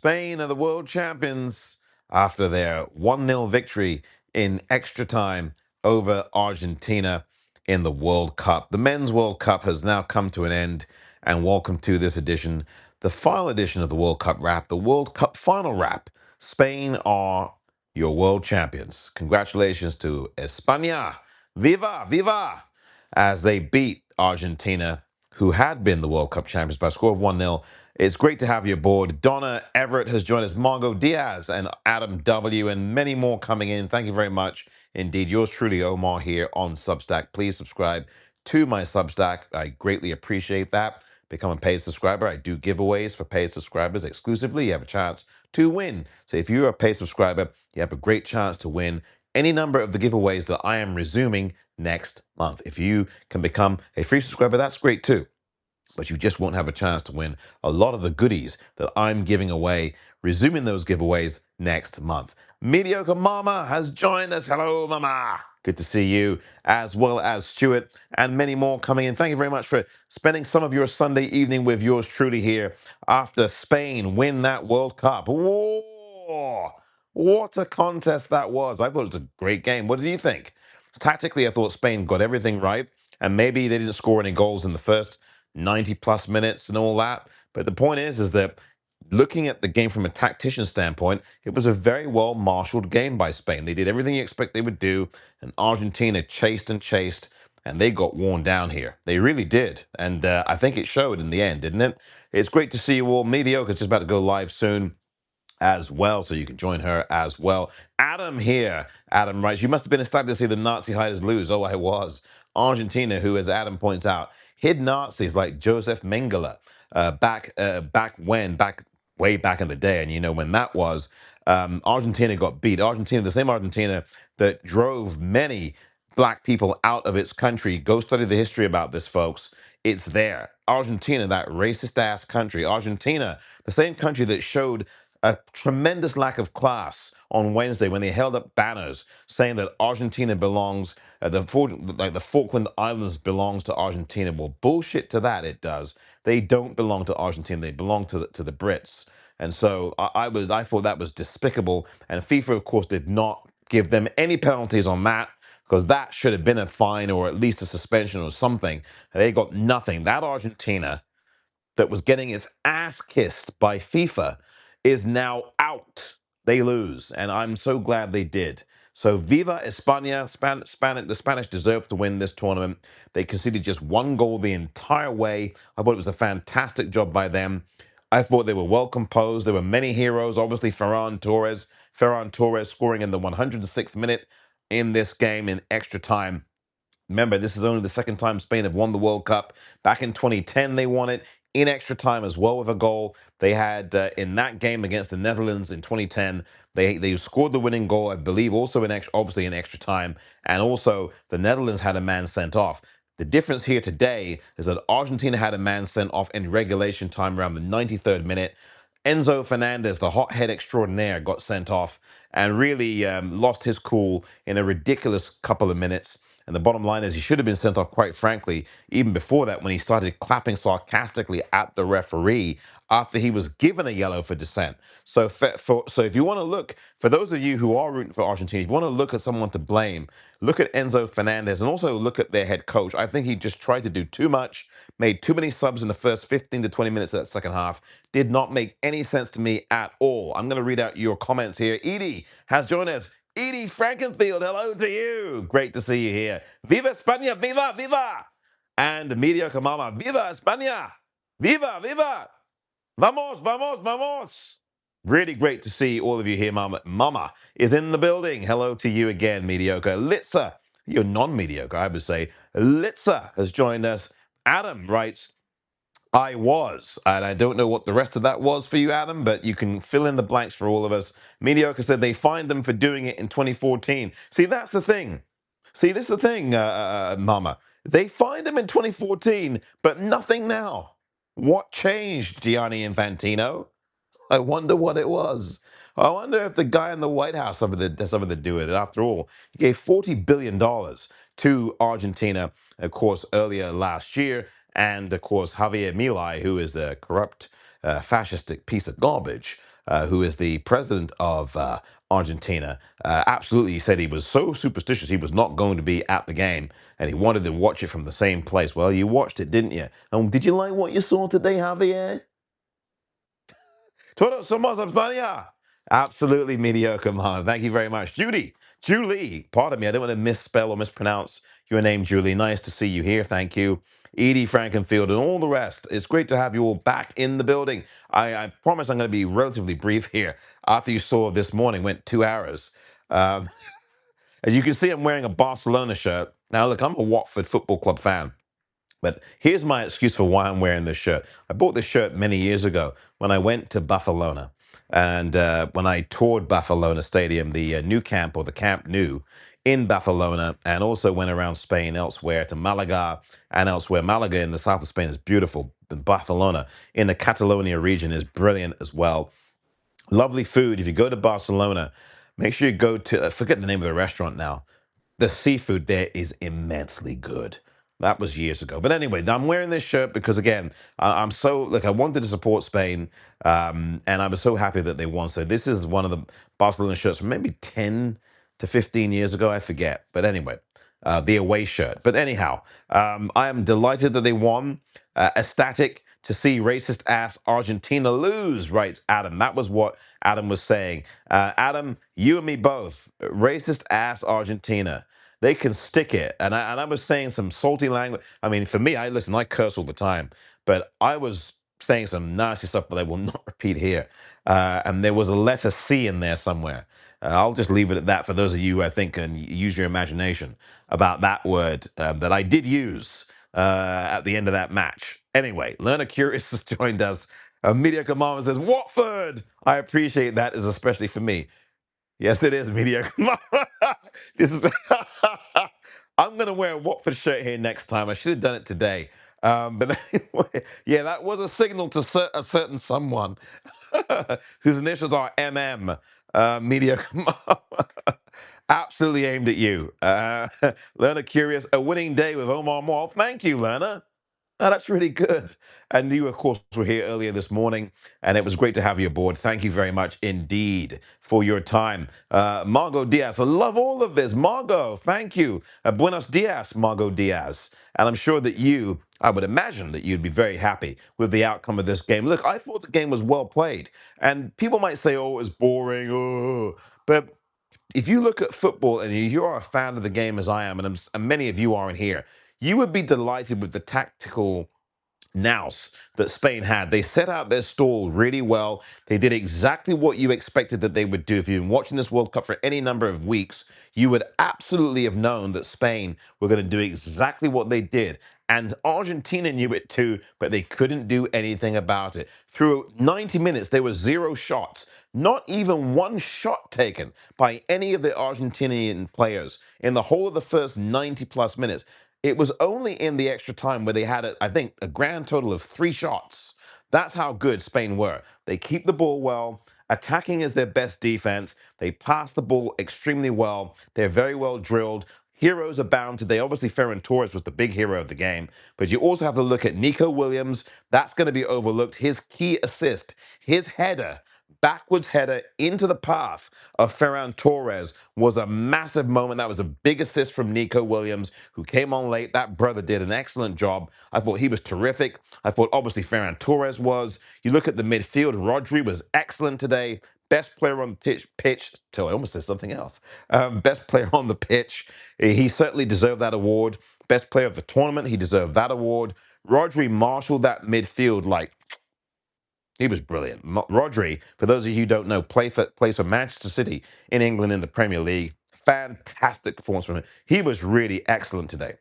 Spain are the world champions after their 1-0 victory in extra time over Argentina in the World Cup. The Men's World Cup has now come to an end, and welcome to this edition, the final edition of the World Cup wrap, the World Cup final wrap. Spain are your world champions. Congratulations to Espana. Viva, viva! As they beat Argentina, who had been the World Cup champions by a score of 1-0. It's great to have you aboard. Donna Everett has joined us, Margot Diaz and Adam W. and many more coming in. Thank you very much indeed. Yours truly, Omar, here on Substack. Please subscribe to my Substack. I greatly appreciate that. Become a paid subscriber. I do giveaways for paid subscribers exclusively. You have a chance to win. So if you're a paid subscriber, you have a great chance to win any number of the giveaways that I am resuming next month. If you can become a free subscriber, that's great too. But you just won't have a chance to win a lot of the goodies that I'm giving away, resuming those giveaways next month. Mediocre Mama has joined us. Hello, Mama. Good to see you, as well as Stuart and many more coming in. Thank you very much for spending some of your Sunday evening with yours truly here after Spain win that World Cup. Whoa! What a contest that was. I thought it was a great game. What did you think? Tactically, I thought Spain got everything right, and maybe they didn't score any goals in the first 90 plus minutes and all that. But the point is that looking at the game from a tactician standpoint, it was a very well marshaled game by Spain. They did everything you expect they would do, and Argentina chased and chased, and they got worn down here. They really did. And I think it showed in the end, didn't it? It's great to see you all. Mediocre is just about to go live soon as well, so you can join her as well. Adam here. Adam writes, you must have been ecstatic to see the Nazi hiders lose. Oh, I was. Argentina, who, as Adam points out, hid Nazis like Joseph Mengele back way back in the day. And you know when that was, Argentina got beat. Argentina, the same Argentina that drove many black people out of its country. Go study the history about this, folks. It's there. Argentina, that racist ass country. Argentina, the same country that showed a tremendous lack of class on Wednesday when they held up banners saying that Argentina belongs, the Falkland Islands belongs to Argentina. Well, bullshit to that, it does. They don't belong to Argentina. They belong to the Brits. And so I thought that was despicable. And FIFA, of course, did not give them any penalties on that, because that should have been a fine or at least a suspension or something. They got nothing. That Argentina that was getting its ass kissed by FIFA is now out. They lose, and I'm so glad they did. So Viva Espana. The Spanish deserve to win this tournament. They conceded just one goal the entire way. I thought it was a fantastic job by them. I thought they were well composed. There were many heroes. Obviously, Ferran Torres scoring in the 106th minute in this game in extra time. Remember, this is only the second time Spain have won the World Cup. Back in 2010, they won it in extra time as well with a goal. They had in that game against the Netherlands in 2010, they scored the winning goal, I believe, also obviously in extra time, and also the Netherlands had a man sent off. The difference here today is that Argentina had a man sent off in regulation time around the 93rd minute. Enzo Fernandez, the hothead extraordinaire, got sent off and really lost his cool in a ridiculous couple of minutes. And the bottom line is he should have been sent off, quite frankly, even before that, when he started clapping sarcastically at the referee after he was given a yellow for dissent. So if you want to look, for those of you who are rooting for Argentina, if you want to look at someone to blame, look at Enzo Fernandez and also look at their head coach. I think he just tried to do too much, made too many subs in the first 15 to 20 minutes of that second half. Did not make any sense to me at all. I'm going to read out your comments here. Edie has joined us. Edie Frankenfield, hello to you. Great to see you here. Viva España, viva, viva. And Mediocre Mama, viva España. Viva, viva. Vamos, vamos, vamos. Really great to see all of you here, Mama. Mama is in the building. Hello to you again, Mediocre. Litza, you're non-mediocre, I would say. Litza has joined us. Adam writes, I was, and I don't know what the rest of that was for you, Adam, but you can fill in the blanks for all of us. Mediocre said they fined them for doing it in 2014. See, that's the thing. See, this is the thing, Mama. They fined them in 2014, but nothing now. What changed, Gianni Infantino? I wonder what it was. I wonder if the guy in the White House has something to do with it. After all, he gave $40 billion to Argentina, of course, earlier last year. And, of course, Javier Milei, who is a corrupt, fascistic piece of garbage, who is the president of Argentina, absolutely said he was so superstitious he was not going to be at the game and he wanted to watch it from the same place. Well, you watched it, didn't you? And did you like what you saw today, Javier? Todos somos España. Absolutely mediocre, man. Thank you very much. Julie, pardon me, I don't want to misspell or mispronounce your name, Julie. Nice to see you here. Thank you. Edie Frankenfield and all the rest. It's great to have you all back in the building. I promise I'm going to be relatively brief here. After you saw this morning, went 2 hours. Um, as you can see, I'm wearing a Barcelona shirt. Now, look, I'm a Watford Football Club fan. But here's my excuse for why I'm wearing this shirt. I bought this shirt many years ago when I went to Barcelona. And when I toured Barcelona Stadium, the new camp or the Camp Nou in Barcelona, and also went around Spain elsewhere to Malaga and elsewhere. Malaga in the south of Spain is beautiful. Barcelona in the Catalonia region is brilliant as well. Lovely food. If you go to Barcelona, make sure you go to, forget the name of the restaurant now, the seafood there is immensely good. That was years ago. But anyway, I'm wearing this shirt because, again, I'm so, like, I wanted to support Spain, and I was so happy that they won. So this is one of the Barcelona shirts from maybe 10 to 15 years ago. I forget. But anyway, the away shirt. But anyhow, I am delighted that they won. Ecstatic to see racist ass Argentina lose, writes Adam. That was what Adam was saying. Adam, you and me both. Racist ass Argentina. They can stick it. And I was saying some salty language. I mean, for me, I curse all the time, but I was saying some nasty stuff that I will not repeat here. And there was a letter C in there somewhere. I'll just leave it at that for those of you who I think can use your imagination about that word that I did use at the end of that match. Anyway, Learner Curious has joined us. Media Command says, Watford! I appreciate that, is especially for me. Yes, it is Media Command. This is. I'm going to wear a Watford shirt here next time. I should have done it today. But anyway, yeah, that was a signal to a certain someone whose initials are MM. Media Command. Absolutely aimed at you. Lerner Curious, a winning day with Omar Moore. Thank you, Lerner. Oh, that's really good. And you, of course, were here earlier this morning, and it was great to have you aboard. Thank you very much indeed for your time. Margot Diaz, I love all of this. Margot, thank you. Buenos dias, Margot Diaz. And I'm sure that I would imagine that you'd be very happy with the outcome of this game. Look, I thought the game was well played. And people might say, oh, it's boring. Oh. But if you look at football and you are a fan of the game as I am, and many of you are in here, you would be delighted with the tactical nous that Spain had. They set out their stall really well. They did exactly what you expected that they would do. If you've been watching this World Cup for any number of weeks, you would absolutely have known that Spain were going to do exactly what they did. And Argentina knew it too, but they couldn't do anything about it. Through 90 minutes, there were 0 shots. Not even one shot taken by any of the Argentinian players in the whole of the first 90 plus minutes. It was only in the extra time where they had, I think, a grand total of 3 shots. That's how good Spain were. They keep the ball well. Attacking is their best defense. They pass the ball extremely well. They're very well drilled. Heroes abound today. Obviously, Ferran Torres was the big hero of the game. But you also have to look at Nico Williams. That's going to be overlooked. His key assist, his header, backwards header into the path of Ferran Torres was a massive moment. That was a big assist from Nico Williams, who came on late. That brother did an excellent job. I thought he was terrific. I thought obviously Ferran Torres was. You look at the midfield, Rodri was excellent today. Best player on the pitch. So I almost said something else. Best player on the pitch. He certainly deserved that award. Best player of the tournament. He deserved that award. Rodri marshaled that midfield like he was brilliant. Rodri, for those of you who don't know, plays for Manchester City in England in the Premier League. Fantastic performance from him. He was really excellent today.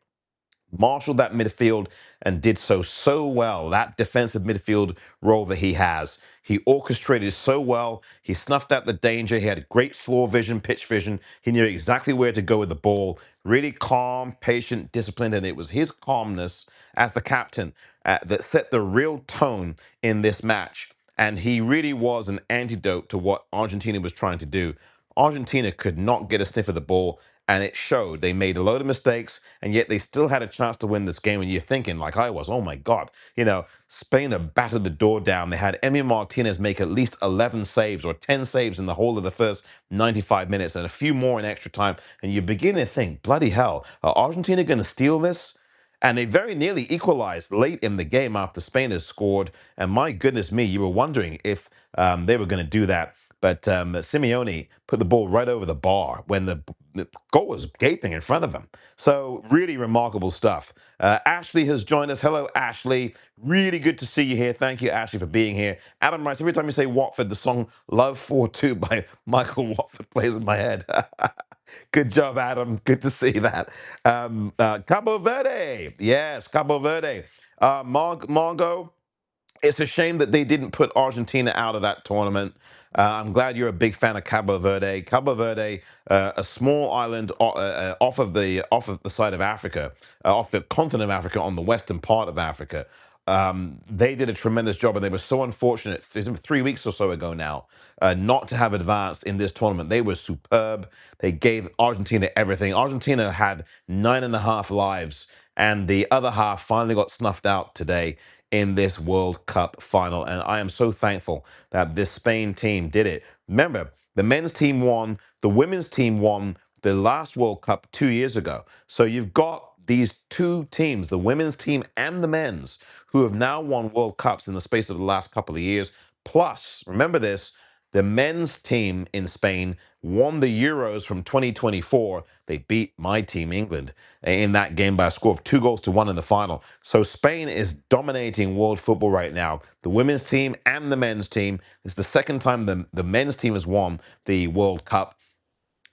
Marshaled that midfield and did so well. That defensive midfield role that he has. He orchestrated so well. He snuffed out the danger. He had great floor vision, pitch vision. He knew exactly where to go with the ball. Really calm, patient, disciplined. And it was his calmness as the captain that set the real tone in this match. And he really was an antidote to what Argentina was trying to do. Argentina could not get a sniff of the ball. and it showed. They made a load of mistakes, and yet they still had a chance to win this game. And you're thinking, like I was, oh my God, Spain have battered the door down. They had Emi Martinez make at least 11 saves or 10 saves in the whole of the first 95 minutes and a few more in extra time. And you begin to think, bloody hell, are Argentina going to steal this? And they very nearly equalized late in the game after Spain has scored. And my goodness me, you were wondering if they were going to do that. But Simeone put the ball right over the bar when the goal was gaping in front of him. So really remarkable stuff. Ashley has joined us. Hello, Ashley. Really good to see you here. Thank you, Ashley, for being here. Adam writes, every time you say Watford, the song Love 4-2 by Michael Watford plays in my head. Good job, Adam. Good to see that. Cabo Verde. Yes, Cabo Verde. Margot, it's a shame that they didn't put Argentina out of that tournament. I'm glad you're a big fan of Cabo Verde. Cabo Verde, a small island off of the side of Africa, off the continent of Africa, on the western part of Africa. They did a tremendous job, and they were so unfortunate 3 weeks or so ago now not to have advanced in this tournament. They were superb. They gave Argentina everything. Argentina had 9.5 lives, and the other half finally got snuffed out today in this World Cup final. And I am so thankful that this Spain team did it. Remember, the men's team won, the women's team won the last World Cup 2 years ago. So you've got these two teams, the women's team and the men's, who have now won World Cups in the space of the last couple of years. Plus, remember this, the men's team in Spain won the Euros from 2024. They beat my team, England, in that game by a score of 2-1 in the final. So Spain is dominating world football right now. The women's team and the men's team. It's the second time the men's team has won the World Cup.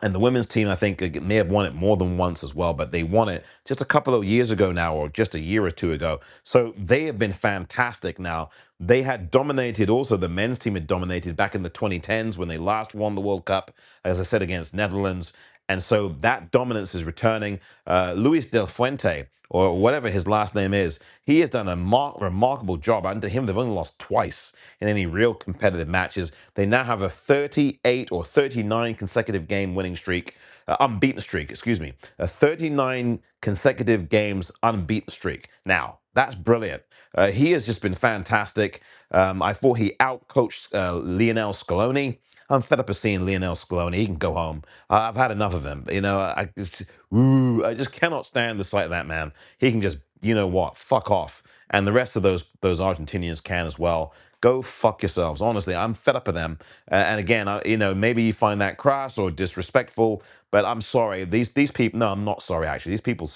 And the women's team, I think, may have won it more than once as well, but they won it just a couple of years ago now, or just a year or two ago. So they have been fantastic now. They had dominated, also the men's team had dominated back in the 2010s when they last won the World Cup, as I said, against Netherlands. And so that dominance is returning. Luis Del Fuente, or whatever his last name is, he has done a remarkable job. Under him, they've only lost twice in any real competitive matches. They now have a 38 or 39 consecutive game winning streak, unbeaten streak, excuse me, a 39 consecutive games unbeaten streak. Now, that's brilliant. He has just been fantastic. I thought he outcoached Lionel Scaloni. I'm fed up of seeing Lionel Scaloni. He can go home. I've had enough of him. I just cannot stand the sight of that man. He can just, you know what, fuck off. And the rest of those Argentinians can as well. Go fuck yourselves. Honestly, I'm fed up of them. And again, maybe you find that crass or disrespectful, but I'm sorry. These people. No, I'm not sorry. Actually, these people.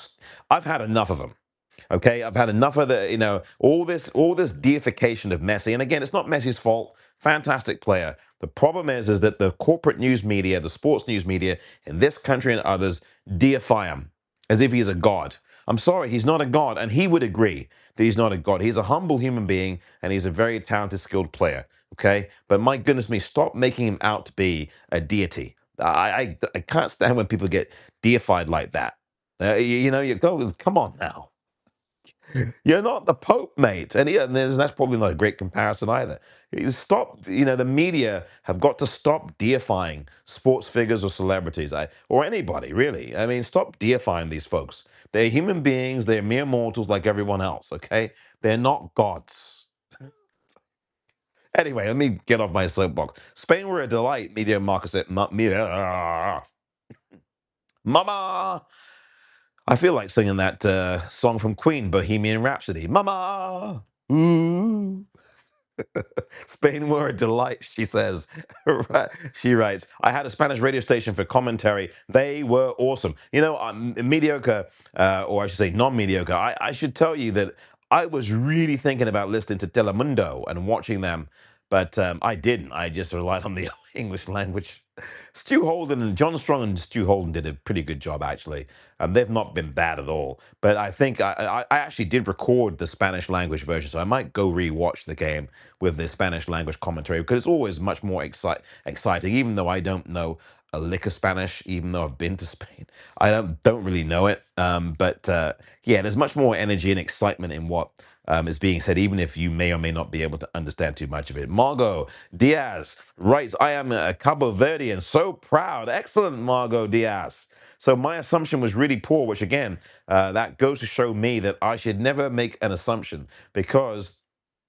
I've had enough of them. Okay, I've had enough of all this deification of Messi. And again, it's not Messi's fault. Fantastic player. The problem is that the corporate news media, the sports news media in this country and others deify him as if he's a god. I'm sorry, he's not a god, and he would agree that he's not a god. He's a humble human being, and he's a very talented, skilled player. Okay, but my goodness me, stop making him out to be a deity. I can't stand when people get deified like that. You go, come on now. You're not the Pope, mate. And that's probably not a great comparison either. Stop, the media have got to stop deifying sports figures or celebrities, or anybody, really. I mean, stop deifying these folks. They're human beings, they're mere mortals like everyone else, okay? They're not gods. Anyway, let me get off my soapbox. Spain were a delight, media market said. Mama! I feel like singing that song from Queen, Bohemian Rhapsody. Mama! Ooh. Spain were a delight, she says. She writes, I had a Spanish radio station for commentary. They were awesome. Mediocre, or I should say non-mediocre. I should tell you that I was really thinking about listening to Telemundo and watching them, but I didn't. I just relied on the English language. Stu Holden and John Strong and Stu Holden did a pretty good job, actually. They've not been bad at all. But I think I actually did record the Spanish language version, so I might go re-watch the game with the Spanish language commentary because it's always much more exciting, even though I don't know a lick of Spanish, even though I've been to Spain. I don't really know it. Yeah, there's much more energy and excitement in what is being said, even if you may or may not be able to understand too much of it. Margot Diaz writes, I am a Cabo Verdean, so proud. Excellent, Margot Diaz. So my assumption was really poor, which again, that goes to show me that I should never make an assumption because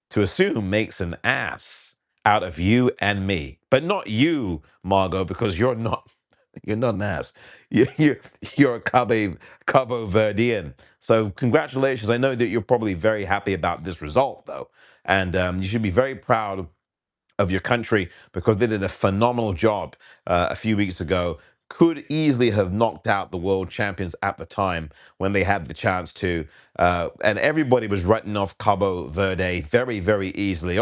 to assume makes an ass out of you and me, but not you, Margot, because you're not. You're not an ass. You're a Cabo Verdean. So congratulations. I know that you're probably very happy about this result, though, and you should be very proud of your country because they did a phenomenal job a few weeks ago. Could easily have knocked out the world champions at the time when they had the chance to. And everybody was writing off Cabo Verde very, very easily.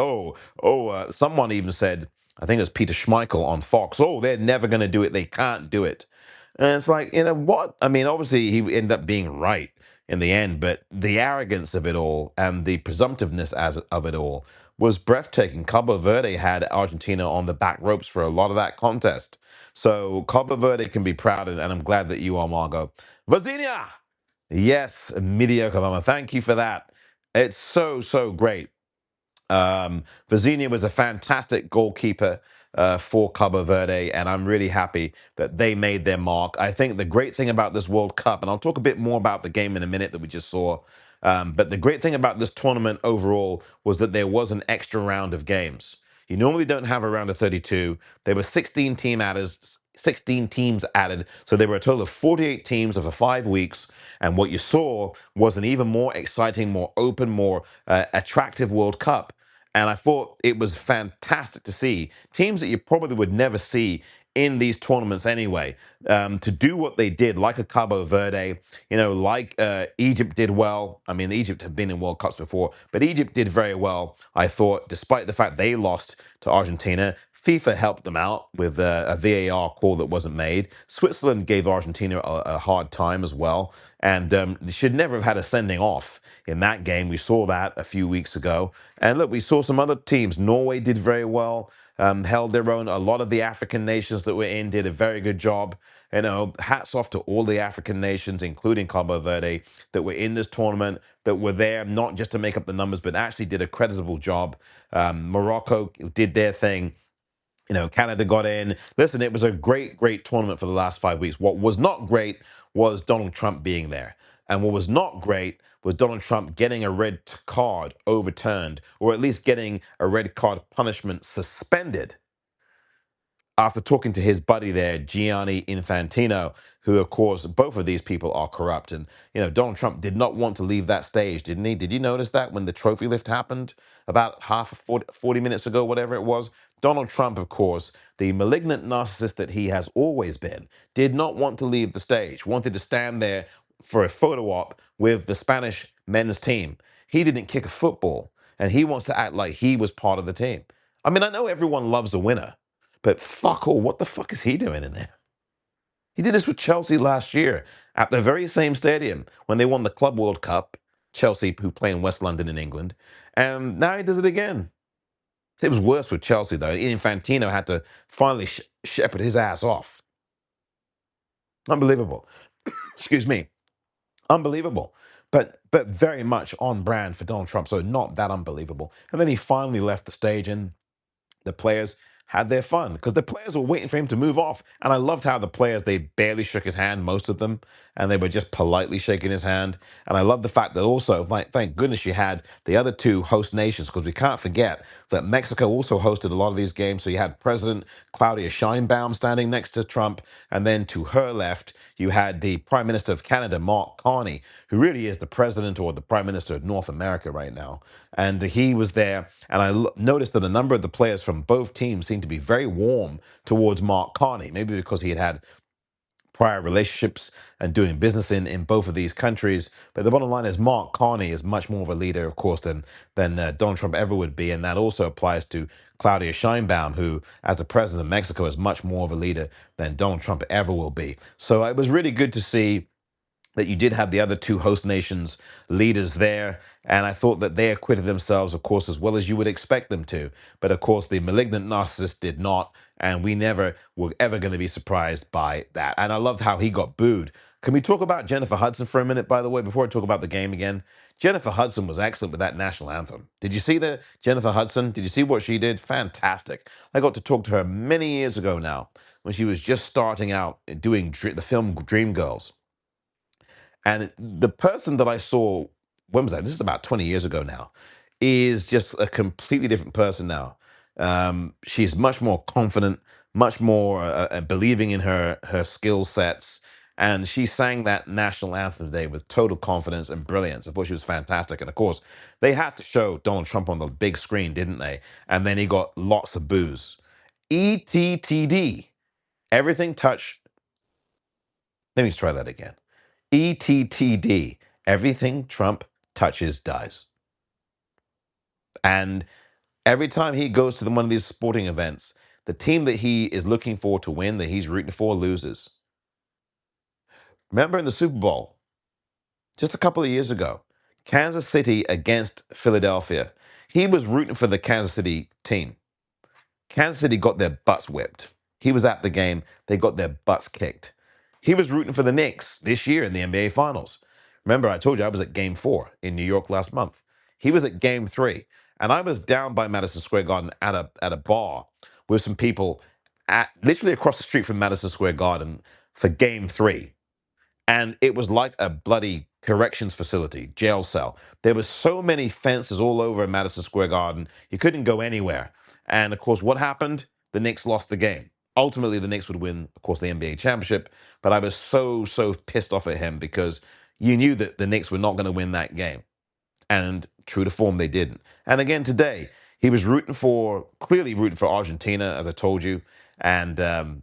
Someone even said, I think it was Peter Schmeichel on Fox, oh, they're never going to do it. They can't do it. And it's like, you know what? I mean, obviously, he ended up being right in the end, but the arrogance of it all and the presumptiveness of it all was breathtaking. Cabo Verde had Argentina on the back ropes for a lot of that contest. So Cabo Verde can be proud, and I'm glad that you are, Margot. Vazinia! Yes, mediocre, Mama. Thank you for that. It's so, so great. Vizinha was a fantastic goalkeeper for Cabo Verde, and I'm really happy that they made their mark. I think the great thing about this World Cup, and I'll talk a bit more about the game in a minute that we just saw, but the great thing about this tournament overall was that there was an extra round of games. You normally don't have a round of 32. There were 16 teams added, so there were a total of 48 teams over 5 weeks. And what you saw was an even more exciting, more open, more attractive World Cup. And I thought it was fantastic to see teams that you probably would never see in these tournaments anyway, to do what they did, like a Cabo Verde, like Egypt did well. I mean, Egypt have been in World Cups before, but Egypt did very well, I thought, despite the fact they lost to Argentina. FIFA helped them out with a VAR call that wasn't made. Switzerland gave Argentina a hard time as well, and they should never have had a sending off in that game. We saw that a few weeks ago. And look, we saw some other teams. Norway did very well, held their own. A lot of the African nations that were in did a very good job. Hats off to all the African nations, including Cabo Verde, that were in this tournament, that were there not just to make up the numbers, but actually did a creditable job. Morocco did their thing. Canada got in. Listen, it was a great, great tournament for the last 5 weeks. What was not great was Donald Trump being there. And what was not great was Donald Trump getting a red card overturned, or at least getting a red card punishment suspended after talking to his buddy there, Gianni Infantino, who, of course, both of these people are corrupt. And, Donald Trump did not want to leave that stage, didn't he? Did you notice that when the trophy lift happened about half 40 minutes ago, whatever it was? Donald Trump, of course, the malignant narcissist that he has always been, did not want to leave the stage, wanted to stand there for a photo op with the Spanish men's team. He didn't kick a football, and he wants to act like he was part of the team. I mean, I know everyone loves a winner. But fuck all, what the fuck is he doing in there? He did this with Chelsea last year at the very same stadium when they won the Club World Cup. Chelsea, who play in West London in England. And now he does it again. It was worse with Chelsea, though. Infantino had to finally shepherd his ass off. Unbelievable. Excuse me. Unbelievable. But very much on brand for Donald Trump. So not that unbelievable. And then he finally left the stage and the players had their fun because the players were waiting for him to move off. And I loved how the players, they barely shook his hand, most of them, and they were just politely shaking his hand. And I love the fact that also, like, thank goodness you had the other two host nations, because we can't forget that Mexico also hosted a lot of these games. So you had President Claudia Sheinbaum standing next to Trump, and then to her left, you had the Prime Minister of Canada, Mark Carney, who really is the president or the Prime Minister of North America right now. And he was there, and I noticed that a number of the players from both teams seemed to be very warm towards Mark Carney, maybe because he had prior relationships and doing business in both of these countries. But the bottom line is Mark Carney is much more of a leader, of course, than Donald Trump ever would be. And that also applies to Claudia Sheinbaum, who, as the president of Mexico, is much more of a leader than Donald Trump ever will be. So it was really good to see that you did have the other two host nations leaders there. And I thought that they acquitted themselves, of course, as well as you would expect them to. But of course, the malignant narcissist did not. And we never were ever going to be surprised by that. And I loved how he got booed. Can we talk about Jennifer Hudson for a minute, by the way, before I talk about the game again? Jennifer Hudson was excellent with that national anthem. Did you see the Jennifer Hudson? Did you see what she did? Fantastic. I got to talk to her many years ago now when she was just starting out doing the film Dreamgirls. And the person that I saw, when was that? This is about 20 years ago now, is just a completely different person now. She's much more confident, much more believing in her skill sets. And she sang that national anthem today with total confidence and brilliance. I thought she was fantastic. And of course, they had to show Donald Trump on the big screen, didn't they? And then he got lots of boos. ETTD, everything touch. Let me try that again. ETTD, everything Trump touches dies. And every time he goes to one of these sporting events, the team that he is looking for to win, that he's rooting for, loses. Remember in the Super Bowl, just a couple of years ago, Kansas City against Philadelphia, he was rooting for the Kansas City team. Kansas City got their butts whipped. He was at the game. They got their butts kicked. He was rooting for the Knicks this year in the NBA Finals. Remember, I told you I was at game 4 in New York last month. He was at game 3. And I was down by Madison Square Garden at a bar with some people literally across the street from Madison Square Garden for game 3. And it was like a bloody corrections facility, jail cell. There were so many fences all over Madison Square Garden, you couldn't go anywhere. And of course, what happened? The Knicks lost the game. Ultimately, the Knicks would win, of course, the NBA championship. But I was so pissed off at him because you knew that the Knicks were not going to win that game. And true to form, they didn't. And again today, he was clearly rooting for Argentina, as I told you. And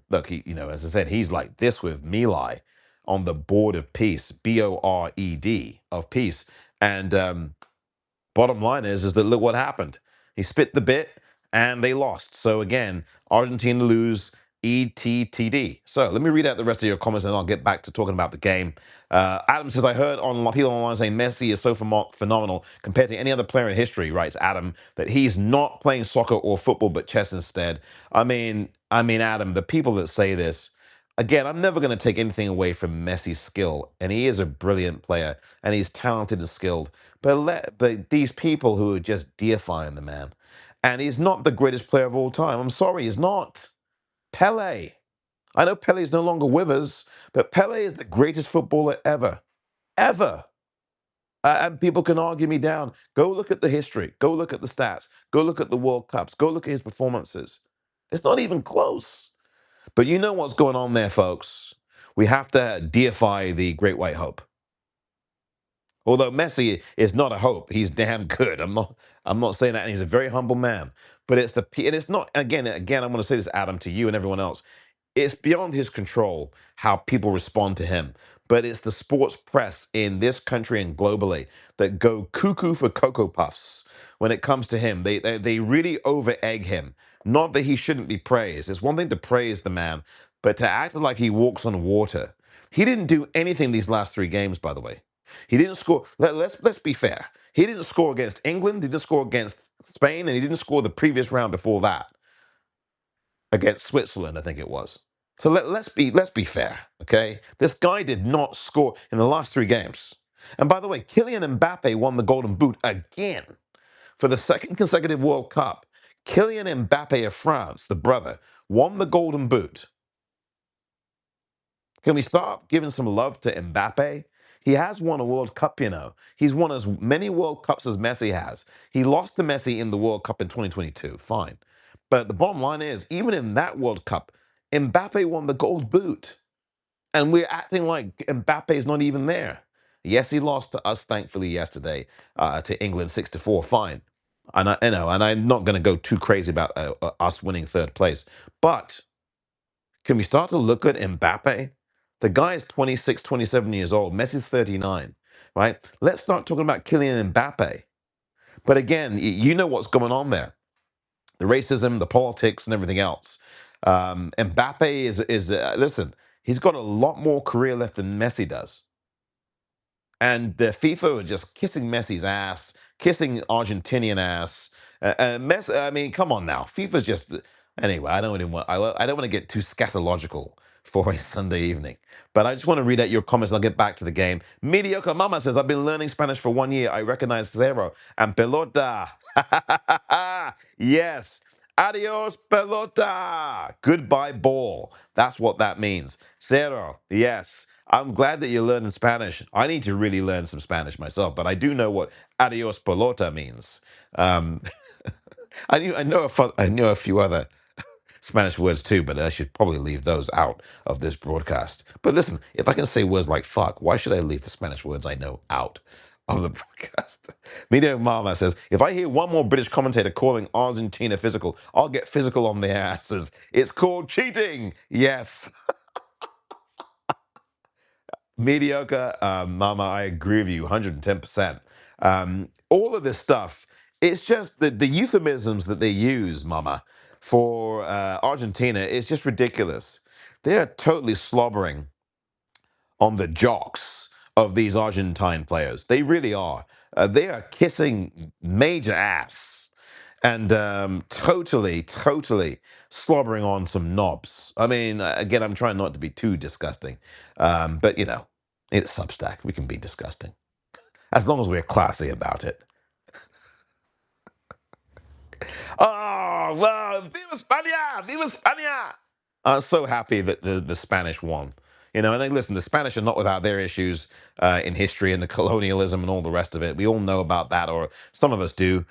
look, as I said, he's like this with Milai on the board of peace, BORED of peace. And bottom line is that look what happened. He spit the bit and they lost. So again, Argentina lose, ETTD. So let me read out the rest of your comments and I'll get back to talking about the game. Adam says, I heard on people online saying Messi is so phenomenal compared to any other player in history, writes Adam, that he's not playing soccer or football but chess instead. I mean, Adam, the people that say this, again, I'm never going to take anything away from Messi's skill, and he is a brilliant player, and he's talented and skilled. But these people who are just deifying the man, and he's not the greatest player of all time. I'm sorry, he's not. Pele. I know Pele is no longer with us, but Pele is the greatest footballer ever, ever. And people can argue me down. Go look at the history. Go look at the stats. Go look at the World Cups. Go look at his performances. It's not even close. But you know what's going on there, folks. We have to deify the Great White Hope. Although Messi is not a hope, he's damn good. I'm not saying that, and he's a very humble man. But and it's not again. I'm going to say this, Adam, to you and everyone else. It's beyond his control how people respond to him. But it's the sports press in this country and globally that go cuckoo for Cocoa Puffs when it comes to him. They really over egg him. Not that he shouldn't be praised. It's one thing to praise the man, but to act like he walks on water. He didn't do anything these last 3 games, by the way. He didn't score. Let's be fair. He didn't score against England. He didn't score against Spain, and he didn't score the previous round before that against Switzerland, I think it was. So let's be fair, okay? This guy did not score in the last 3 games. And by the way, Kylian Mbappe won the Golden Boot again for the second consecutive World Cup. Kylian Mbappe of France, the brother, won the Golden Boot. Can we start giving some love to Mbappe? He has won a World Cup, you know. He's won as many World Cups as Messi has. He lost to Messi in the World Cup in 2022, fine. But the bottom line is, even in that World Cup, Mbappe won the Gold Boot. And we're acting like Mbappe is not even there. Yes, he lost to us, thankfully, yesterday to England 6-4, fine. And I'm not going to go too crazy about us winning third place. But can we start to look at Mbappe? The guy is 26, 27 years old. Messi's 39, right? Let's start talking about Kylian Mbappe. But again, you know what's going on there. The racism, the politics, and everything else. Mbappe listen, he's got a lot more career left than Messi does. and the FIFA are just kissing Messi's ass, kissing Argentinian ass. Messi, I mean, come on now. FIFA's just anyway. I don't really want. I don't want to get too scatological for a Sunday evening, but I just want to read out your comments. And I'll get back to the game. Mediocre Mama says, "I've been learning Spanish for 1 year. I recognize zero and pelota. Yes." Adios, pelota. Goodbye, ball. That's what that means. Cero. Yes. I'm glad that you're learning Spanish. I need to really learn some Spanish myself, but I do know what adios, pelota means. Um, I know a few other Spanish words too, but I should probably leave those out of this broadcast. But listen, if I can say words like fuck, why should I leave the Spanish words I know out of the broadcast? Media Mama says, if I hear one more British commentator calling Argentina physical, I'll get physical on their asses. It's called cheating. Yes. Mediocre, Mama, I agree with you 110%. All of this stuff, it's just the euphemisms that they use, Mama, for Argentina is just ridiculous. They are totally slobbering on the jocks of these Argentine players. They really are. They are kissing major ass and totally slobbering on some knobs. I mean, again, I'm trying not to be too disgusting, but it's Substack. We can be disgusting as long as we're classy about it. Oh, well, Viva España! Viva España! I'm so happy that the Spanish won. And then listen, the Spanish are not without their issues in history and the colonialism and all the rest of it. We all know about that, or some of us do.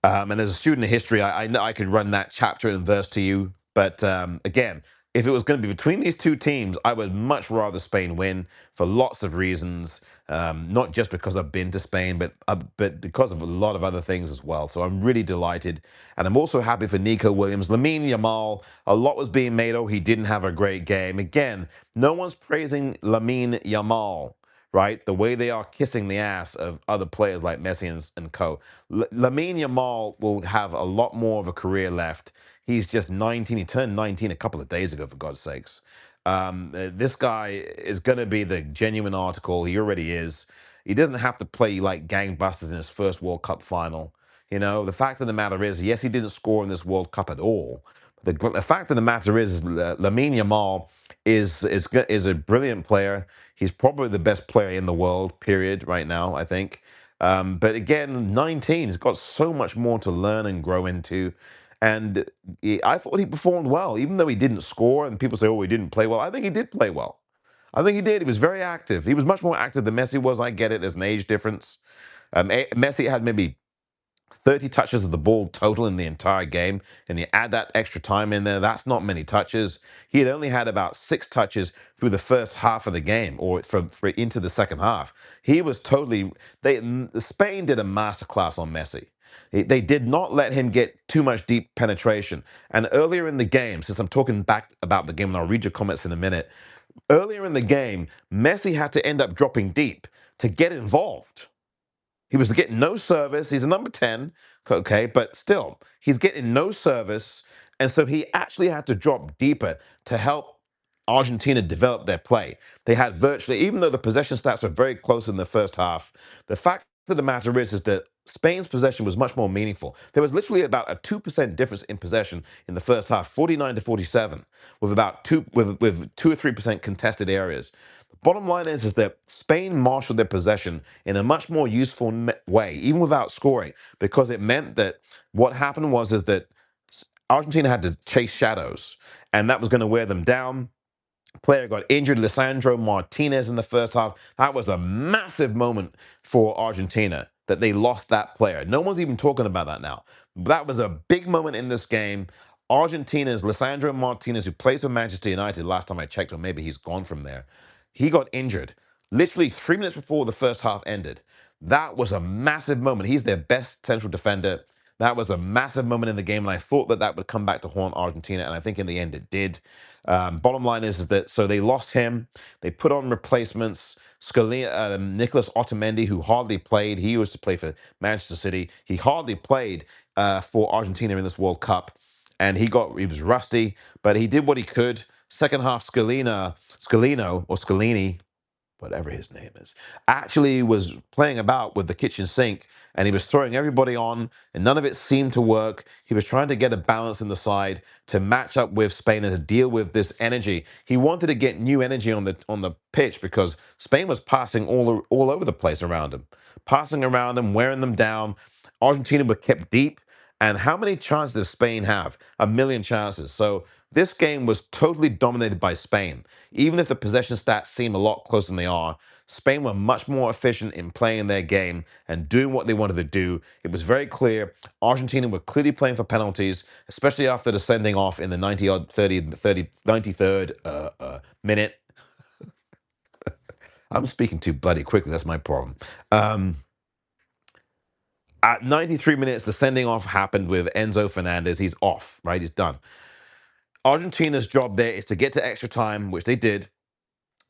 And as a student of history, I know I could run that chapter and verse to you. But again, if it was going to be between these two teams, I would much rather Spain win for lots of reasons. Not just because I've been to Spain, but because of a lot of other things as well. So I'm really delighted. And I'm also happy for Nico Williams. Lamine Yamal, a lot was being made. Oh, he didn't have a great game. Again, no one's praising Lamine Yamal, right? The way they are kissing the ass of other players like Messi and co. Lamine Yamal will have a lot more of a career left. He's just 19. He turned 19 a couple of days ago, for God's sakes. This guy is going to be the genuine article. He already is. He doesn't have to play like gangbusters in his first World Cup final. The fact of the matter is, yes, he didn't score in this World Cup at all. The fact of the matter is Lamine Yamal is a brilliant player. He's probably the best player in the world, period, right now, I think. But again, 19, he's got so much more to learn and grow into. And I thought he performed well, even though he didn't score. And people say, oh, he didn't play well. I think he did play well. I think he did. He was very active. He was much more active than Messi was. I get it. There's an age difference. Messi had maybe 30 touches of the ball total in the entire game, and you add that extra time in there, that's not many touches. He had only had about 6 touches through the first half of the game, or for into the second half. He was totally. Spain did a masterclass on Messi. They did not let him get too much deep penetration. And earlier in the game, since I'm talking back about the game, and I'll read your comments in a minute. Earlier in the game, Messi had to end up dropping deep to get involved. He was getting no service. He's a number 10, okay, but still, he's getting no service. And so he actually had to drop deeper to help Argentina develop their play. They had virtually, even though the possession stats were very close in the first half, the fact of the matter is that Spain's possession was much more meaningful. There was literally about a 2% difference in possession in the first half, 49 to 47, with about with 2 or 3% contested areas. Bottom line is that Spain marshaled their possession in a much more useful way, even without scoring, because it meant that what happened is that Argentina had to chase shadows, and that was going to wear them down. Player got injured, Lisandro Martinez in the first half. That was a massive moment for Argentina that they lost that player. No one's even talking about that now. That was a big moment in this game. Argentina's Lisandro Martinez, who plays for Manchester United, last time I checked, or maybe he's gone from there, he got injured literally 3 minutes before the first half ended. That was a massive moment. He's their best central defender. That was a massive moment in the game, and I thought that would come back to haunt Argentina, and I think in the end it did. Bottom line is that so they lost him. They put on replacements. Nicholas Otamendi, who hardly played, he used to play for Manchester City. He hardly played for Argentina in this World Cup, and he was rusty, but he did what he could. Second half, Scalino or Scalini, whatever his name is, actually was playing about with the kitchen sink, and he was throwing everybody on, and none of it seemed to work. He was trying to get a balance in the side to match up with Spain and to deal with this energy. He wanted to get new energy on the pitch because Spain was passing all over the place around him, passing around him, wearing them down. Argentina were kept deep. And how many chances does Spain have? A million chances. So this game was totally dominated by Spain. Even if the possession stats seem a lot closer than they are, Spain were much more efficient in playing their game and doing what they wanted to do. It was very clear. Argentina were clearly playing for penalties, especially after the sending off in the 90 odd 30 93rd minute. I'm speaking too bloody quickly. That's my problem. Um, at 93 minutes, the sending off happened with Enzo Fernandez. He's off, right? He's done. Argentina's job there is to get to extra time, which they did.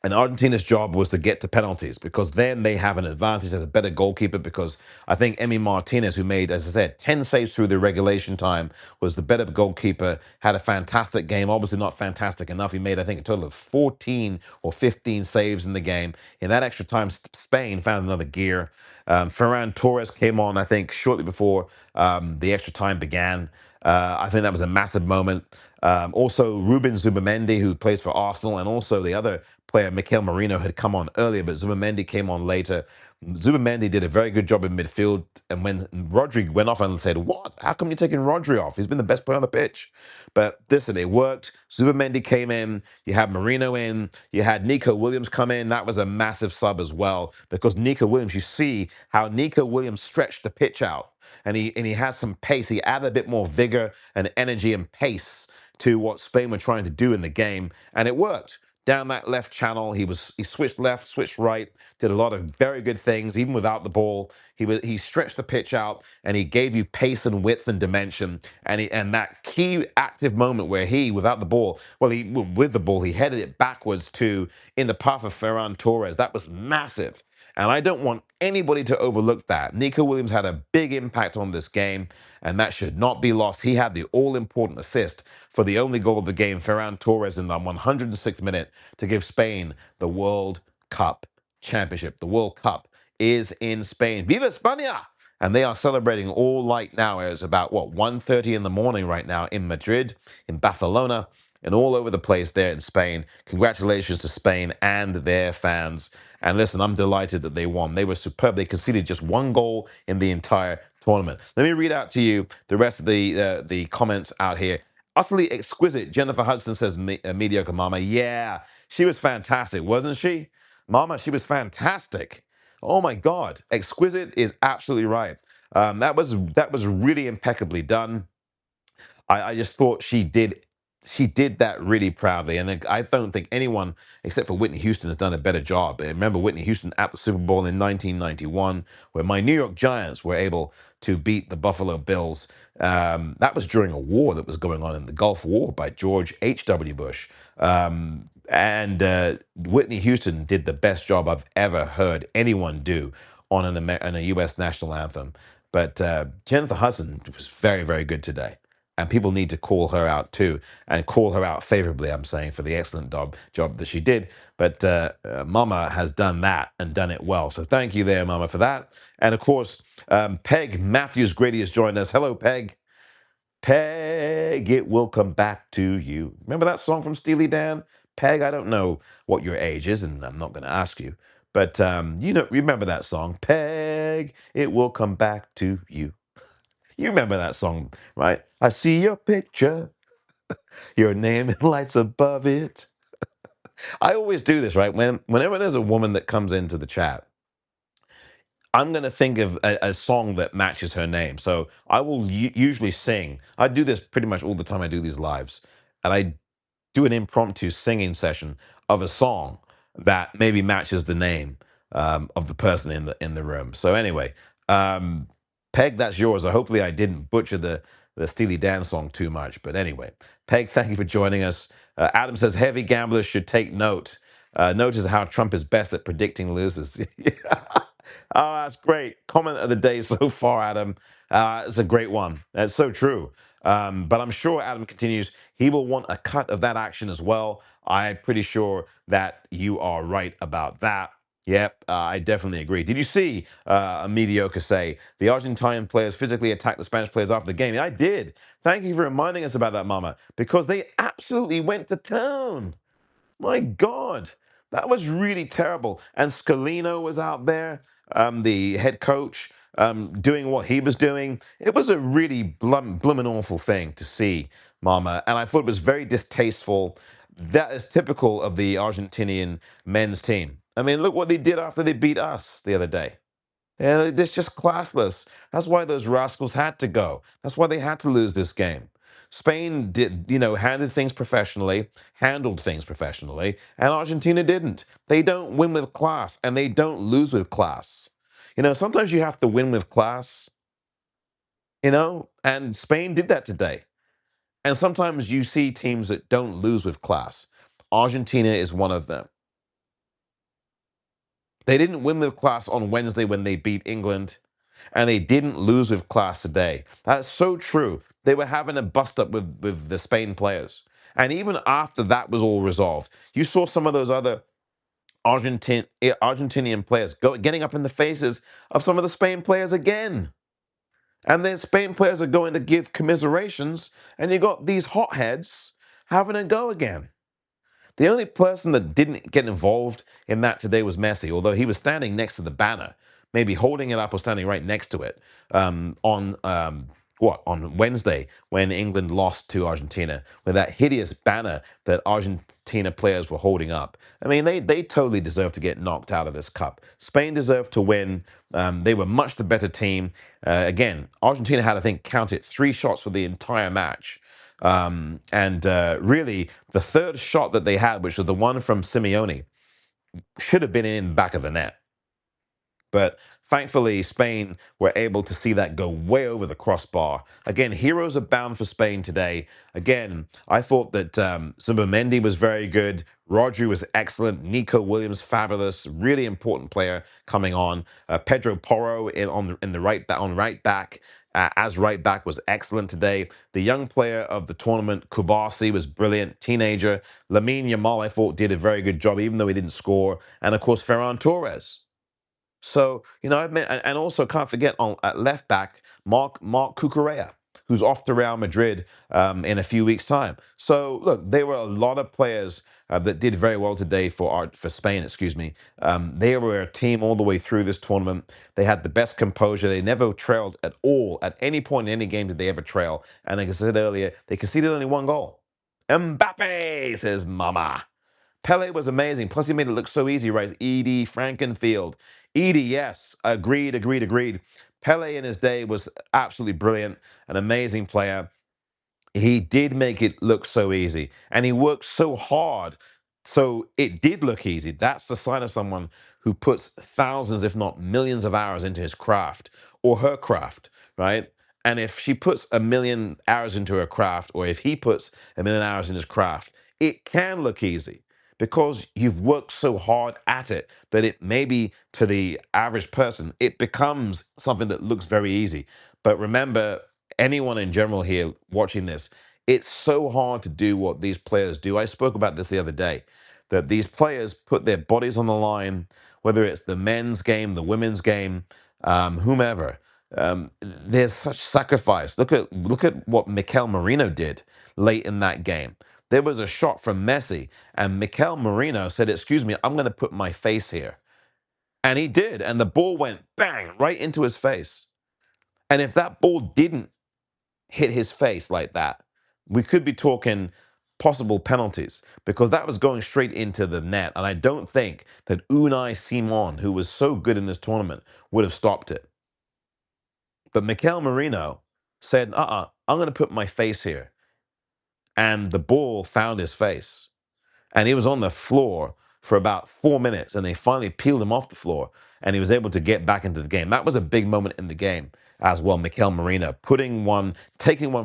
And Argentina's job was to get to penalties because then they have an advantage as a better goalkeeper because I think Emi Martinez, who made, as I said, 10 saves through the regulation time, was the better goalkeeper, had a fantastic game. Obviously not fantastic enough. He made, I think, a total of 14 or 15 saves in the game. In that extra time, Spain found another gear. Ferran Torres came on, I think, shortly before the extra time began. I think that was a massive moment. Also, Ruben Zubamendi, who plays for Arsenal, and also the other player, Mikel Merino, had come on earlier, but Zubamendi came on later. Zubamendi did a very good job in midfield. And when Rodri went off and said, "What? How come you're taking Rodri off? He's been the best player on the pitch." But listen, it worked. Zubamendi came in. You had Merino in. You had Nico Williams come in. That was a massive sub as well because Nico Williams, you see how Nico Williams stretched the pitch out and he has some pace. He added a bit more vigor and energy and pace to what Spain were trying to do in the game, and it worked. Down that left channel, he switched left, switched right, did a lot of very good things, even without the ball. He stretched the pitch out and he gave you pace and width and dimension. And that key active moment where he, without the ball, well, he with the ball, he headed it backwards to in the path of Ferran Torres. That was massive. And I don't want anybody to overlook that. Nico Williams had a big impact on this game, and that should not be lost. He had the all-important assist for the only goal of the game, Ferran Torres, in the 106th minute to give Spain the World Cup championship. The World Cup is in Spain. Viva Espana! And they are celebrating all night now. It's about, 1:30 in the morning right now in Madrid, in Barcelona, and all over the place there in Spain. Congratulations to Spain and their fans. And listen, I'm delighted that they won. They were superb. They conceded just one goal in the entire tournament. Let me read out to you the rest of the comments out here. Utterly exquisite. Jennifer Hudson says, mediocre mama. Yeah, she was fantastic, wasn't she? Mama, she was fantastic. Oh my God. Exquisite is absolutely right. That was really impeccably done. I just thought she did that really proudly, and I don't think anyone except for Whitney Houston has done a better job. I remember Whitney Houston at the Super Bowl in 1991, where my New York Giants were able to beat the Buffalo Bills. That was during a war that was going on in the Gulf War by George H.W. Bush. And Whitney Houston did the best job I've ever heard anyone do on on a U.S. national anthem. But Jennifer Hudson was very, very good today. And people need to call her out too, and call her out favorably, I'm saying, for the excellent job that she did. But Mama has done that and done it well. So thank you there, Mama, for that. And of course, Peg Matthews Grady has joined us. Hello, Peg. Peg, it will come back to you. Remember that song from Steely Dan? Peg, I don't know what your age is, and I'm not going to ask you. But remember that song. Peg, it will come back to you. You remember that song, right? I see your picture, your name in lights above it. I always do this, right? Whenever there's a woman that comes into the chat, I'm going to think of a song that matches her name. So I will usually sing. I do this pretty much all the time I do these lives. And I do an impromptu singing session of a song that maybe matches the name of the person in the room. So anyway, Peg, that's yours. Hopefully I didn't butcher the Steely Dan song too much. But anyway, Peg, thank you for joining us. Adam says heavy gamblers should take note. Notice how Trump is best at predicting losers. Oh, that's great. Comment of the day so far, Adam. It's a great one. That's so true. But I'm sure Adam continues, he will want a cut of that action as well. I'm pretty sure that you are right about that. Yep, I definitely agree. Did you see a mediocre say the Argentine players physically attacked the Spanish players after the game? I did. Thank you for reminding us about that, Mama, because they absolutely went to town. My God, that was really terrible. And Scalino was out there, the head coach, doing what he was doing. It was a really bloomin' awful thing to see, Mama. And I thought it was very distasteful. That is typical of the Argentinian men's team. I mean, look what they did after they beat us the other day. Yeah, it's just classless. That's why those rascals had to go. That's why they had to lose this game. Spain did, handled things professionally, and Argentina didn't. They don't win with class, and they don't lose with class. Sometimes you have to win with class, and Spain did that today. And sometimes you see teams that don't lose with class. Argentina is one of them. They didn't win with class on Wednesday when they beat England, and they didn't lose with class today. That's so true. They were having a bust up with the Spain players. And even after that was all resolved, you saw some of those other Argentinian players getting up in the faces of some of the Spain players again. And then Spain players are going to give commiserations, and you got these hotheads having a go again. The only person that didn't get involved in that today was Messi, although he was standing next to the banner, maybe holding it up or standing right next to it on Wednesday when England lost to Argentina with that hideous banner that Argentina players were holding up. I mean, they totally deserve to get knocked out of this cup. Spain deserved to win. They were much the better team. Again, Argentina had, I think, counted 3 shots for the entire match. And really, the third shot that they had, which was the one from Simeone, should have been in the back of the net. But thankfully, Spain were able to see that go way over the crossbar. Again, heroes are bound for Spain today. Again, I thought that Zubimendi was very good. Rodri was excellent. Nico Williams, fabulous. Really important player coming on. Pedro Porro in the right back. As right back was excellent today. The young player of the tournament, Kubasi, was brilliant. Teenager. Lamine Yamal, I thought, did a very good job, even though he didn't score. And of course, Ferran Torres. So, and also can't forget on at left back, Mark Cucurella, who's off to Real Madrid in a few weeks' time. So, look, there were a lot of players that did very well today for Spain. Excuse me. They were a team all the way through this tournament. They had the best composure. They never trailed at all. At any point in any game did they ever trail. And like I said earlier, they conceded only 1 goal. Mbappe, says Mama. Pele was amazing. Plus, he made it look so easy, right? Edie Frankenfield. Edie, yes. Agreed, agreed, agreed. Pele in his day was absolutely brilliant, an amazing player. He did make it look so easy, and he worked so hard. So it did look easy. That's the sign of someone who puts thousands, if not millions, of hours into his craft or her craft, right? And if she puts 1 million hours into her craft, or if he puts 1 million hours in his craft, it can look easy because you've worked so hard at it that it maybe to the average person, it becomes something that looks very easy. But remember, anyone in general here watching this, it's so hard to do what these players do. I spoke about this the other day, that these players put their bodies on the line, whether it's the men's game, the women's game, whomever. There's such sacrifice. Look at what Mikel Merino did late in that game. There was a shot from Messi, and Mikel Merino said, "Excuse me, I'm going to put my face here," and he did, and the ball went bang right into his face. And if that ball didn't hit his face like that, we could be talking possible penalties because that was going straight into the net. And I don't think that Unai Simon, who was so good in this tournament, would have stopped it. But Mikel Merino said, I'm going to put my face here. And the ball found his face. And he was on the floor for about 4 minutes, and they finally peeled him off the floor, and he was able to get back into the game. That was a big moment in the game as well. Mikel Merino taking one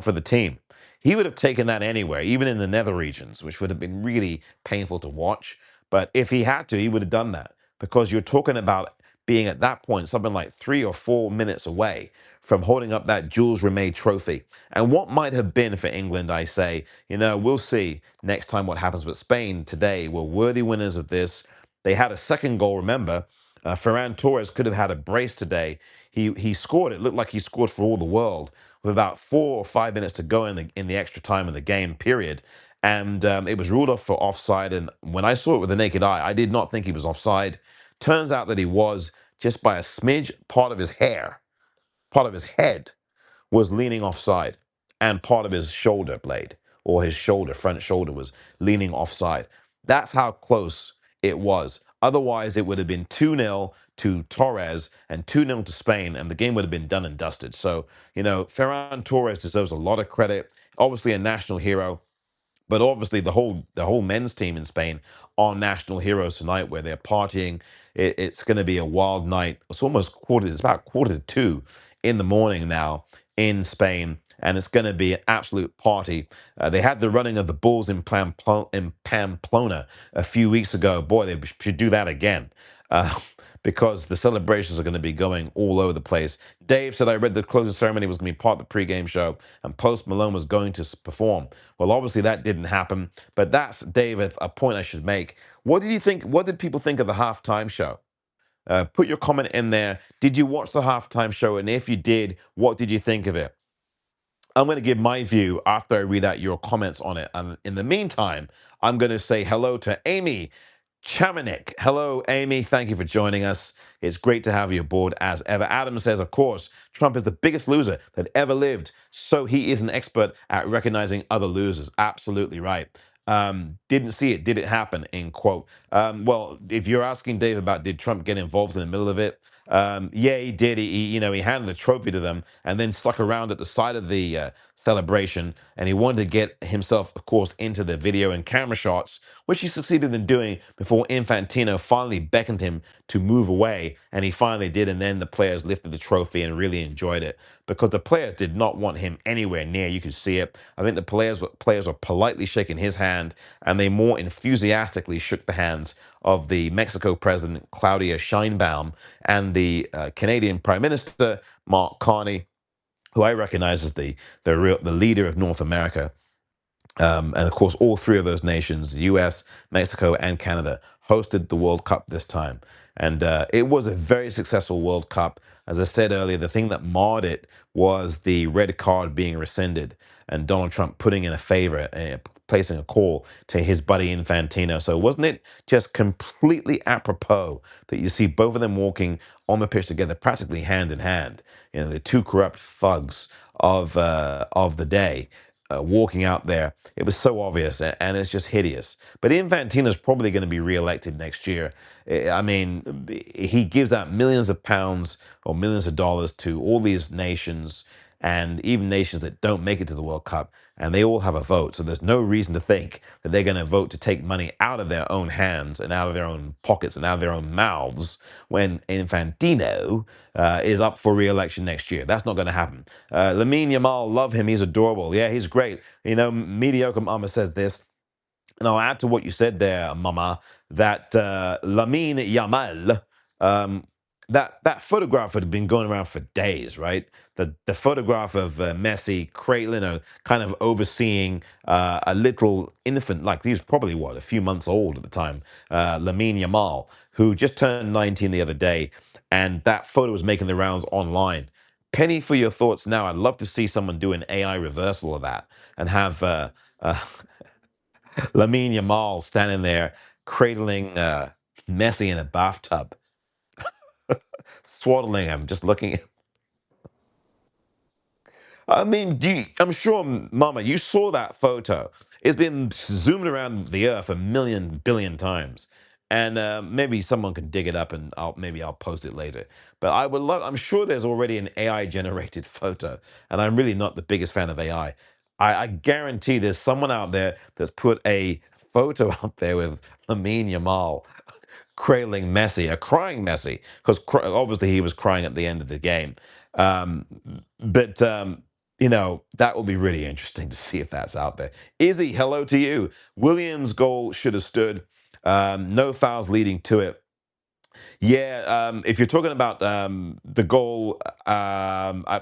for the team. He would have taken that anywhere, even in the nether regions, which would have been really painful to watch. But if he had to, he would have done that because you're talking about being at that point something like 3 or 4 minutes away from holding up that Jules Rimet trophy. And what might have been for England, I say, we'll see next time what happens with Spain today. Were worthy winners of this. They had a second goal, remember. Ferran Torres could have had a brace today. He scored. It looked like he scored for all the world with about 4 or 5 minutes to go in the extra time of the game period. And it was ruled off for offside. And when I saw it with the naked eye, I did not think he was offside. Turns out that he was, just by a smidge. Part of his hair, part of his head was leaning offside, and part of his shoulder blade, or his shoulder, front shoulder, was leaning offside. That's how close it was. Otherwise, it would have been 2-0 to Torres and 2-0 to Spain, and the game would have been done and dusted. So, Ferran Torres deserves a lot of credit. Obviously, a national hero. But obviously, the whole men's team in Spain are national heroes tonight, where they're partying. It's going to be a wild night. It's almost quarter. It's about quarter to 2 in the morning now in Spain, and it's going to be an absolute party. They had the running of the bulls in Pamplona a few weeks ago. Boy, they should do that again. Uh, because the celebrations are going to be going all over the place. Dave said, I read the closing ceremony was going to be part of the pregame show and Post Malone was going to perform. Well, obviously that didn't happen, but that's, Dave, a point I should make. What did you think? What did people think of the halftime show? Put your comment in there. Did you watch the halftime show? And if you did, what did you think of it? I'm going to give my view after I read out your comments on it. And in the meantime, I'm going to say hello to Amy Chamanik. Hello, Amy. Thank you for joining us. It's great to have you aboard as ever. Adam says, of course, Trump is the biggest loser that ever lived, so he is an expert at recognizing other losers. Absolutely right. Didn't see it. Did it happen? In quote. Well, if you're asking Dave about did Trump get involved in the middle of it, yeah, he did. He handed the trophy to them and then stuck around at the side of the celebration, and he wanted to get himself, of course, into the video and camera shots, which he succeeded in doing before Infantino finally beckoned him to move away, and he finally did, and then the players lifted the trophy and really enjoyed it because the players did not want him anywhere near. You could see it. I think the players were politely shaking his hand, and they more enthusiastically shook the hands of the Mexico president, Claudia Sheinbaum, and the Canadian Prime Minister, Mark Carney, who I recognize as the leader of North America. And of course, all three of those nations, the US, Mexico, and Canada, hosted the World Cup this time. And it was a very successful World Cup. As I said earlier, the thing that marred it was the red card being rescinded and Donald Trump putting in a favor, placing a call to his buddy Infantino. So wasn't it just completely apropos that you see both of them walking on the pitch together, practically hand in hand? The two corrupt thugs of the day walking out there. It was so obvious, and it's just hideous. But Infantino's probably going to be reelected next year. I mean, he gives out millions of pounds or millions of dollars to all these nations, and even nations that don't make it to the World Cup, and they all have a vote. So there's no reason to think that they're going to vote to take money out of their own hands and out of their own pockets and out of their own mouths when Infantino is up for re-election next year. That's not going to happen. Lamine Yamal, love him. He's adorable. Yeah, he's great. Mediocre Mama says this. And I'll add to what you said there, Mama, that Lamine Yamal, um, that photograph had been going around for days, right? The photograph of Messi cradling, kind of overseeing a little infant, like he was probably a few months old at the time, Lamine Yamal, who just turned 19 the other day, and that photo was making the rounds online. Penny for your thoughts now. I'd love to see someone do an AI reversal of that and have uh, Lamine Yamal standing there cradling Messi in a bathtub, swaddling him, just looking. I mean, I'm sure, Mama, you saw that photo. It's been zoomed around the earth a million billion times, and maybe someone can dig it up, and maybe I'll post it later. But I would love. I'm sure there's already an AI generated photo, and I'm really not the biggest fan of AI. I guarantee there's someone out there that's put a photo out there with Lamine Yamal cradling Messi, a crying Messi, because obviously he was crying at the end of the game. Um, but that will be really interesting to see if that's out there. Izzy, hello to you. Williams' goal should have stood. No fouls leading to it. Yeah, if you're talking about the goal,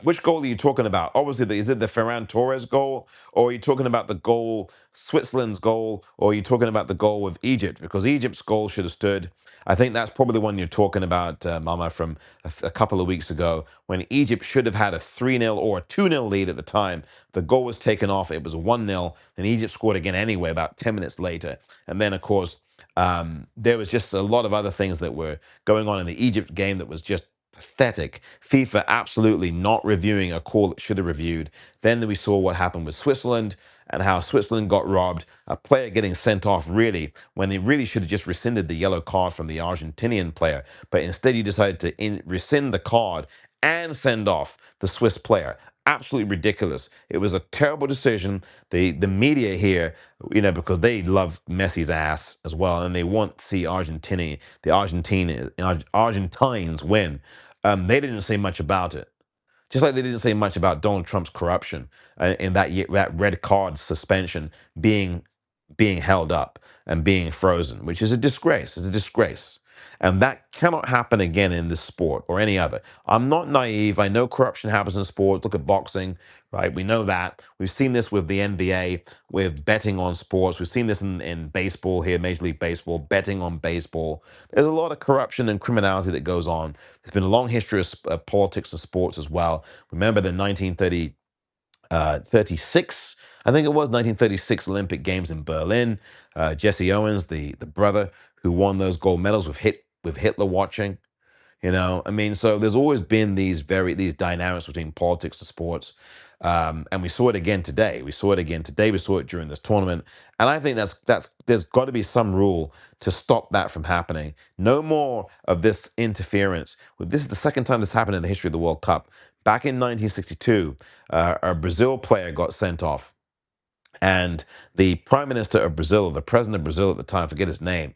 which goal are you talking about? Obviously, is it the Ferran Torres goal, or are you talking about the goal, Switzerland's goal, or are you talking about the goal with Egypt? Because Egypt's goal should have stood. I think that's probably the one you're talking about, Mama, from a couple of weeks ago, when Egypt should have had a 3-0 or a 2-0 lead at the time. The goal was taken off. It was 1-0, and Egypt scored again anyway about 10 minutes later. And then, of course, there was just a lot of other things that were going on in the Egypt game that was just pathetic. FIFA absolutely not reviewing a call that should have reviewed. Then we saw what happened with Switzerland and how Switzerland got robbed. A player getting sent off really when they really should have just rescinded the yellow card from the Argentinian player. But instead, you decided to rescind the card and send off the Swiss player. Absolutely ridiculous. It was a terrible decision. The media here, because they love Messi's ass as well, and they want to see Argentines win. They didn't say much about it. Just like they didn't say much about Donald Trump's corruption in that red card suspension being held up and being frozen, which is a disgrace. It's a disgrace. And that cannot happen again in this sport or any other. I'm not naive. I know corruption happens in sports. Look at boxing, right? We know that. We've seen this with the NBA, with betting on sports. We've seen this in baseball here, Major League Baseball, betting on baseball. There's a lot of corruption and criminality that goes on. There's been a long history of politics and sports as well. Remember the 36, I think it was 1936 Olympic Games in Berlin. Jesse Owens, the brother who won those gold medals with Hitler watching. I mean, so there's always been these dynamics between politics and sports, and we saw it again today. We saw it again today. We saw it during this tournament, and I think that's there's got to be some rule to stop that from happening. No more of this interference. This is the second time this happened in the history of the World Cup. Back in 1962, a Brazil player got sent off, and the prime minister of Brazil, the president of Brazil at the time, forget his name,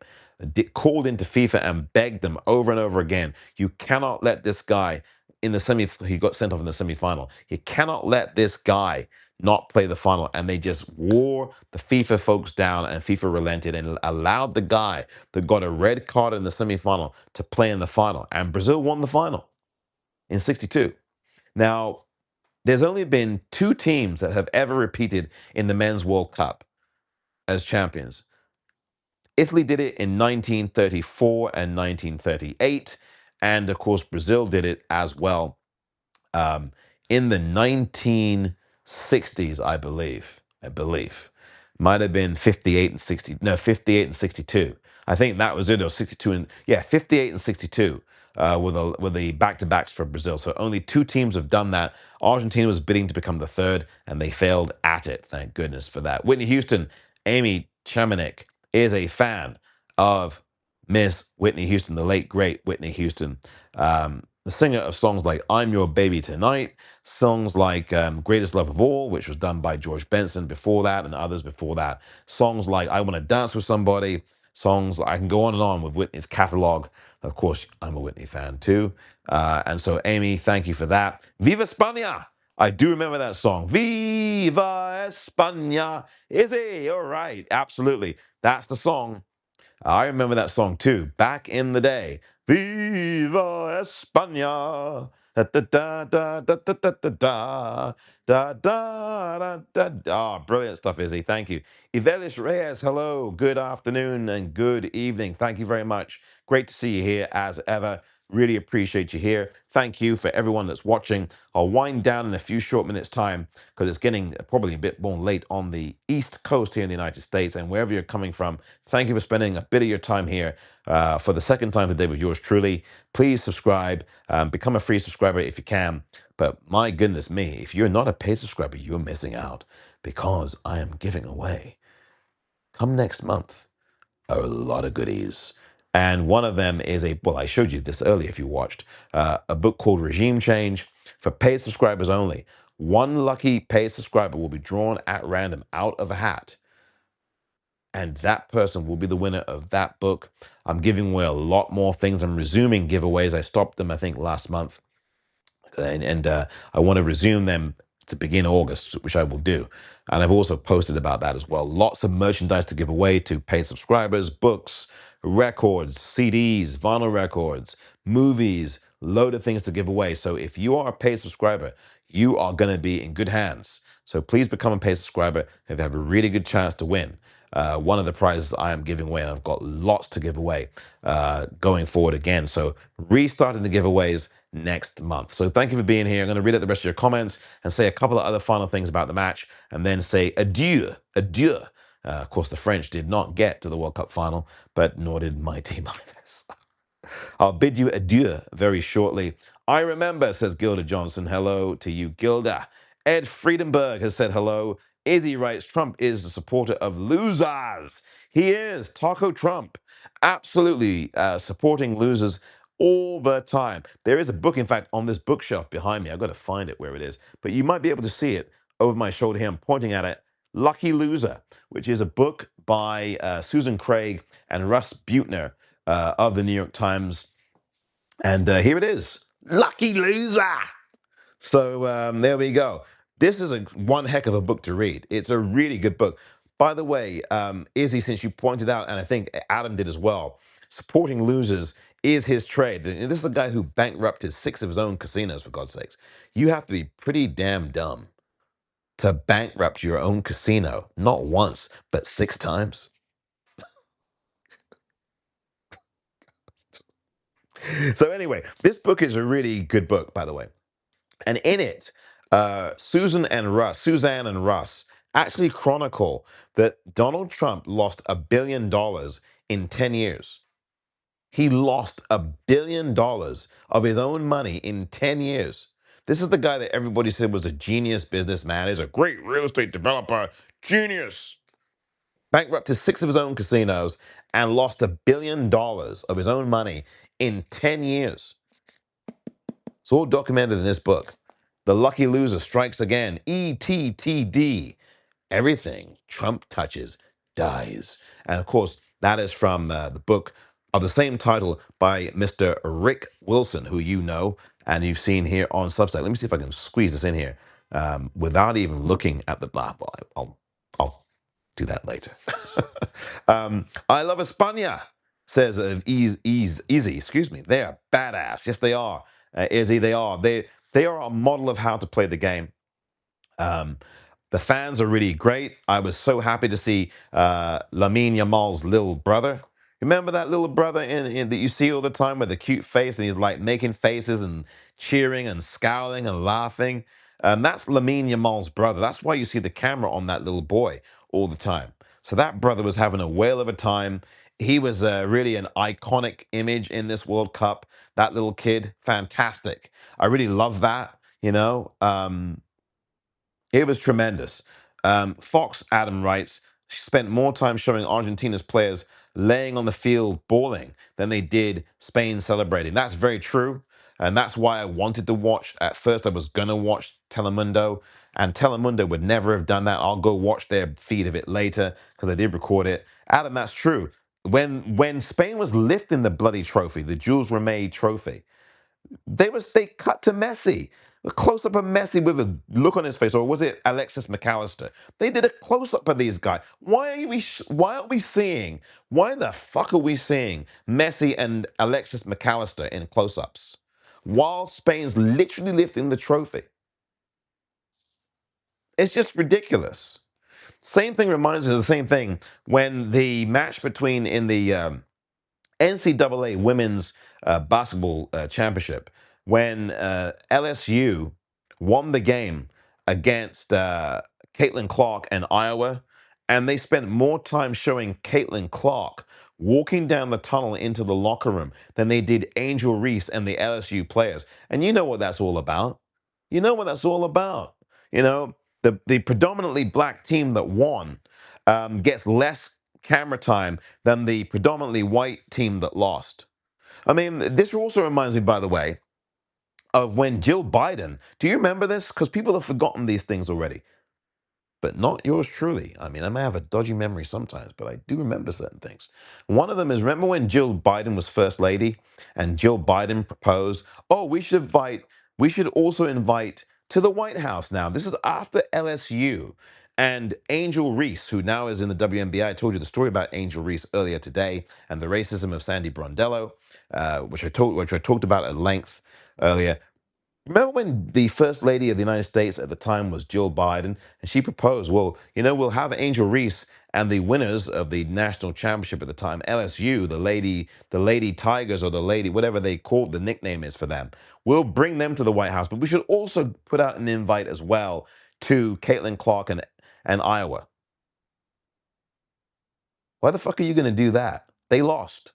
called into FIFA and begged them over and over again, you cannot let this guy he got sent off in the semifinal. You cannot let this guy not play the final. And they just wore the FIFA folks down, and FIFA relented and allowed the guy that got a red card in the semifinal to play in the final. And Brazil won the final in 62. Now, there's only been two teams that have ever repeated in the Men's World Cup as champions. Italy did it in 1934 and 1938, and of course, Brazil did it as well um, in the 1960s, I believe. Might have been 58 and 60. No, 58 and 62. I think that was it. Or 62 and yeah, 58 and 62 with the back-to-backs for Brazil. So only two teams have done that. Argentina was bidding to become the third, and they failed at it. Thank goodness for that. Whitney Houston, Amy Chamanik is a fan of Miss Whitney Houston, the late great Whitney Houston. The singer of songs like I'm Your Baby Tonight, songs like Greatest Love of All, which was done by George Benson before that and others before that, songs like I Want to Dance with Somebody, songs, I can go on with Whitney's catalog. Of course, I'm a Whitney fan too. And so, Amy, thank you for that. Viva España! I do remember that song. Viva España! Is it? All right, absolutely. That's the song. I remember that song too, back in the day. Viva España. Da da da da da da da da da da da da da. Oh, brilliant stuff, Izzy. Thank you. Ivelis Reyes, hello. Good afternoon and good evening. Thank you very much. Great to see you here as ever. Really appreciate you here. Thank you for everyone that's watching. I'll wind down in a few short minutes' time because it's getting probably a bit more late on the East Coast here in the United States, and wherever you're coming from, thank you for spending a bit of your time here for the second time today with yours truly. Please subscribe, become a free subscriber if you can. But my goodness me, if you're not a paid subscriber, you're missing out because I am giving away, come next month, a lot of goodies. And one of them is I showed you this earlier if you watched, a book called Regime Change for paid subscribers only. One lucky paid subscriber will be drawn at random out of a hat, and that person will be the winner of that book. I'm giving away a lot more things. I'm resuming giveaways. I stopped them, I think, last month. And I want to resume them to begin August, which I will do. And I've also posted about that as well. Lots of merchandise to give away to paid subscribers, books, records, CDs, vinyl records, movies, load of things to give away. So if you are a paid subscriber, you are going to be in good hands. So please become a paid subscriber if you have a really good chance to win. One of the prizes I am giving away, and I've got lots to give away going forward again. So restarting the giveaways next month. So thank you for being here. I'm going to read out the rest of your comments and say a couple of other final things about the match and then say adieu, adieu. Of course, the French did not get to the World Cup final, but nor did my team either. So I'll bid you adieu very shortly. I remember, says Gilda Johnson. Hello to you, Gilda. Ed Friedenberg has said hello. Izzy writes, Trump is the supporter of losers. He is. Taco Trump. Absolutely supporting losers all the time. There is a book, in fact, on this bookshelf behind me. I've got to find it where it is. But you might be able to see it over my shoulder here. I'm pointing at it. Lucky Loser, which is a book by Susan Craig and Russ Buettner of the New York Times. And here it is. Lucky Loser. So there we go. This is one heck of a book to read. It's a really good book. By the way, Izzy, since you pointed out, and I think Adam did as well, supporting losers is his trade. And this is a guy who bankrupted 6 of his own casinos, for God's sakes. You have to be pretty damn dumb to bankrupt your own casino, not once, but 6 times. So anyway, this book is a really good book, by the way. And in it, Suzanne and Russ actually chronicle that Donald Trump lost $1 billion in 10 years. He lost $1 billion of his own money in 10 years. This is the guy that everybody said was a genius businessman. He's a great real estate developer, genius. Bankrupted 6 of his own casinos and lost $1 billion of his own money in 10 years. It's all documented in this book. The Lucky Loser Strikes Again. ETTD. Everything Trump touches dies. And of course, that is from the book of the same title by Mr. Rick Wilson, who you know and you've seen here on Substack. Let me see if I can squeeze this in here without even looking at the. I'll do that later. I love Espana, says Easy. Excuse me. They are badass. Yes, they are. Izzy, they are. They are a model of how to play the game. Um, the fans are really great. I was so happy to see Lamine Yamal's little brother. Remember that little brother that you see all the time with a cute face, and he's like making faces and cheering and scowling and laughing. That's Lamine Yamal's brother. That's why you see the camera on that little boy all the time. So that brother was having a whale of a time. He was really an iconic image in this World Cup. That little kid, fantastic. I really love that. It was tremendous. Fox Adam writes, she spent more time showing Argentina's players laying on the field balling than they did Spain celebrating. That's very true. And that's why I wanted to watch. At first, I was going to watch Telemundo, and Telemundo would never have done that. I'll go watch their feed of it later because they did record it. Adam, that's true. When Spain was lifting the bloody trophy, the Jules Rimet trophy, they cut to Messi. A close up of Messi with a look on his face, or was it Alexis McAllister? They did a close up of these guys. Why are we seeing? Why the fuck are we seeing Messi and Alexis McAllister in close ups while Spain's literally lifting the trophy? It's just ridiculous. Same thing reminds us of the same thing when the match between in the NCAA Women's Basketball Championship, when LSU won the game against Caitlin Clark and Iowa, and they spent more time showing Caitlin Clark walking down the tunnel into the locker room than they did Angel Reese and the LSU players. And you know what that's all about. You know what that's all about. You know, the predominantly black team that won gets less camera time than the predominantly white team that lost. I mean, this also reminds me, by the way, of when Jill Biden. Do you remember this? Because people have forgotten these things already, but not yours truly. I mean, I may have a dodgy memory sometimes, but I do remember certain things. One of them is, remember when Jill Biden was first lady and Jill Biden proposed, oh, we should also invite to the White House now. This is after LSU. And Angel Reese, who now is in the WNBA, I told you the story about Angel Reese earlier today and the racism of Sandy Brondello, which I talked about at length earlier. Remember when the First Lady of the United States at the time was Jill Biden, and she proposed, well, we'll have Angel Reese and the winners of the national championship at the time, LSU, the Lady Tigers, or the Lady, whatever they called the nickname is for them. We'll bring them to the White House, but we should also put out an invite as well to Caitlin Clark and Iowa. Why the fuck are you going to do that? They lost.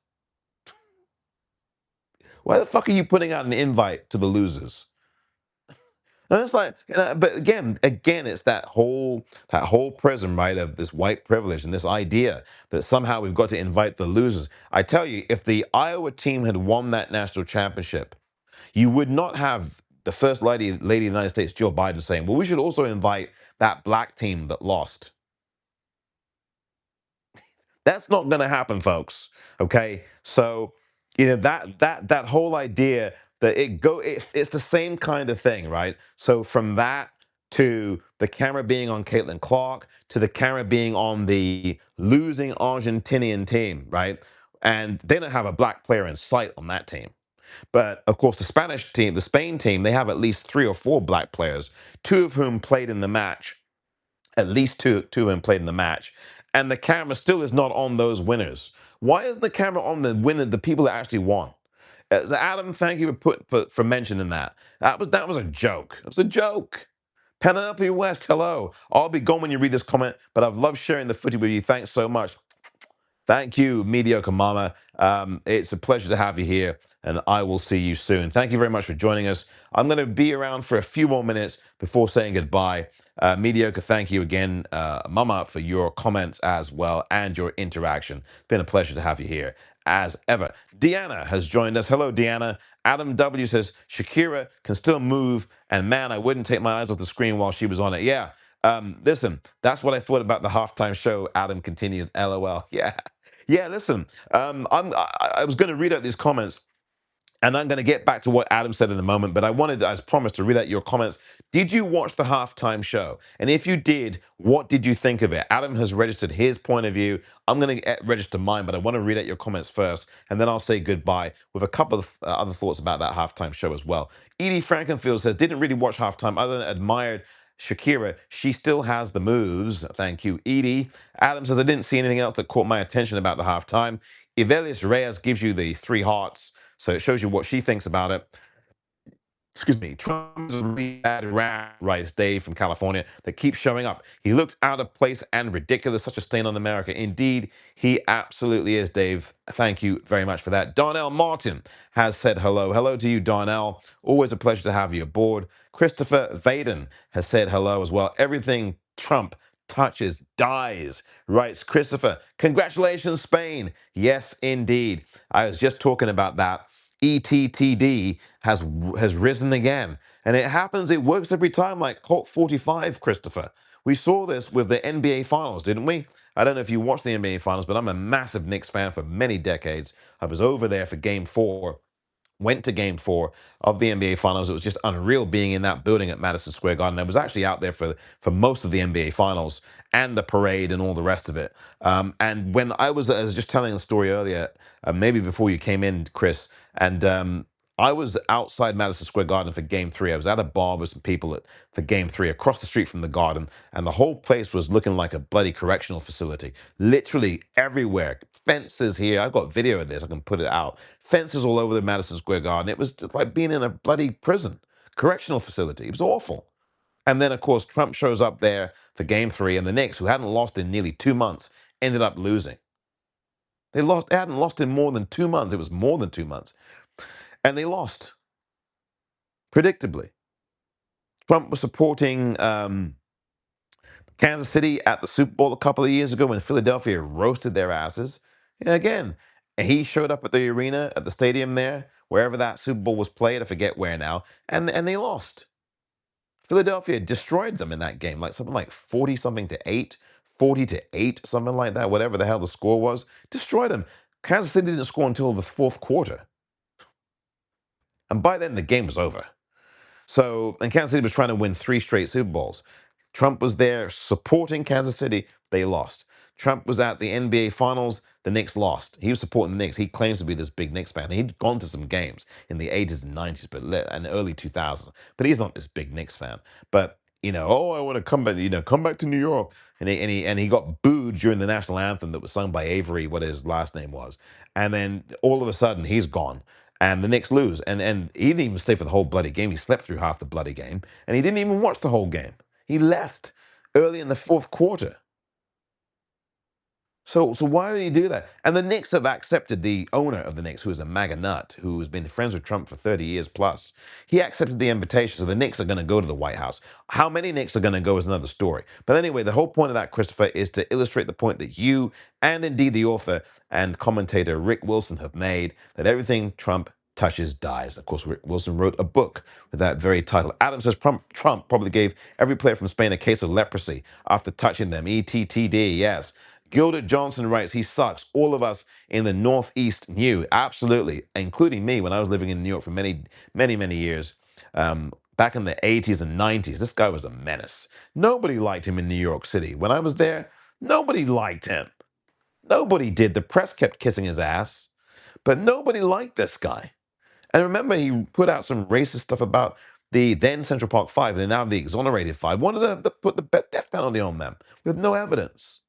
Why the fuck are you putting out an invite to the losers? And it's like, but again, it's that whole prism, right, of this white privilege and this idea that somehow we've got to invite the losers. I tell you, if the Iowa team had won that national championship, you would not have the first lady of the United States, Jill Biden, saying, "Well, we should also invite that black team that lost." That's not going to happen, folks. Okay, so that whole idea that it's the same kind of thing, right? So from that to the camera being on Caitlin Clark to the camera being on the losing Argentinian team, right? And they don't have a black player in sight on that team. But of course, the Spain team, they have at least three or four black players, two of whom played in the match, at least two of them played in the match, and the camera still is not on those winners. Why isn't the camera on the people that actually won? Adam, thank you for mentioning that. That was a joke. It was a joke. Penelope West, hello. I'll be gone when you read this comment, but I've loved sharing the footy with you. Thanks so much. Thank you, Mediocre Mama. It's a pleasure to have you here, and I will see you soon. Thank you very much for joining us. I'm going to be around for a few more minutes before saying goodbye. Mediocre, thank you again, Mama, for your comments as well and your interaction. It's been a pleasure to have you here, as ever. Deanna has joined us. Hello, Deanna. Adam W. says, Shakira can still move, and man, I wouldn't take my eyes off the screen while she was on it. Yeah. Listen, that's what I thought about the halftime show. Adam continues, LOL. Yeah. Yeah, listen, I was going to read out these comments, and I'm going to get back to what Adam said in a moment, but I wanted, as promised, to read out your comments. Did you watch the halftime show? And if you did, what did you think of it? Adam has registered his point of view. I'm going to register mine, but I want to read out your comments first, and then I'll say goodbye with a couple of other thoughts about that halftime show as well. Edie Frankenfield says, didn't really watch halftime other than admired Shakira. She still has the moves. Thank you, Edie. Adam says, I didn't see anything else that caught my attention about the halftime. Ivelius Reyes gives you the three hearts. So it shows you what she thinks about it. Excuse me, Trump is a really bad rat, writes Dave from California, that keeps showing up. He looks out of place and ridiculous, such a stain on America. Indeed, he absolutely is, Dave. Thank you very much for that. Darnell Martin has said hello. Hello to you, Darnell. Always a pleasure to have you aboard. Christopher Vaden has said hello as well. Everything Trump touches dies, writes Christopher. Congratulations, Spain. Yes, indeed. I was just talking about that. ETTD has risen again. And it happens, it works every time, like Colt 45, Christopher. We saw this with the NBA Finals, didn't we? I don't know if you watched the NBA Finals, but I'm a massive Knicks fan for many decades. I was over there for game 4, went to game 4 of the NBA Finals. It was just unreal being in that building at Madison Square Garden. I was actually out there for most of the NBA Finals and the parade and all the rest of it. And when I was just telling the story earlier, maybe before you came in, Chris, and I was outside Madison Square Garden for game 3. I was at a bar with some people for game 3 across the street from the garden, and the whole place was looking like a bloody correctional facility. Literally everywhere. Fences here. I've got video of this. I can put it out. Fences all over the Madison Square Garden. It was just like being in a bloody prison, correctional facility. It was awful. And then, of course, Trump shows up there for game 3, and the Knicks, who hadn't lost in nearly 2 months, ended up losing. They hadn't lost in more than 2 months. It was more than 2 months. And they lost, predictably. Trump was supporting Kansas City at the Super Bowl a couple of years ago when Philadelphia roasted their asses. And again, he showed up at the arena, at the stadium there, wherever that Super Bowl was played, I forget where now, and they lost. Philadelphia destroyed them in that game, like something like 40-something to 8, 40 to 8, something like that, whatever the hell the score was. Destroyed them. Kansas City didn't score until the fourth quarter. And by then, the game was over. So, and Kansas City was trying to win 3 straight Super Bowls. Trump was there supporting Kansas City. They lost. Trump was at the NBA Finals. The Knicks lost. He was supporting the Knicks. He claims to be this big Knicks fan. He'd gone to some games in the 80s and 90s, but and early 2000s. But he's not this big Knicks fan. But oh, I want to come back. Come back to New York. And he got booed during the national anthem that was sung by Avery, what his last name was. And then all of a sudden he's gone. And the Knicks lose. And he didn't even stay for the whole bloody game. He slept through half the bloody game. And he didn't even watch the whole game. He left early in the fourth quarter. So why would he do that? And the Knicks have accepted the owner of the Knicks, who is a MAGA nut, who has been friends with Trump for 30 years plus. He accepted the invitation, so the Knicks are going to go to the White House. How many Knicks are going to go is another story. But anyway, the whole point of that, Christopher, is to illustrate the point that you and indeed the author and commentator Rick Wilson have made, that everything Trump touches dies. Of course, Rick Wilson wrote a book with that very title. Adam says Trump probably gave every player from Spain a case of leprosy after touching them. ETTD, yes. Gilded Johnson writes, he sucks. All of us in the Northeast knew, absolutely, including me when I was living in New York for many, many, many years. Back in the 80s and 90s, this guy was a menace. Nobody liked him in New York City. When I was there, nobody liked him. Nobody did. The press kept kissing his ass, but nobody liked this guy. And remember, he put out some racist stuff about the then Central Park Five and now the exonerated five. Wanted to put the death penalty on them with no evidence.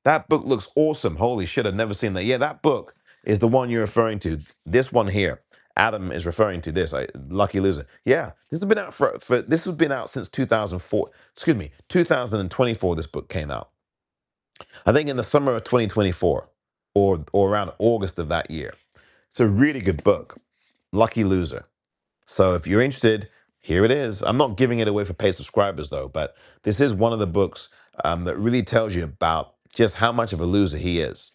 That book looks awesome. Holy shit, I've never seen that. Yeah, that book is the one you're referring to. This one here. Adam is referring to this. Lucky Loser. Yeah, this has been out this has been out since 2004. Excuse me, 2024. This book came out. I think in the summer of 2024, or around August of that year. It's a really good book. Lucky Loser. So if you're interested, here it is. I'm not giving it away for paid subscribers though, but this is one of the books that really tells you about just how much of a loser he is.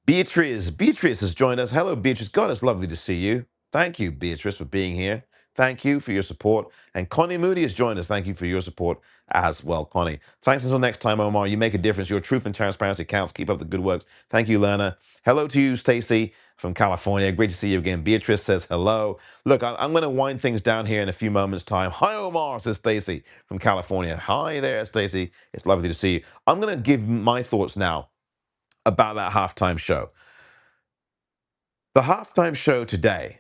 Beatrice has joined us. Hello, Beatrice. God, it's lovely to see you. Thank you, Beatrice, for being here. Thank you for your support. And Connie Moody has joined us. Thank you for your support as well, Connie. Thanks until next time, Omar. You make a difference. Your truth and transparency counts. Keep up the good works. Thank you, Lerna. Hello to you, Stacy from California. Great to see you again. Beatrice says hello. Look, I'm going to wind things down here in a few moments' time. Hi, Omar, says Stacy from California. Hi there, Stacy. It's lovely to see you. I'm going to give my thoughts now about that halftime show. The halftime show today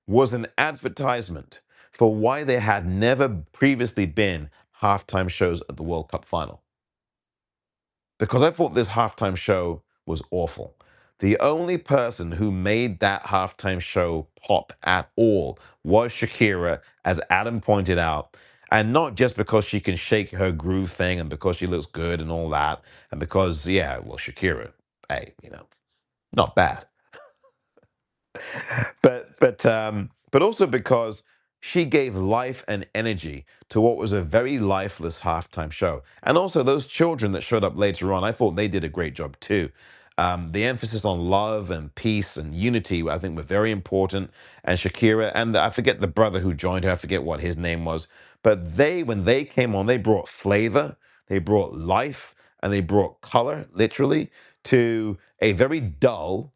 was an advertisement for why there had never previously been halftime shows at the World Cup final. Because I thought this halftime show was awful. The only person who made that halftime show pop at all was Shakira, as Adam pointed out. And not just because she can shake her groove thing and because she looks good and all that. And because, yeah, well, Shakira, hey, not bad. But also because she gave life and energy to what was a very lifeless halftime show. And also those children that showed up later on, I thought they did a great job too. The emphasis on love and peace and unity, I think, were very important. And Shakira, and I forget the brother who joined her, I forget what his name was. But when they came on, they brought flavor, they brought life, and they brought color, literally, to a very dull,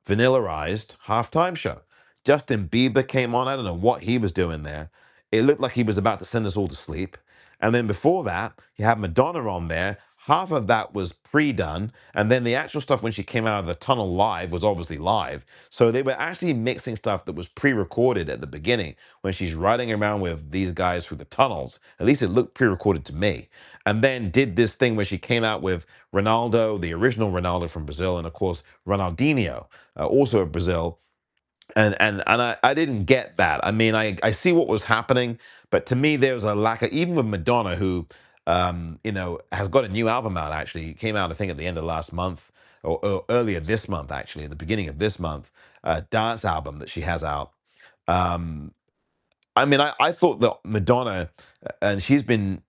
vanillaized halftime show. Justin Bieber came on. I don't know what he was doing there. It looked like he was about to send us all to sleep. And then before that, you had Madonna on there. Half of that was pre-done. And then the actual stuff when she came out of the tunnel live was obviously live. So they were actually mixing stuff that was pre-recorded at the beginning when she's riding around with these guys through the tunnels. At least it looked pre-recorded to me. And then did this thing where she came out with Ronaldo, the original Ronaldo from Brazil, and of course, Ronaldinho, also of Brazil. And I didn't get that. I mean, I see what was happening, but to me there was a lack of, even with Madonna, who has got a new album out. Actually, it came out I think at the end of last month or earlier this month, actually at the beginning of this month, dance album that she has out. Um, I mean, I thought that Madonna, and she's been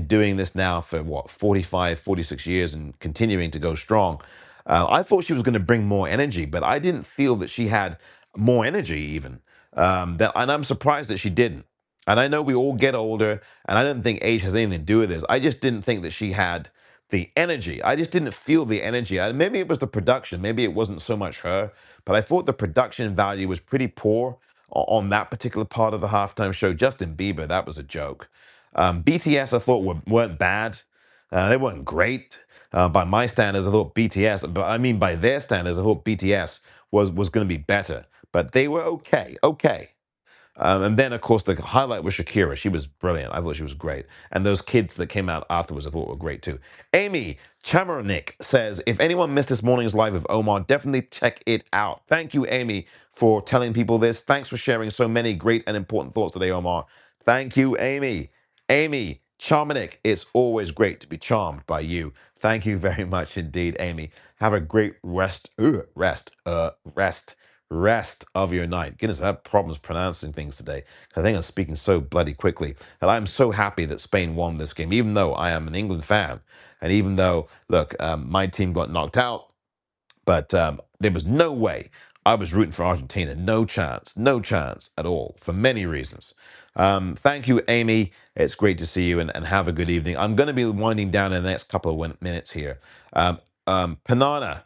doing this now for what, 45, 46 years and continuing to go strong. I thought she was going to bring more energy, but I didn't feel that she had more energy even. And I'm surprised that she didn't. And I know we all get older, and I don't think age has anything to do with this. I just didn't think that she had the energy. I just didn't feel the energy. Maybe it was the production. Maybe it wasn't so much her, but I thought the production value was pretty poor on that particular part of the halftime show. Justin Bieber, that was a joke. BTS I thought weren't bad. They weren't great by my standards. I thought BTS, but I mean by their standards, I thought BTS was going to be better. But they were okay, okay. And then, of course, the highlight was Shakira. She was brilliant. I thought she was great. And those kids that came out afterwards, I thought were great too. Amy Chamarnik says, if anyone missed this morning's live of Omar, definitely check it out. Thank you, Amy, for telling people this. Thanks for sharing so many great and important thoughts today, Omar. Thank you, Amy. Amy Chamarnik, it's always great to be charmed by you. Thank you very much indeed, Amy. Have a great rest of your night. Goodness, I have problems pronouncing things today. I think I'm speaking so bloody quickly. And I'm so happy that Spain won this game, even though I am an England fan. And even though, look, my team got knocked out, but there was no way I was rooting for Argentina. No chance at all, for many reasons. Thank you, Amy. It's great to see you and have a good evening. I'm going to be winding down in the next couple of minutes here. Panana,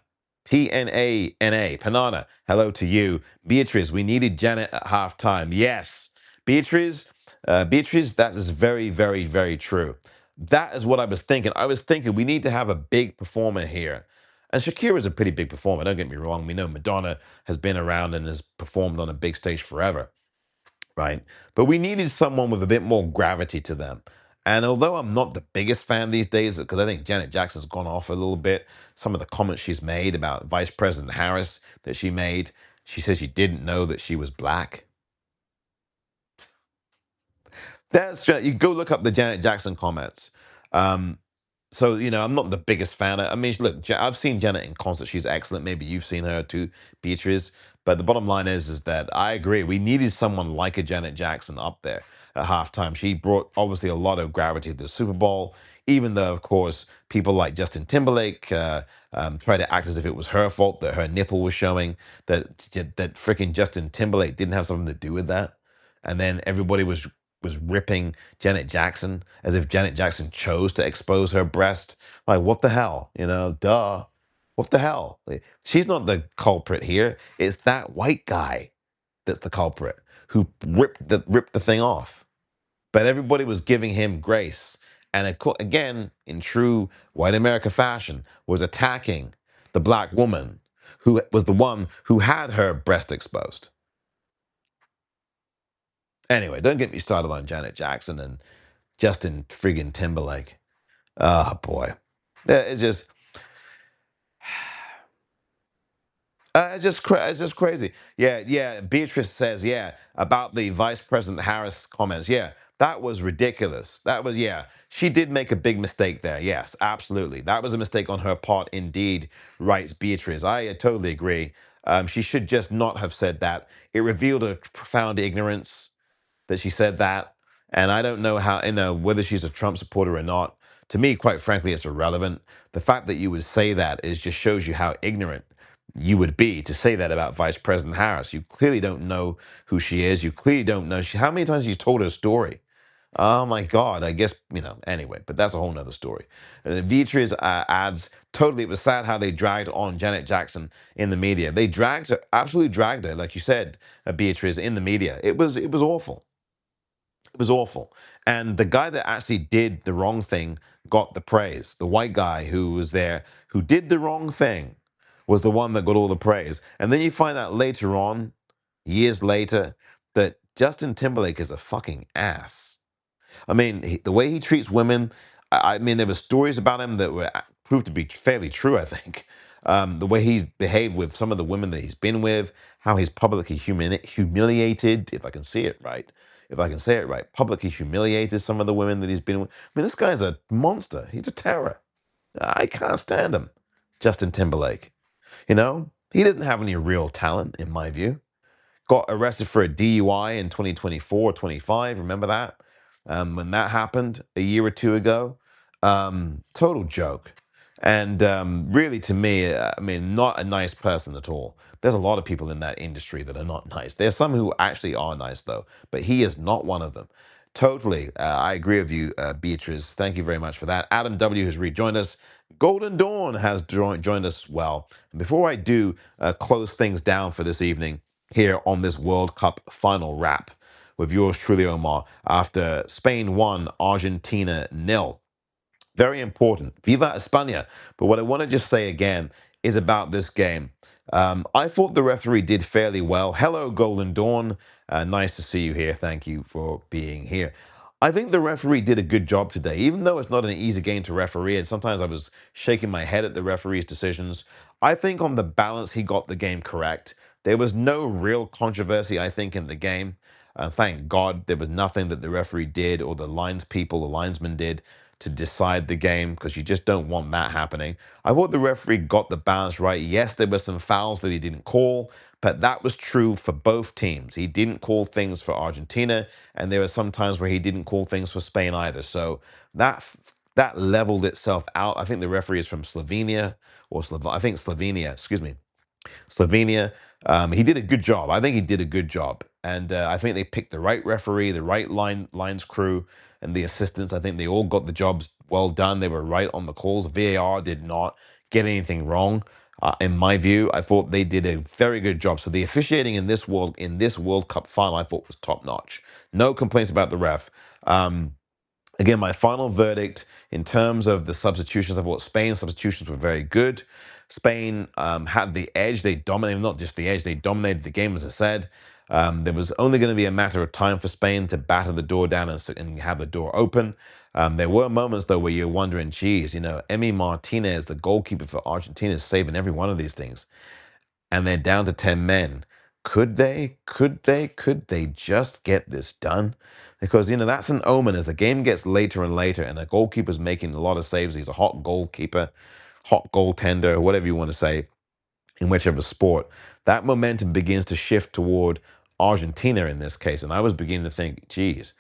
Pnana, Panana, hello to you. Beatrice, we needed Janet at halftime. Yes, Beatrice, that is very, very, very true. That is what I was thinking. I was thinking we need to have a big performer here. And Shakira is a pretty big performer, don't get me wrong. We know Madonna has been around and has performed on a big stage forever, right? But we needed someone with a bit more gravity to them. And although I'm not the biggest fan these days, because I think Janet Jackson's gone off a little bit, some of the comments she's made about Vice President Harris that she made, she says she didn't know that she was black. That's just, you go look up the Janet Jackson comments. Um, so I'm not the biggest fan. I mean, look, I've seen Janet in concert. She's excellent. Maybe you've seen her too, Beatrice. But the bottom line is that I agree. We needed someone like a Janet Jackson up there at halftime. She brought obviously a lot of gravity to the Super Bowl. Even though, of course, people like Justin Timberlake tried to act as if it was her fault that her nipple was showing. That freaking Justin Timberlake didn't have something to do with that. And then everybody was ripping Janet Jackson as if Janet Jackson chose to expose her breast. Like, what the hell? Duh. What the hell? Like, she's not the culprit here. It's that white guy that's the culprit who ripped the thing off. But everybody was giving him grace. And again, in true white America fashion, was attacking the black woman who was the one who had her breast exposed. Anyway, don't get me started on Janet Jackson and Justin friggin' Timberlake. Oh boy, it's just it's just crazy. Yeah, yeah. Beatrice says yeah about the Vice President Harris comments. Yeah, that was ridiculous. That was yeah. She did make a big mistake there. Yes, absolutely. That was a mistake on her part, indeed. Writes Beatrice. I totally agree. She should just not have said that. It revealed a profound ignorance that she said that. And I don't know how, whether she's a Trump supporter or not. To me, quite frankly, it's irrelevant. The fact that you would say that is just shows you how ignorant you would be to say that about Vice President Harris. You clearly don't know who she is. You clearly don't know how many times you told her story. Oh my God, I guess, anyway, but that's a whole nother story. Beatrice adds, totally, it was sad how they dragged on Janet Jackson in the media. They dragged her, absolutely dragged her, like you said, Beatrice, in the media. It was awful. It was awful. And the guy that actually did the wrong thing got the praise. The white guy who was there, who did the wrong thing, was the one that got all the praise. And then you find out later on, years later, that Justin Timberlake is a fucking ass. I mean, the way he treats women, I mean, there were stories about him that were proved to be fairly true, I think. The way he behaved with some of the women that he's been with, how he's publicly humiliated, if I can say it right, publicly humiliated some of the women that he's been with. I mean, this guy's a monster. He's a terror. I can't stand him. Justin Timberlake. He doesn't have any real talent, in my view. Got arrested for a DUI in 2024, 25. Remember that? When that happened a year or two ago. Total joke. And really, to me, I mean, not a nice person at all. There's a lot of people in that industry that are not nice. There's some who actually are nice, though, but he is not one of them. Totally. I agree with you, Beatrice. Thank you very much for that. Adam W. has rejoined us. Golden Dawn has joined us well. And before I do close things down for this evening here on this World Cup final wrap, with yours truly, Omar, after Spain won, Argentina nil. Very important. Viva Espana. But what I want to just say again is about this game. I thought the referee did fairly well. Hello, Golden Dawn. Nice to see you here. Thank you for being here. I think the referee did a good job today, even though it's not an easy game to referee. And sometimes I was shaking my head at the referee's decisions. I think on the balance, he got the game correct. There was no real controversy, I think, in the game. Thank God there was nothing that the referee did or the lines people, the linesman did to decide the game because you just don't want that happening. I thought the referee got the balance right. Yes, there were some fouls that he didn't call, but that was true for both teams. He didn't call things for Argentina, and there were some times where he didn't call things for Spain either. So that leveled itself out. I think the referee is from Slovenia or I think Slovenia, excuse me. Slovenia. He did a good job. I think he did a good job, and I think they picked the right referee, the right lines crew, and the assistants. I think they all got the jobs well done. They were right on the calls. VAR did not get anything wrong. In my view, I thought they did a very good job. So the officiating in this World Cup final, I thought was top notch. No complaints about the ref. Again, my final verdict in terms of the substitutions, I thought Spain's substitutions were very good. Spain had the edge. They dominated, not just the edge, they dominated the game, as I said. There was only going to be a matter of time for Spain to batter the door down and have the door open. There were moments, though, where you're wondering, geez, Emi Martinez, the goalkeeper for Argentina, is saving every one of these things and they're down to 10 men. Could they just get this done? Because, that's an omen as the game gets later and later and the goalkeeper's making a lot of saves. He's a hot goalkeeper, hot goaltender, whatever you want to say, in whichever sport. That momentum begins to shift toward Argentina in this case. And I was beginning to think, geez,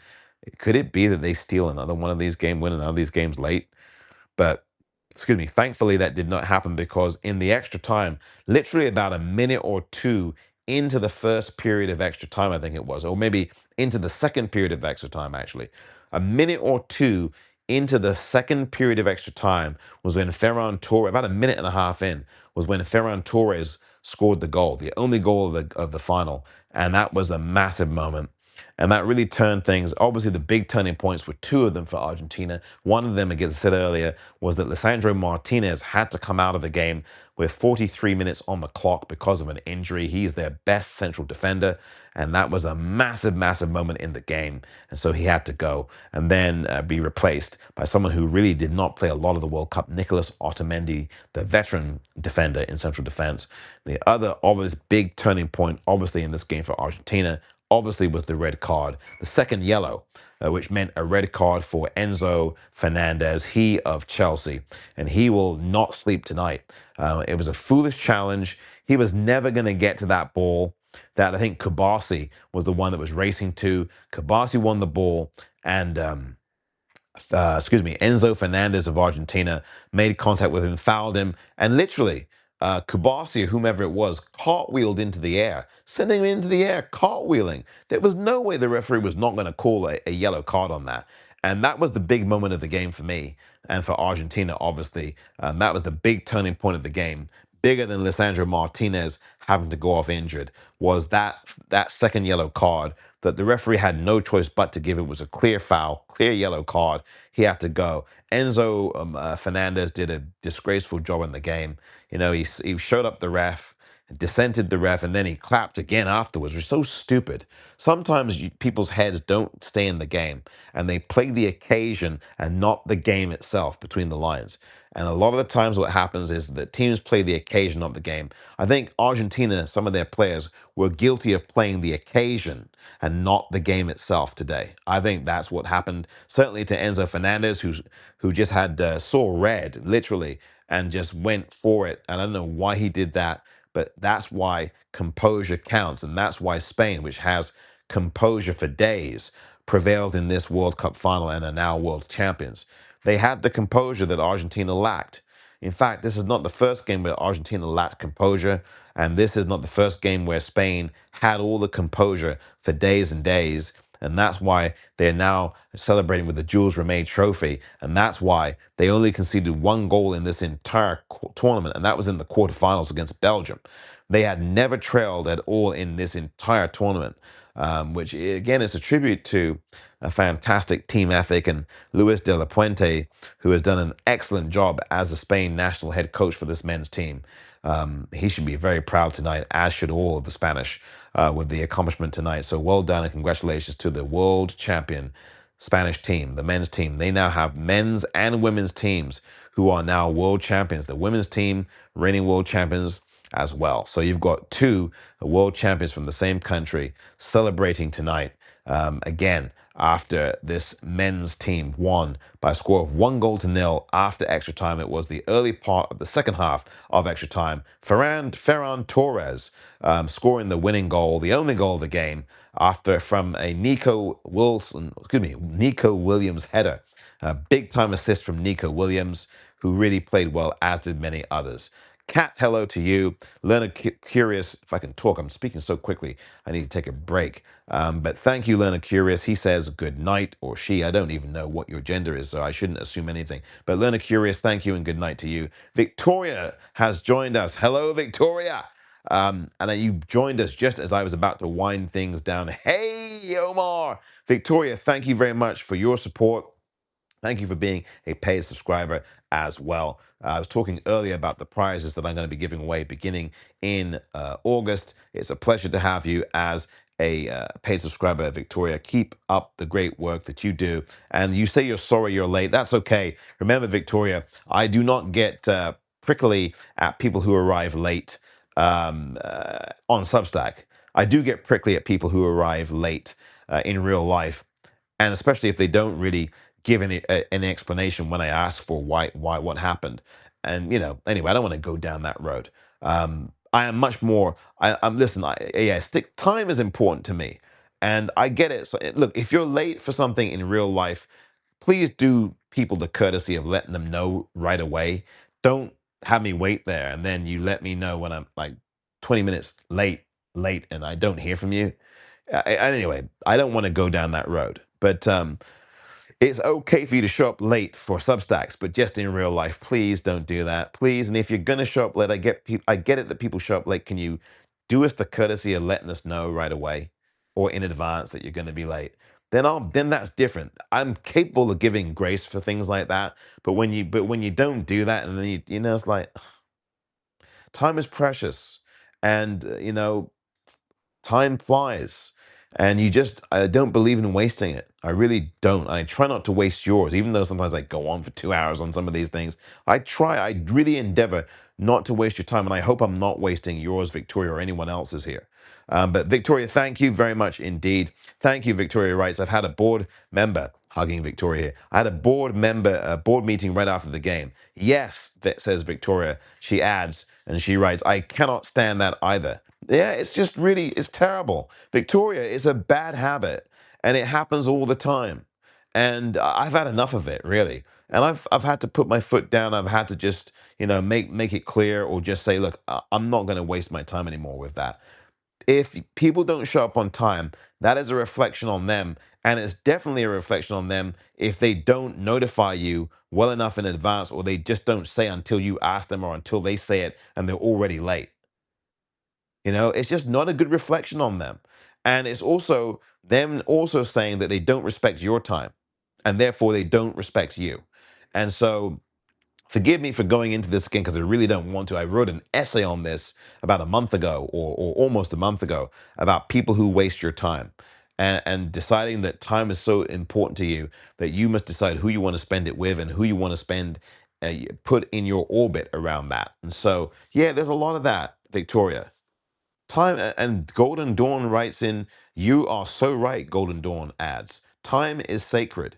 could it be that they steal another one of these games, win another of these games late? But excuse me, thankfully that did not happen because in the extra time, literally about a minute or two into the first period of extra time, I think it was, or maybe into the second period of extra time, actually, a minute or two into the second period of extra time was when Ferran Torres, about a minute and a half in, was when Ferran Torres scored the goal, the only goal of the final. And that was a massive moment. And that really turned things. Obviously, the big turning points were two of them for Argentina. One of them, as I said earlier, was that Lisandro Martinez had to come out of the game with 43 minutes on the clock because of an injury. He is their best central defender, and that was a massive, massive moment in the game. And so he had to go and then be replaced by someone who really did not play a lot of the World Cup, Nicolas Otamendi, the veteran defender in central defense. The other obvious big turning point, obviously, in this game for Argentina obviously was the red card, the second yellow, which meant a red card for Enzo Fernandez, he of Chelsea, and he will not sleep tonight. It was a foolish challenge. He was never going to get to that ball that I think Kubasi was the one that was racing to. Kubasi won the ball, and Enzo Fernandez of Argentina made contact with him, fouled him, and literally, Kubasi, or whomever it was, cartwheeled into the air, sending him into the air, cartwheeling. There was no way the referee was not going to call a yellow card on that. And that was the big moment of the game for me and for Argentina, obviously. That was the big turning point of the game. Bigger than Lisandro Martinez having to go off injured was that second yellow card that the referee had no choice but to give. It was a clear foul, clear yellow card. He had to go. Enzo Fernandez did a disgraceful job in the game. He showed up the ref, dissented the ref, and then he clapped again afterwards, which is so stupid. Sometimes people's heads don't stay in the game, and they play the occasion and not the game itself between the lines. And a lot of the times what happens is that teams play the occasion of the game. I think Argentina, some of their players, were guilty of playing the occasion and not the game itself today. I think that's what happened, certainly to Enzo Fernandez, who just had saw red, literally, and just went for it. And I don't know why he did that, but that's why composure counts. And that's why Spain, which has composure for days, prevailed in this World Cup final and are now world champions. They had the composure that Argentina lacked. In fact, this is not the first game where Argentina lacked composure, and this is not the first game where Spain had all the composure for days and days. And that's why They are now celebrating with the Jules Rimet Trophy, and that's why they only conceded one goal in this entire tournament, and that was in the quarterfinals against Belgium. They had never trailed at all in this entire tournament, which again is a tribute to a fantastic team ethic and Luis de la Puente, who has done an excellent job as the Spain national head coach for this men's team. He should be very proud tonight, as should all of the Spanish, with the accomplishment tonight. So well done and congratulations to the world champion Spanish team, the men's team. They now have men's and women's teams who are now world champions. The women's team, reigning world champions as well. So you've got two world champions from the same country celebrating tonight. Again, after this men's team won by a score of 1-0 after extra time. It was the early part of the second half of extra time. Ferran Torres scoring the winning goal, the only goal of the game, after from a Nico Williams header. A big time assist from Nico Williams, who really played well, as did many others. Kat, hello to you. Learner Curious, if I can talk, I'm speaking so quickly, I need to take a break. But thank you, Learner Curious. He says good night, or she. I don't even know what your gender is, so I shouldn't assume anything. But Learner Curious, thank you and good night to you. Victoria has joined us. Hello, Victoria. And you joined us just as I was about to wind things down. Hey, Omar. Victoria, thank you very much for your support. Thank you for being a paid subscriber as well. I was talking earlier about the prizes that I'm going to be giving away beginning in August. It's a pleasure to have you as a paid subscriber, Victoria. Keep up the great work that you do. And you say you're sorry you're late. That's okay. Remember, Victoria, I do not get prickly at people who arrive late on Substack. I do get prickly at people who arrive late in real life, and especially if they don't really give any explanation when I ask for why what happened. And anyway, I don't want to go down that road. I am much more. I'm listen. Yeah, stick time is important to me, and I get it. So, look, if you're late for something in real life, please do people the courtesy of letting them know right away. Don't have me wait there and then you let me know when I'm like 20 minutes late, and I don't hear from you. Anyway, I don't want to go down that road. But it's okay for you to show up late for Substacks, but just in real life, please don't do that, please. And if you're gonna show up late, I get it that people show up late. Can you do us the courtesy of letting us know right away or in advance that you're gonna be late? Then that's different. I'm capable of giving grace for things like that, but when you don't do that, and then it's like time is precious, and time flies, and I don't believe in wasting it. I really don't. I try not to waste yours, even though sometimes I go on for 2 hours on some of these things. I really endeavor not to waste your time, and I hope I'm not wasting yours, Victoria, or anyone else's here. But Victoria, thank you very much indeed. Thank you. Victoria writes, I've had a board member hugging Victoria here. I had a board meeting right after the game. Yes, says Victoria. She adds, and she writes, I cannot stand that either. Yeah, it's terrible. Victoria, it's a bad habit, and it happens all the time. And I've had enough of it, really. And I've had to put my foot down. I've had to just, make it clear, or just say, look, I'm not going to waste my time anymore with that. If people don't show up on time, that is a reflection on them. And it's definitely a reflection on them if they don't notify you well enough in advance, or they just don't say until you ask them, or until they say it and they're already late. It's just not a good reflection on them. And it's also them also saying that they don't respect your time, and therefore they don't respect you. And so forgive me for going into this again, because I really don't want to. I wrote an essay on this about a month ago, or almost a month ago, about people who waste your time, and deciding that time is so important to you that you must decide who you want to spend it with and who you want to put in your orbit around that. And so, yeah, there's a lot of that, Victoria. Time, and Golden Dawn writes in, you are so right, Golden Dawn adds, time is sacred.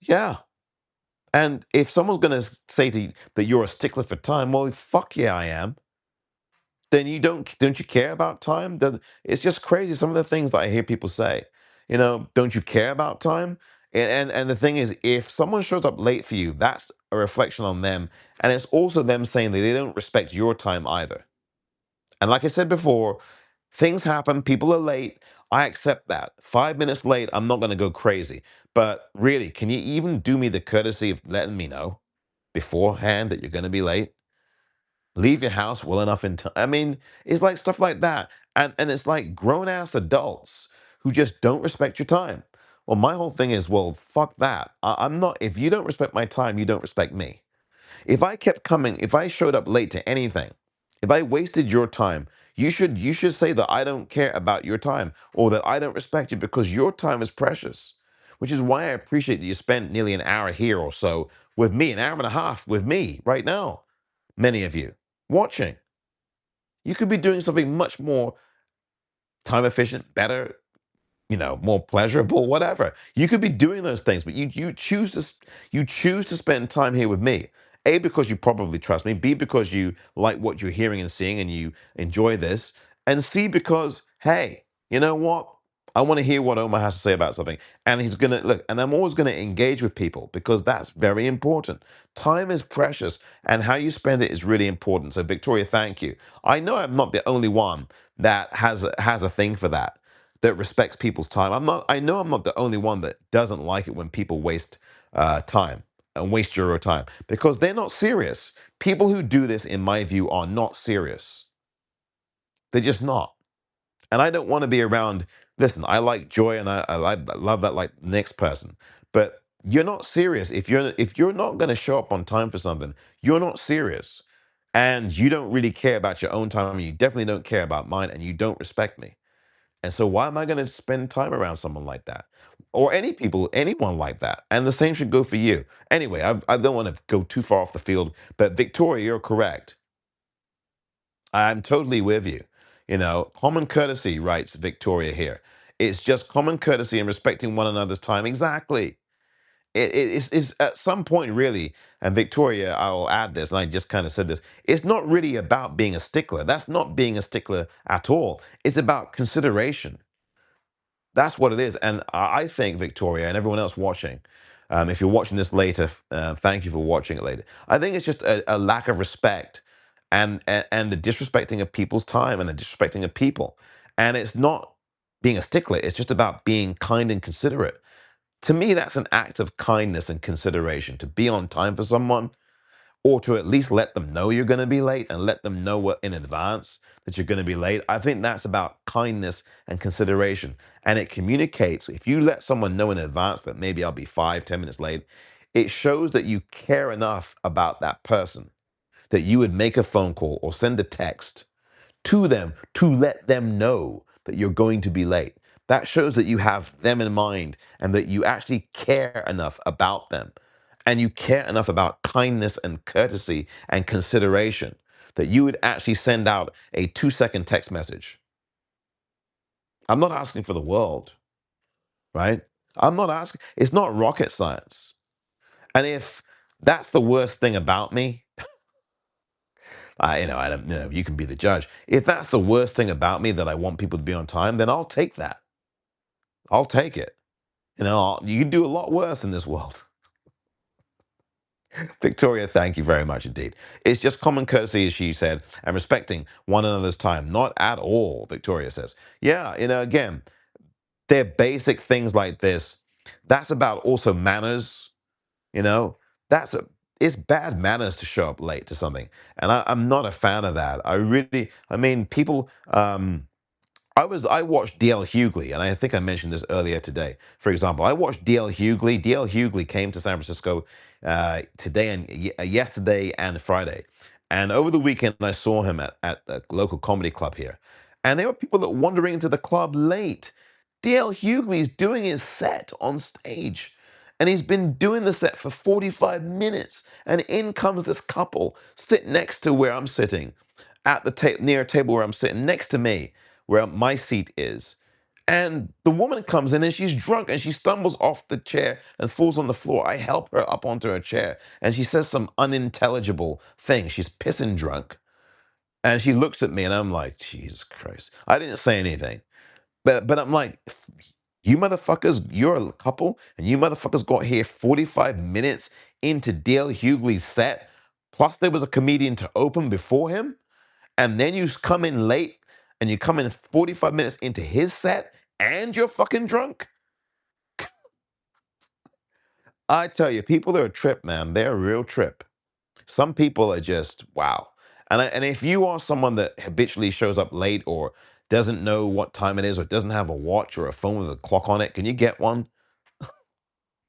Yeah. And if someone's going to say to you that you're a stickler for time, well, fuck yeah, I am. Then don't you care about time? It's just crazy some of the things that I hear people say. Don't you care about time? And the thing is, if someone shows up late for you, that's a reflection on them, and it's also them saying that they don't respect your time either. And like I said before, things happen, people are late. I accept that. 5 minutes late, I'm not going to go crazy. But really, can you even do me the courtesy of letting me know beforehand that you're going to be late? Leave your house well enough in time. I mean, it's like stuff like that. And it's like grown ass adults who just don't respect your time. Well, my whole thing is, well, fuck that. I'm not, if you don't respect my time, you don't respect me. If I kept coming, if I showed up late to anything, if I wasted your time, you should say that I don't care about your time or that I don't respect you because your time is precious. Which is why I appreciate that you spent nearly an hour here or so with me, an hour and a half with me right now. Many of you watching. You could be doing something much more time efficient, better, more pleasurable, whatever. You could be doing those things, but you choose to spend time here with me. A, because you probably trust me. B, because you like what you're hearing and seeing and you enjoy this. And C, because, hey, you know what? I want to hear what Omar has to say about something. And he's gonna look, and I'm always gonna engage with people because that's very important. Time is precious, and how you spend it is really important. So, Victoria, thank you. I know I'm not the only one that has a thing for that respects people's time. I know I'm not the only one that doesn't like it when people waste time and waste your time because they're not serious. People who do this, in my view, are not serious. They're just not. And I don't want to be around. Listen, I like joy and I love that like the next person. But you're not serious. If you're not going to show up on time for something, you're not serious. And you don't really care about your own time. And you definitely don't care about mine. And you don't respect me. And so why am I going to spend time around someone like that? Or anyone like that? And the same should go for you. Anyway, I don't want to go too far off the field, but Victoria, you're correct. I'm totally with you. Common courtesy, writes Victoria here. It's just common courtesy and respecting one another's time. Exactly. It's at some point, really, and Victoria, I will add this, and I just kind of said this, it's not really about being a stickler. That's not being a stickler at all. It's about consideration. That's what it is. And I think, Victoria, and everyone else watching, if you're watching this later, thank you for watching it later. I think it's just a lack of respect and the disrespecting of people's time and the disrespecting of people. And it's not being a stickler, it's just about being kind and considerate. To me, that's an act of kindness and consideration to be on time for someone or to at least let them know you're going to be late and let them know what in advance that you're going to be late. I think that's about kindness and consideration. And it communicates, if you let someone know in advance that maybe I'll be 5, 10 minutes late, it shows that you care enough about that person that you would make a phone call or send a text to them to let them know that you're going to be late. That shows that you have them in mind and that you actually care enough about them and you care enough about kindness and courtesy and consideration that you would actually send out a 2-second text message. I'm not asking for the world, right? I'm not asking, it's not rocket science. And if that's the worst thing about me, I don't know. You can be the judge. If that's the worst thing about me that I want people to be on time, then I'll take that. I'll take it. You can do a lot worse in this world. Victoria, thank you very much indeed. It's just common courtesy, as she said, and respecting one another's time. Not at all, Victoria says. Yeah, again, they're basic things like this. That's about also manners, you know. That's a it's bad manners to show up late to something. And I'm not a fan of that. I mean, people I watched DL Hughley, and I think I mentioned this earlier today. For example, I watched DL Hughley. DL Hughley came to San Francisco today and yesterday and Friday, and over the weekend I saw him at a local comedy club here, and there were people that wandering into the club late. DL Hughley's doing his set on stage, and he's been doing the set for 45 minutes, and in comes this couple sit next to where I'm sitting, at the near a table where I'm sitting next to me where my seat is. And the woman comes in and she's drunk and she stumbles off the chair and falls on the floor. I help her up onto her chair and she says some unintelligible thing. She's pissing drunk. And she looks at me and I'm like, Jesus Christ. I didn't say anything. But I'm like, you motherfuckers, you're a couple and you motherfuckers got here 45 minutes into Dale Hughley's set. Plus there was a comedian to open before him and then you come in late and you come in 45 minutes into his set and you're fucking drunk. I tell you, people are a trip, man. They're a real trip. Some people are just wow. And if you are someone that habitually shows up late or doesn't know what time it is or doesn't have a watch or a phone with a clock on it, can you get one?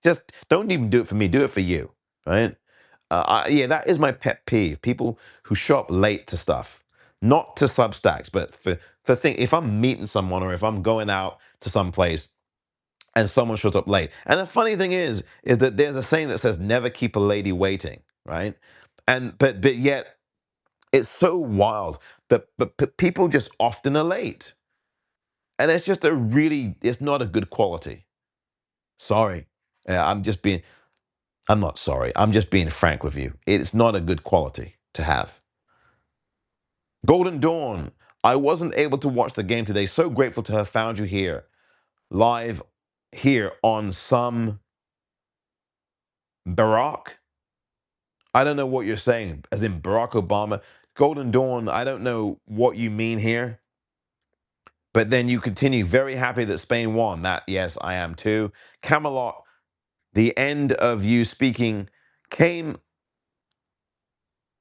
Just don't even do it for me. Do it for you, right? Yeah, that is my pet peeve. People who show up late to stuff, not to Substacks, but for thing. If I'm meeting someone or if I'm going out to some place and someone shows up late. And the funny thing is that there's a saying that says never keep a lady waiting, right? And but yet it's so wild that but people just often are late, and it's just a really it's not a good quality. Sorry, I'm just being I'm not sorry. I'm just being frank with you. It's not a good quality to have. Golden Dawn. I wasn't able to watch the game today. So grateful to have found you here, live here on some Barack. I don't know what you're saying, as in Barack Obama. Golden Dawn, I don't know what you mean here. But then you continue, very happy that Spain won. That, yes, I am too. Camelot, the end of you speaking came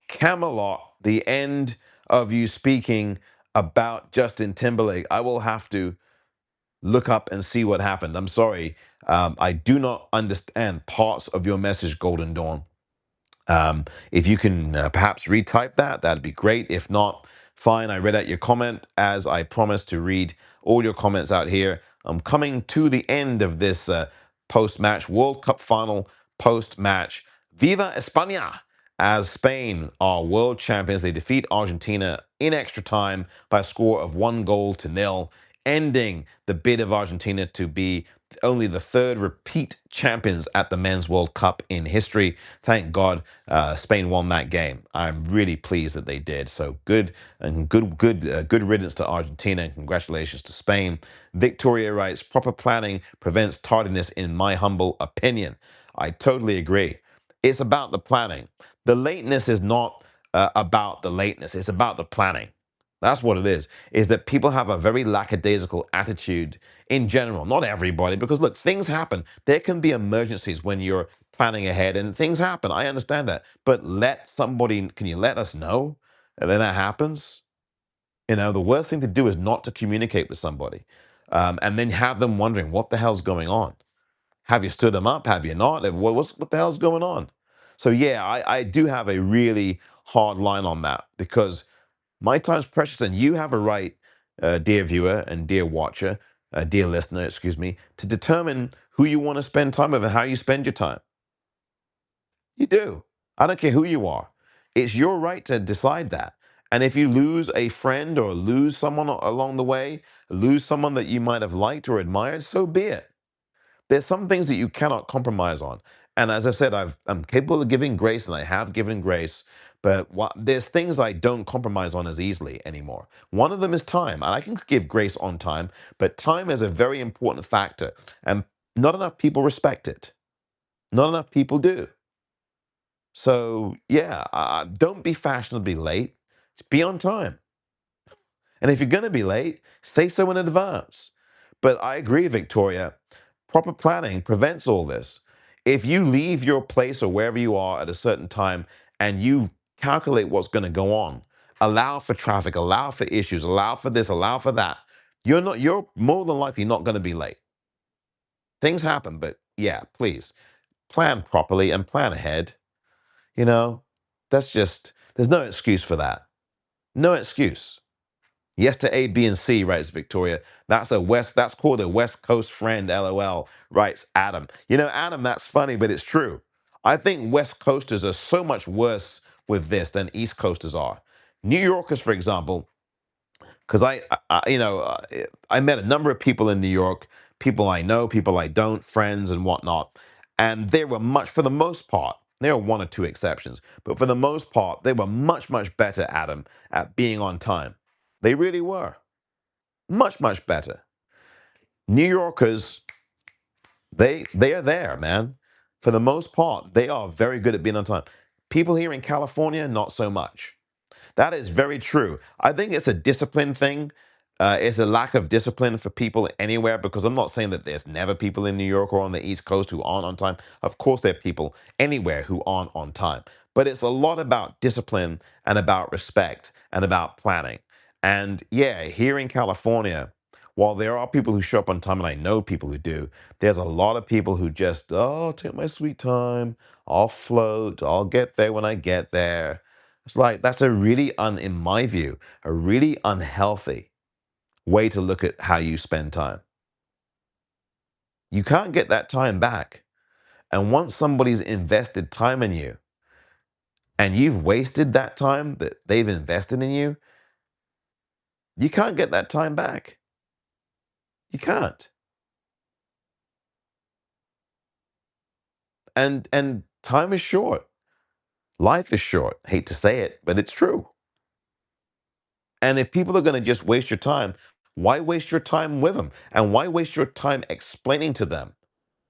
Camelot, the end of you speaking about Justin Timberlake. I will have to look up and see what happened. I'm sorry. I do not understand parts of your message, Golden Dawn. If you can perhaps retype that, that'd be great. If not, fine. I read out your comment as I promised to read all your comments out here. I'm coming to the end of this post match World Cup final post match. Viva Espana! As Spain are world champions, they defeat Argentina in extra time by a score of 1-0, ending the bid of Argentina to be only the third repeat champions at the Men's World Cup in history. Thank God Spain won that game. I'm really pleased that they did. So good and good riddance to Argentina and congratulations to Spain. Victoria writes, proper planning prevents tardiness in my humble opinion. I totally agree. It's about the planning. The lateness is not about the lateness. It's about the planning. That's what it is that people have a very lackadaisical attitude in general. Not everybody, because look, things happen. There can be emergencies when you're planning ahead and things happen. I understand that. But let somebody, can you let us know? And then that happens. You know, the worst thing to do is not to communicate with somebody and then have them wondering what the hell's going on. Have you stood them up? Have you not? What the hell's going on? So, yeah, I do have a really hard line on that because my time's precious, and you have a right, dear viewer and dear watcher, dear listener, excuse me, to determine who you want to spend time with and how you spend your time. You do. I don't care who you are. It's your right to decide that. And if you lose a friend or lose someone along the way, lose someone that you might have liked or admired, so be it. There's some things that you cannot compromise on. And as I've said, I'm capable of giving grace and I have given grace, but there's things I don't compromise on as easily anymore. One of them is time. And I can give grace on time, but time is a very important factor. And not enough people respect it. Not enough people do. So, yeah, don't be fashionably late. Just be on time. And if you're going to be late, say so in advance. But I agree, Victoria. Proper planning prevents all this. If you leave your place or wherever you are at a certain time and you calculate what's going to go on, allow for traffic, allow for issues, allow for this, allow for that, you're more than likely not going to be late. Things happen, but yeah, please plan properly and plan ahead. You know, there's no excuse for that. No excuse. Yes to A, B, and C, writes Victoria. That's called a West Coast friend, LOL, writes Adam. You know, Adam, that's funny, but it's true. I think West Coasters are so much worse with this than East Coasters are. New Yorkers, for example, because I met a number of people in New York, people I know, people I don't, friends and whatnot, and they were for the most part, there are one or two exceptions, but for the most part, they were much better, Adam, at being on time. They really were much better. New Yorkers, they are there, man. For the most part, they are very good at being on time. People here in California, not so much. That is very true. I think it's a discipline thing. It's a lack of discipline for people anywhere, because I'm not saying that there's never people in New York or on the East Coast who aren't on time. Of course, there are people anywhere who aren't on time. But it's a lot about discipline and about respect and about planning. And yeah, here in California, while there are people who show up on time, and I know people who do, there's a lot of people who just, oh, take my sweet time. I'll float. I'll get there when I get there. It's like, that's a really, in my view, a really unhealthy way to look at how you spend time. You can't get that time back. And once somebody's invested time in you and you've wasted that time that they've invested in you, you can't get that time back. You can't. And time is short. Life is short. Hate to say it, but it's true. And if people are going to just waste your time, why waste your time with them? And why waste your time explaining to them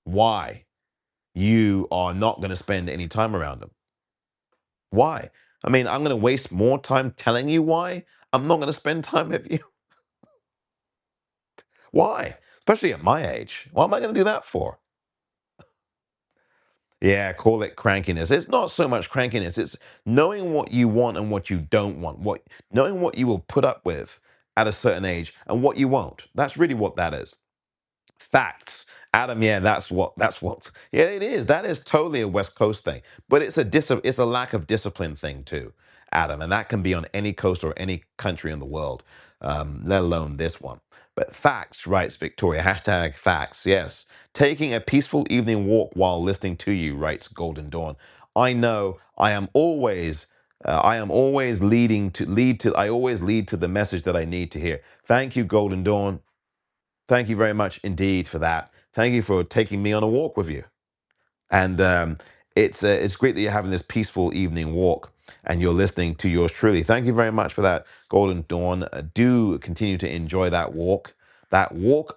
why you are not going to spend any time around them? Why? I mean, I'm going to waste more time telling you why I'm not going to spend time with you. Why? Especially at my age. What am I going to do that for? Yeah, call it crankiness. It's not so much crankiness. It's knowing what you want and what you don't want. Knowing what you will put up with at a certain age and what you won't. That's really what that is. Facts. Adam, yeah, that's what yeah, it is. That is totally a West Coast thing. But it's a lack of discipline thing too, Adam. And that can be on any coast or any country in the world, let alone this one. But facts, writes Victoria. Hashtag facts, yes. Taking a peaceful evening walk while listening to you, writes Golden Dawn. I know I am always I always lead to the message that I need to hear. Thank you, Golden Dawn. Thank you very much indeed for that. Thank you for taking me on a walk with you. And it's great that you're having this peaceful evening walk and you're listening to yours truly. Thank you very much for that, Golden Dawn. Do continue to enjoy that walk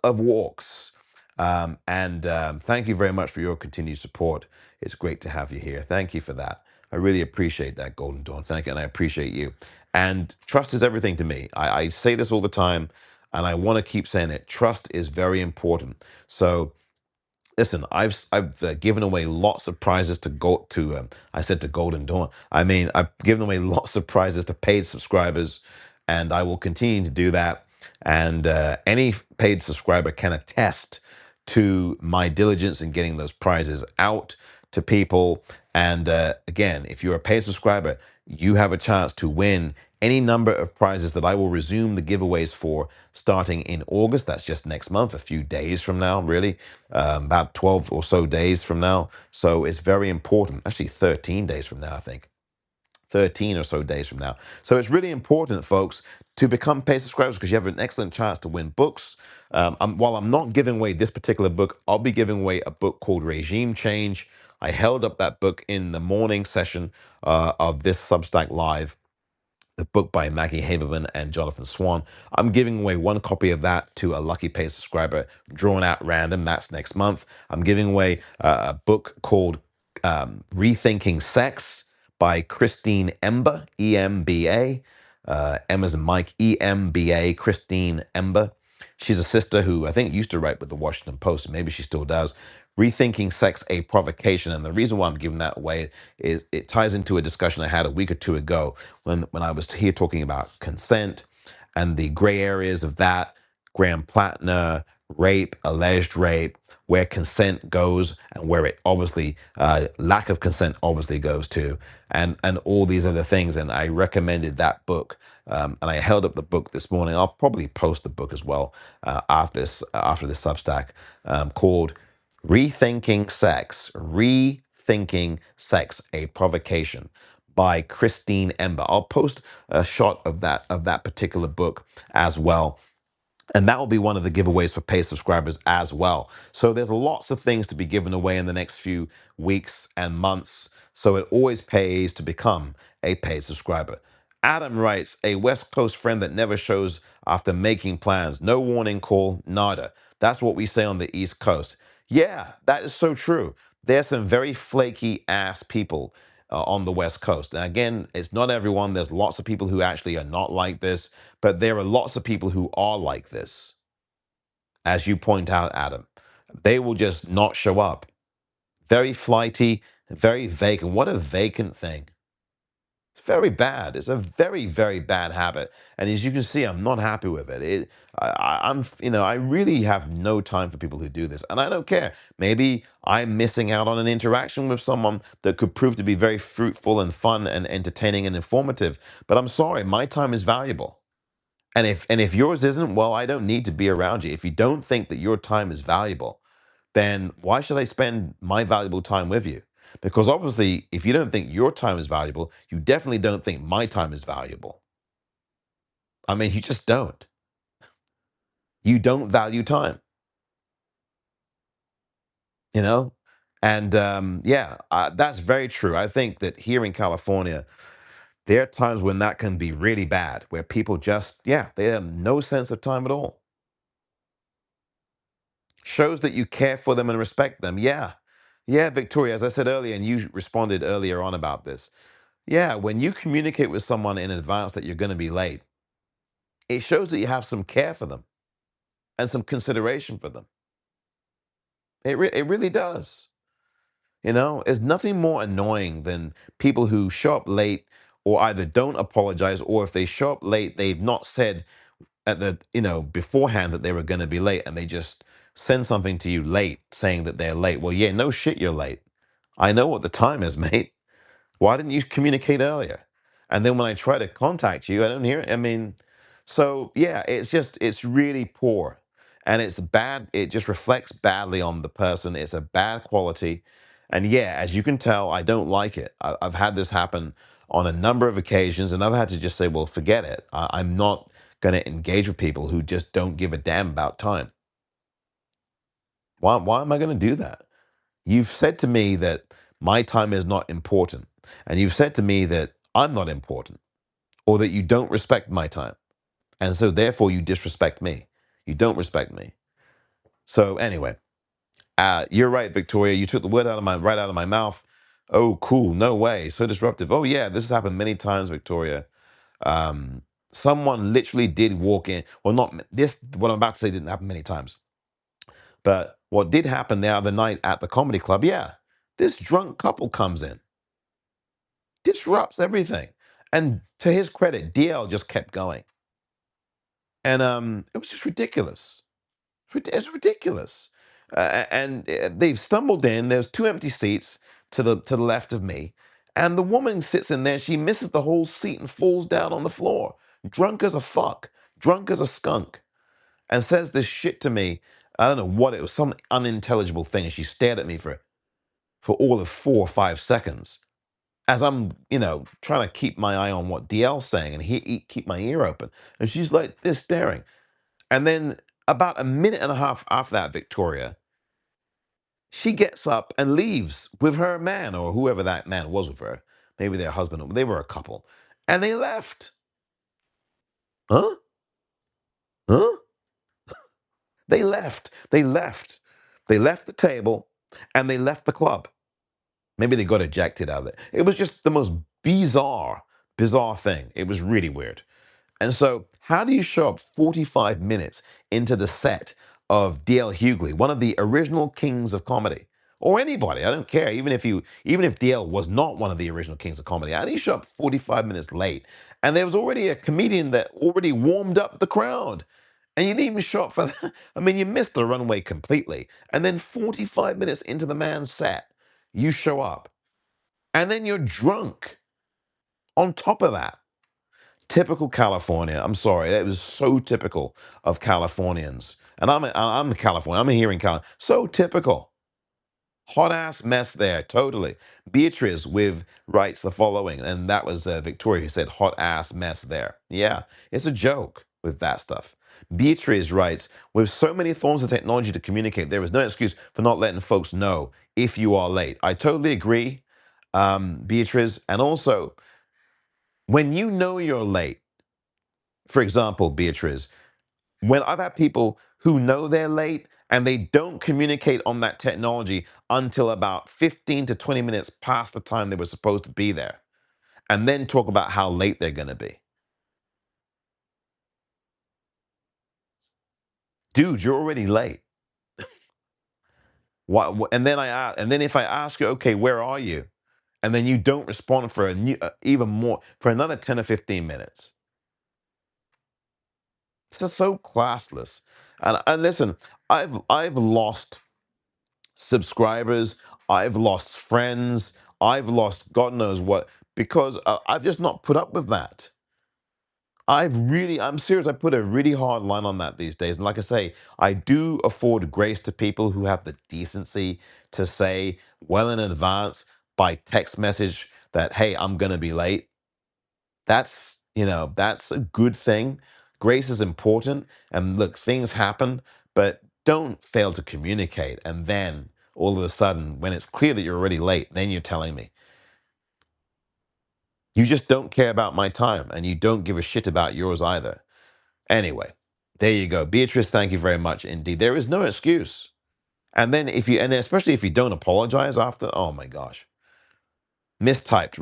of walks. And thank you very much for your continued support. It's great to have you here. Thank you for that. I really appreciate that, Golden Dawn. Thank you, and I appreciate you. And trust is everything to me. I say this all the time, and I want to keep saying it. Trust is very important. So listen, I've given away lots of prizes to go to. I said to Golden Dawn. I mean, I've given away lots of prizes to paid subscribers, and I will continue to do that. And any paid subscriber can attest to my diligence in getting those prizes out to people. And again, if you're a paid subscriber, you have a chance to win any number of prizes that I will resume the giveaways for starting in August. That's just next month, a few days from now, really, about 12 or so days from now. So it's very important, actually 13 days from now, I think. 13 or so days from now. So it's really important, folks, to become paid subscribers because you have an excellent chance to win books. While I'm not giving away this particular book, I'll be giving away a book called Regime Change. I held up that book in the morning session of this Substack Live, the book by Maggie Haberman and Jonathan Swan. I'm giving away one copy of that to a lucky paid subscriber, drawn out random. That's next month. I'm giving away a book called Rethinking Sex by Christine Ember, EMBA. Emma's and Mike, EMBA, Christine Ember. She's a sister who I think used to write with the Washington Post. Maybe she still does. Rethinking Sex, a Provocation. And the reason why I'm giving that away is it ties into a discussion I had a week or two ago when I was here talking about consent and the gray areas of that, Graham Plattner, rape, alleged rape, where consent goes and where it obviously lack of consent obviously goes to, and all these other things. And I recommended that book, and I held up the book this morning. I'll probably post the book as well after this Substack, called Rethinking Sex, a Provocation by Christine Ember. I'll post a shot of that particular book as well. And that will be one of the giveaways for paid subscribers as well. So there's lots of things to be given away in the next few weeks and months. So it always pays to become a paid subscriber. Adam writes, a West Coast friend that never shows after making plans. No warning call, nada. That's what we say on the East Coast. Yeah, that is so true. There's some very flaky ass people on the West Coast. And again, it's not everyone. There's lots of people who actually are not like this, but there are lots of people who are like this, as you point out, Adam. They will just not show up. Very flighty, very vacant. What a vacant thing. It's very bad. It's a very, very bad habit. And as you can see, I'm not happy with it. I really have no time for people who do this. And I don't care. Maybe I'm missing out on an interaction with someone that could prove to be very fruitful and fun and entertaining and informative. But I'm sorry, my time is valuable. And if yours isn't, well, I don't need to be around you. If you don't think that your time is valuable, then why should I spend my valuable time with you? Because obviously, if you don't think your time is valuable, you definitely don't think my time is valuable. I mean, you just don't. You don't value time, you know? And yeah, that's very true. I think that here in California, there are times when that can be really bad, where people just, yeah, they have no sense of time at all. Shows that you care for them and respect them. Yeah. Yeah, Victoria, as I said earlier, and you responded earlier on about this. Yeah, when you communicate with someone in advance that you're going to be late, it shows that you have some care for them and some consideration for them. It really does. You know, there's nothing more annoying than people who show up late or either don't apologize, or if they show up late, they've not said at the, beforehand that they were going to be late, and they just send something to you late saying that they're late. Well, yeah, no shit, you're late. I know what the time is, mate. Why didn't you communicate earlier? And then when I try to contact you, I don't hear it. I mean, so yeah, it's really poor. And it's bad. It just reflects badly on the person. It's a bad quality. And yeah, as you can tell, I don't like it. I've had this happen on a number of occasions, and I've had to just say, well, forget it. I'm not going to engage with people who just don't give a damn about time. Why am I going to do that? You've said to me that my time is not important. And you've said to me that I'm not important, or that you don't respect my time. And so therefore you disrespect me. You don't respect me. So anyway, you're right, Victoria. You took the word right out of my mouth. Oh, cool. No way. So disruptive. Oh yeah, this has happened many times, Victoria. Um, Someone literally did walk in. Well, not this. What I'm about to say didn't happen many times. But what did happen the other night at the comedy club? Yeah, this drunk couple comes in, disrupts everything. And to his credit, DL just kept going. And it was just ridiculous. It's ridiculous. And they've stumbled in. There's two empty seats to the left of me. And the woman sits in there. She misses the whole seat and falls down on the floor, drunk as a fuck, drunk as a skunk, and says this shit to me. I don't know what it was, some unintelligible thing. And she stared at me for all of 4 or 5 seconds, as I'm, trying to keep my eye on what DL's saying, and keep my ear open. And she's like this staring. And then about a minute and a half after that, Victoria, she gets up and leaves with her man, or whoever that man was with her. Maybe their husband, or they were a couple. And they left. Huh? Huh? They left. They left. They left the table and they left the club. Maybe they got ejected out of it. It was just the most bizarre thing. It was really weird. And so, how do you show up 45 minutes into the set of D.L. Hughley, one of the original kings of comedy, or anybody? I don't care. Even if D.L. was not one of the original kings of comedy, how do you show up 45 minutes late? And there was already a comedian that already warmed up the crowd, and you didn't even show up for that. I mean, you missed the runway completely. And then 45 minutes into the man's set, you show up, and then you're drunk on top of that. Typical California. I'm sorry, that was so typical of Californians. And I'm a Californian. I'm here in California. So typical. Hot ass mess there, totally. Beatrice with writes the following, and that was Victoria who said hot ass mess there. Yeah, it's a joke with that stuff. Beatrice writes, with so many forms of technology to communicate, there is no excuse for not letting folks know if you are late. I totally agree, Beatrice. And also, when you know you're late, for example, Beatrice, when I've had people who know they're late And they don't communicate on that technology until about 15 to 20 minutes past the time they were supposed to be there, and then talk about how late they're going to be. Dude, you're already late. And then and then if I ask you, okay, where are you? And then you don't respond for even more for another 10 or 15 minutes. It's just so classless. And listen, I've lost subscribers, I've lost friends, I've lost God knows what because I've just not put up with that. I'm serious. I put a really hard line on that these days. And like I say, I do afford grace to people who have the decency to say well in advance by text message that, hey, I'm going to be late. That's a good thing. Grace is important. And look, things happen, but don't fail to communicate. And then all of a sudden, when it's clear that you're already late, then you're telling me. You just don't care about my time and you don't give a shit about yours either. Anyway, there you go. Beatrice, thank you very much indeed. There is no excuse. And then and especially if you don't apologize after, oh my gosh. Mistyped,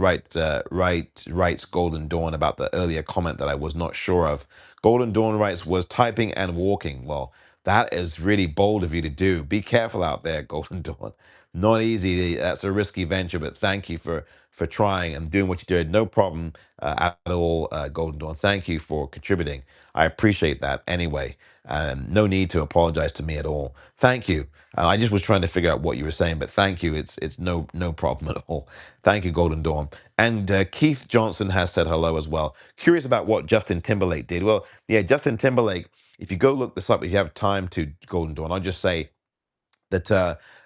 writes Golden Dawn about the earlier comment that I was not sure of. Golden Dawn writes, was typing and walking. Well, that is really bold of you to do. Be careful out there, Golden Dawn. Not easy. That's a risky venture, but thank you for trying and doing what you did. No problem at all, Golden Dawn. Thank you for contributing. I appreciate that anyway. No need to apologize to me at all. Thank you. I just was trying to figure out what you were saying, but thank you. It's no problem at all. Thank you, Golden Dawn. And Keith Johnson has said hello as well. Curious about what Justin Timberlake did. Well, yeah, Justin Timberlake. If you go look this up, if you have time to, Golden Dawn, I'll just say that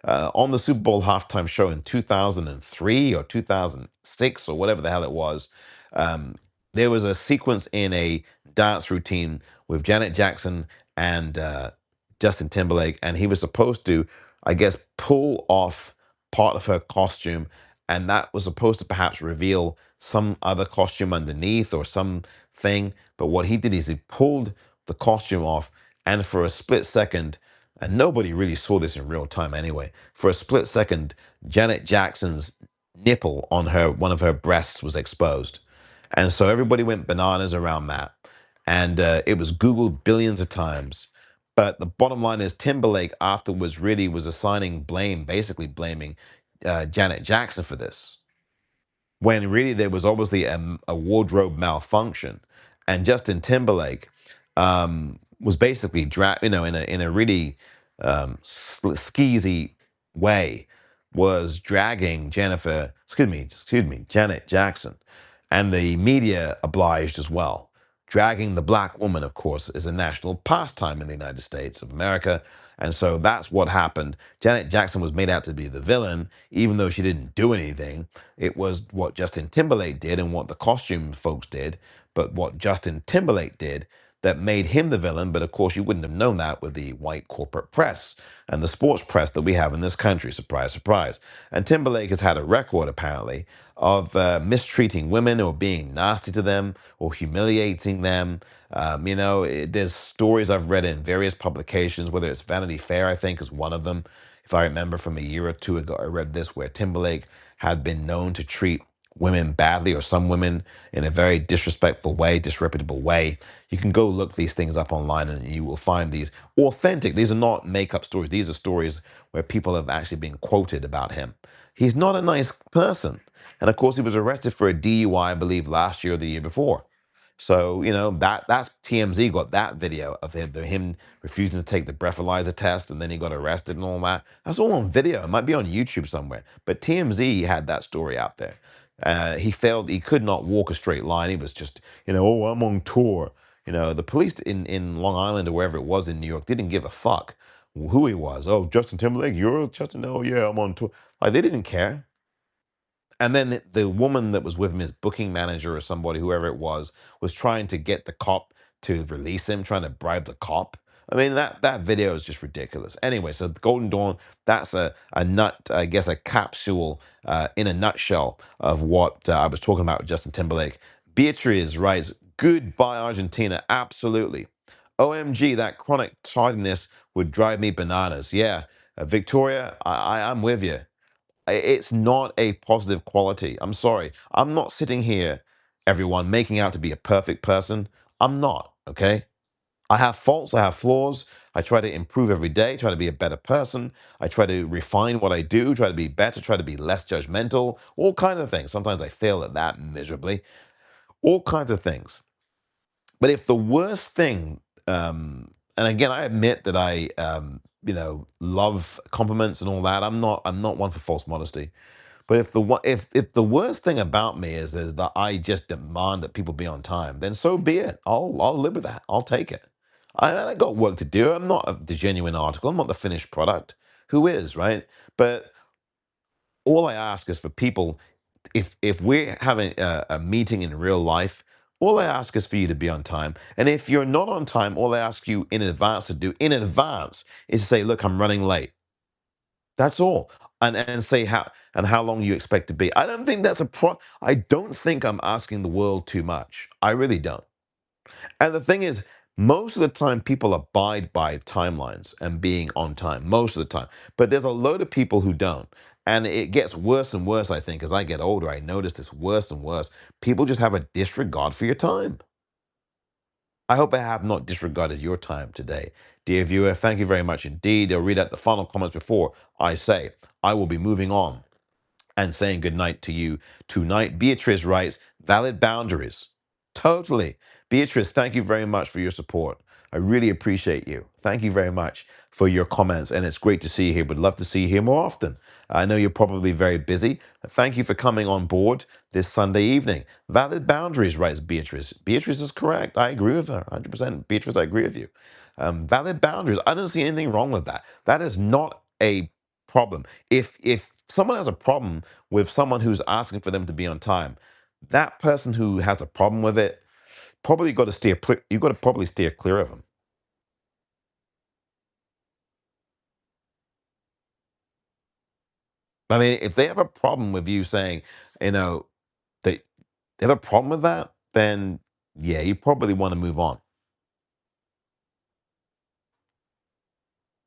on the Super Bowl halftime show in 2003 or 2006 or whatever the hell it was, um, there was a sequence in a dance routine with Janet Jackson and Justin Timberlake, and he was supposed to, I guess, pull off part of her costume, and that was supposed to perhaps reveal some other costume underneath or something. But what he did is he pulled the costume off, and for a split second, and nobody really saw this in real time anyway. For a split second, Janet Jackson's nipple on one of her breasts was exposed. And so everybody went bananas around that. And it was Googled billions of times. But the bottom line is Timberlake afterwards really was assigning blame, basically blaming Janet Jackson for this when really there was obviously a wardrobe malfunction, and Justin Timberlake was basically in a really skeezy way was dragging Janet Jackson, and the media obliged as well. Dragging the black woman, of course, is a national pastime in the United States of America. And so that's what happened. Janet Jackson was made out to be the villain, even though she didn't do anything. It was what Justin Timberlake did and what the costume folks did, but what Justin Timberlake did that made him the villain. But of course, you wouldn't have known that with the white corporate press and the sports press that we have in this country. Surprise, surprise. And Timberlake has had a record, apparently, of mistreating women or being nasty to them or humiliating them. There's stories I've read in various publications, whether it's Vanity Fair, I think, is one of them. If I remember from a year or two ago, I read this where Timberlake had been known to treat women badly or some women in a very disrespectful way, disreputable way. You can go look these things up online and you will find these authentic. These are not make-up stories. These are stories where people have actually been quoted about him. He's not a nice person. And of course, he was arrested for a DUI, I believe, last year or the year before. So, that's TMZ got that video of him refusing to take the breathalyzer test, and then he got arrested and all that. That's all on video. It might be on YouTube somewhere. But TMZ had that story out there. He could not walk a straight line. He was just, oh, I'm on tour. The police in Long Island or wherever it was in New York didn't give a fuck who he was. Oh, Justin Timberlake, you're Justin. Oh, yeah, I'm on tour. Like, they didn't care. And then the woman that was with him, his booking manager or somebody, whoever it was trying to get the cop to release him, trying to bribe the cop. I mean, that video is just ridiculous. Anyway, so Golden Dawn, that's I guess, a capsule in a nutshell of what I was talking about with Justin Timberlake. Beatrice writes, goodbye, Argentina. Absolutely. OMG, that chronic tardiness would drive me bananas. Yeah, Victoria, I'm with you. It's not a positive quality. I'm sorry. I'm not sitting here, everyone, making out to be a perfect person. I'm not, okay? I have faults, I have flaws. I try to improve every day, try to be a better person. I try to refine what I do, try to be better, try to be less judgmental, all kinds of things. Sometimes I fail at that miserably, all kinds of things. But if the worst thing, and again, I admit that love compliments and all that. I'm not one for false modesty. But if the worst thing about me is that I just demand that people be on time, then so be it. I'll live with that. I'll take it. I got work to do. I'm not the genuine article. I'm not the finished product. Who is, right? But all I ask is for people, if we're having a meeting in real life, all I ask is for you to be on time. And if you're not on time, all I ask you in advance to do in advance is to say, look, I'm running late. That's all. And say how long you expect to be. I don't think that's a pro I don't think I'm asking the world too much. I really don't. And the thing is, most of the time people abide by timelines and being on time, most of the time. But there's a load of people who don't. And it gets worse and worse, I think, as I get older. I notice this worse and worse. People just have a disregard for your time. I hope I have not disregarded your time today. Dear viewer, thank you very much indeed. I'll read out the final comments before I say I will be moving on and saying goodnight to you tonight. Beatrice writes, valid boundaries. Totally. Beatrice, thank you very much for your support. I really appreciate you. Thank you very much for your comments, and it's great to see you here. Would love to see you here more often. I know you're probably very busy. Thank you for coming on board this Sunday evening. Valid boundaries, writes Beatrice. Beatrice is correct. I agree with her 100%. Beatrice, I agree with you. Valid boundaries. I don't see anything wrong with that. That is not a problem. If someone has a problem with someone who's asking for them to be on time, that person who has a problem with it probably got to steer. You've got to probably steer clear of them. I mean, if they have a problem with you saying, you know, they have a problem with that, then yeah, you probably want to move on.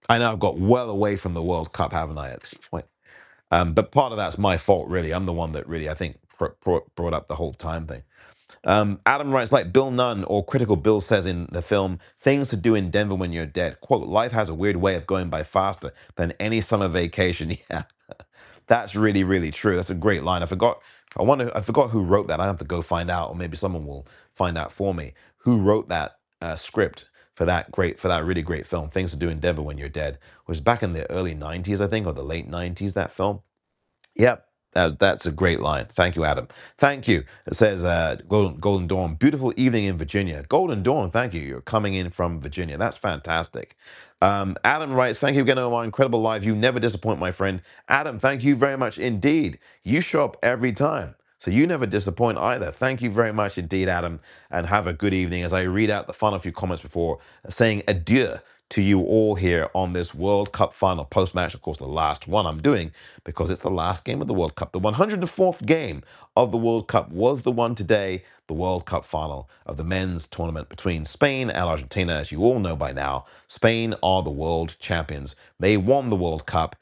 I know I've got well away from the World Cup, haven't I, at this point? But part of that's my fault, really. I'm the one that really, I think, brought up the whole time thing. Adam writes, like Bill Nunn or Critical Bill says in the film, things to do in Denver when you're dead. Quote, life has a weird way of going by faster than any summer vacation. Yeah, that's really, really true. That's a great line. I forgot who wrote that. I have to go find out, or maybe someone will find out for me who wrote that script for that really great film, Things to Do in Denver When You're Dead. It was back in the early 90s, I think, or the late 90s, that film. Yep, that's a great line. Thank you, Adam. Thank you. It says Golden Dawn, beautiful evening in Virginia. Golden Dawn, thank you. You're coming in from Virginia. That's fantastic. Adam writes, thank you again on my incredible live. You never disappoint, my friend. Adam, thank you very much indeed. You show up every time. So you never disappoint either. Thank you very much indeed, Adam, and have a good evening as I read out the final few comments before saying adieu to you all here on this World Cup final post-match. Of course, the last one I'm doing because it's the last game of the World Cup. The 104th game of the World Cup was the one today, the World Cup final of the men's tournament between Spain and Argentina. As you all know by now, Spain are the world champions. They won the World Cup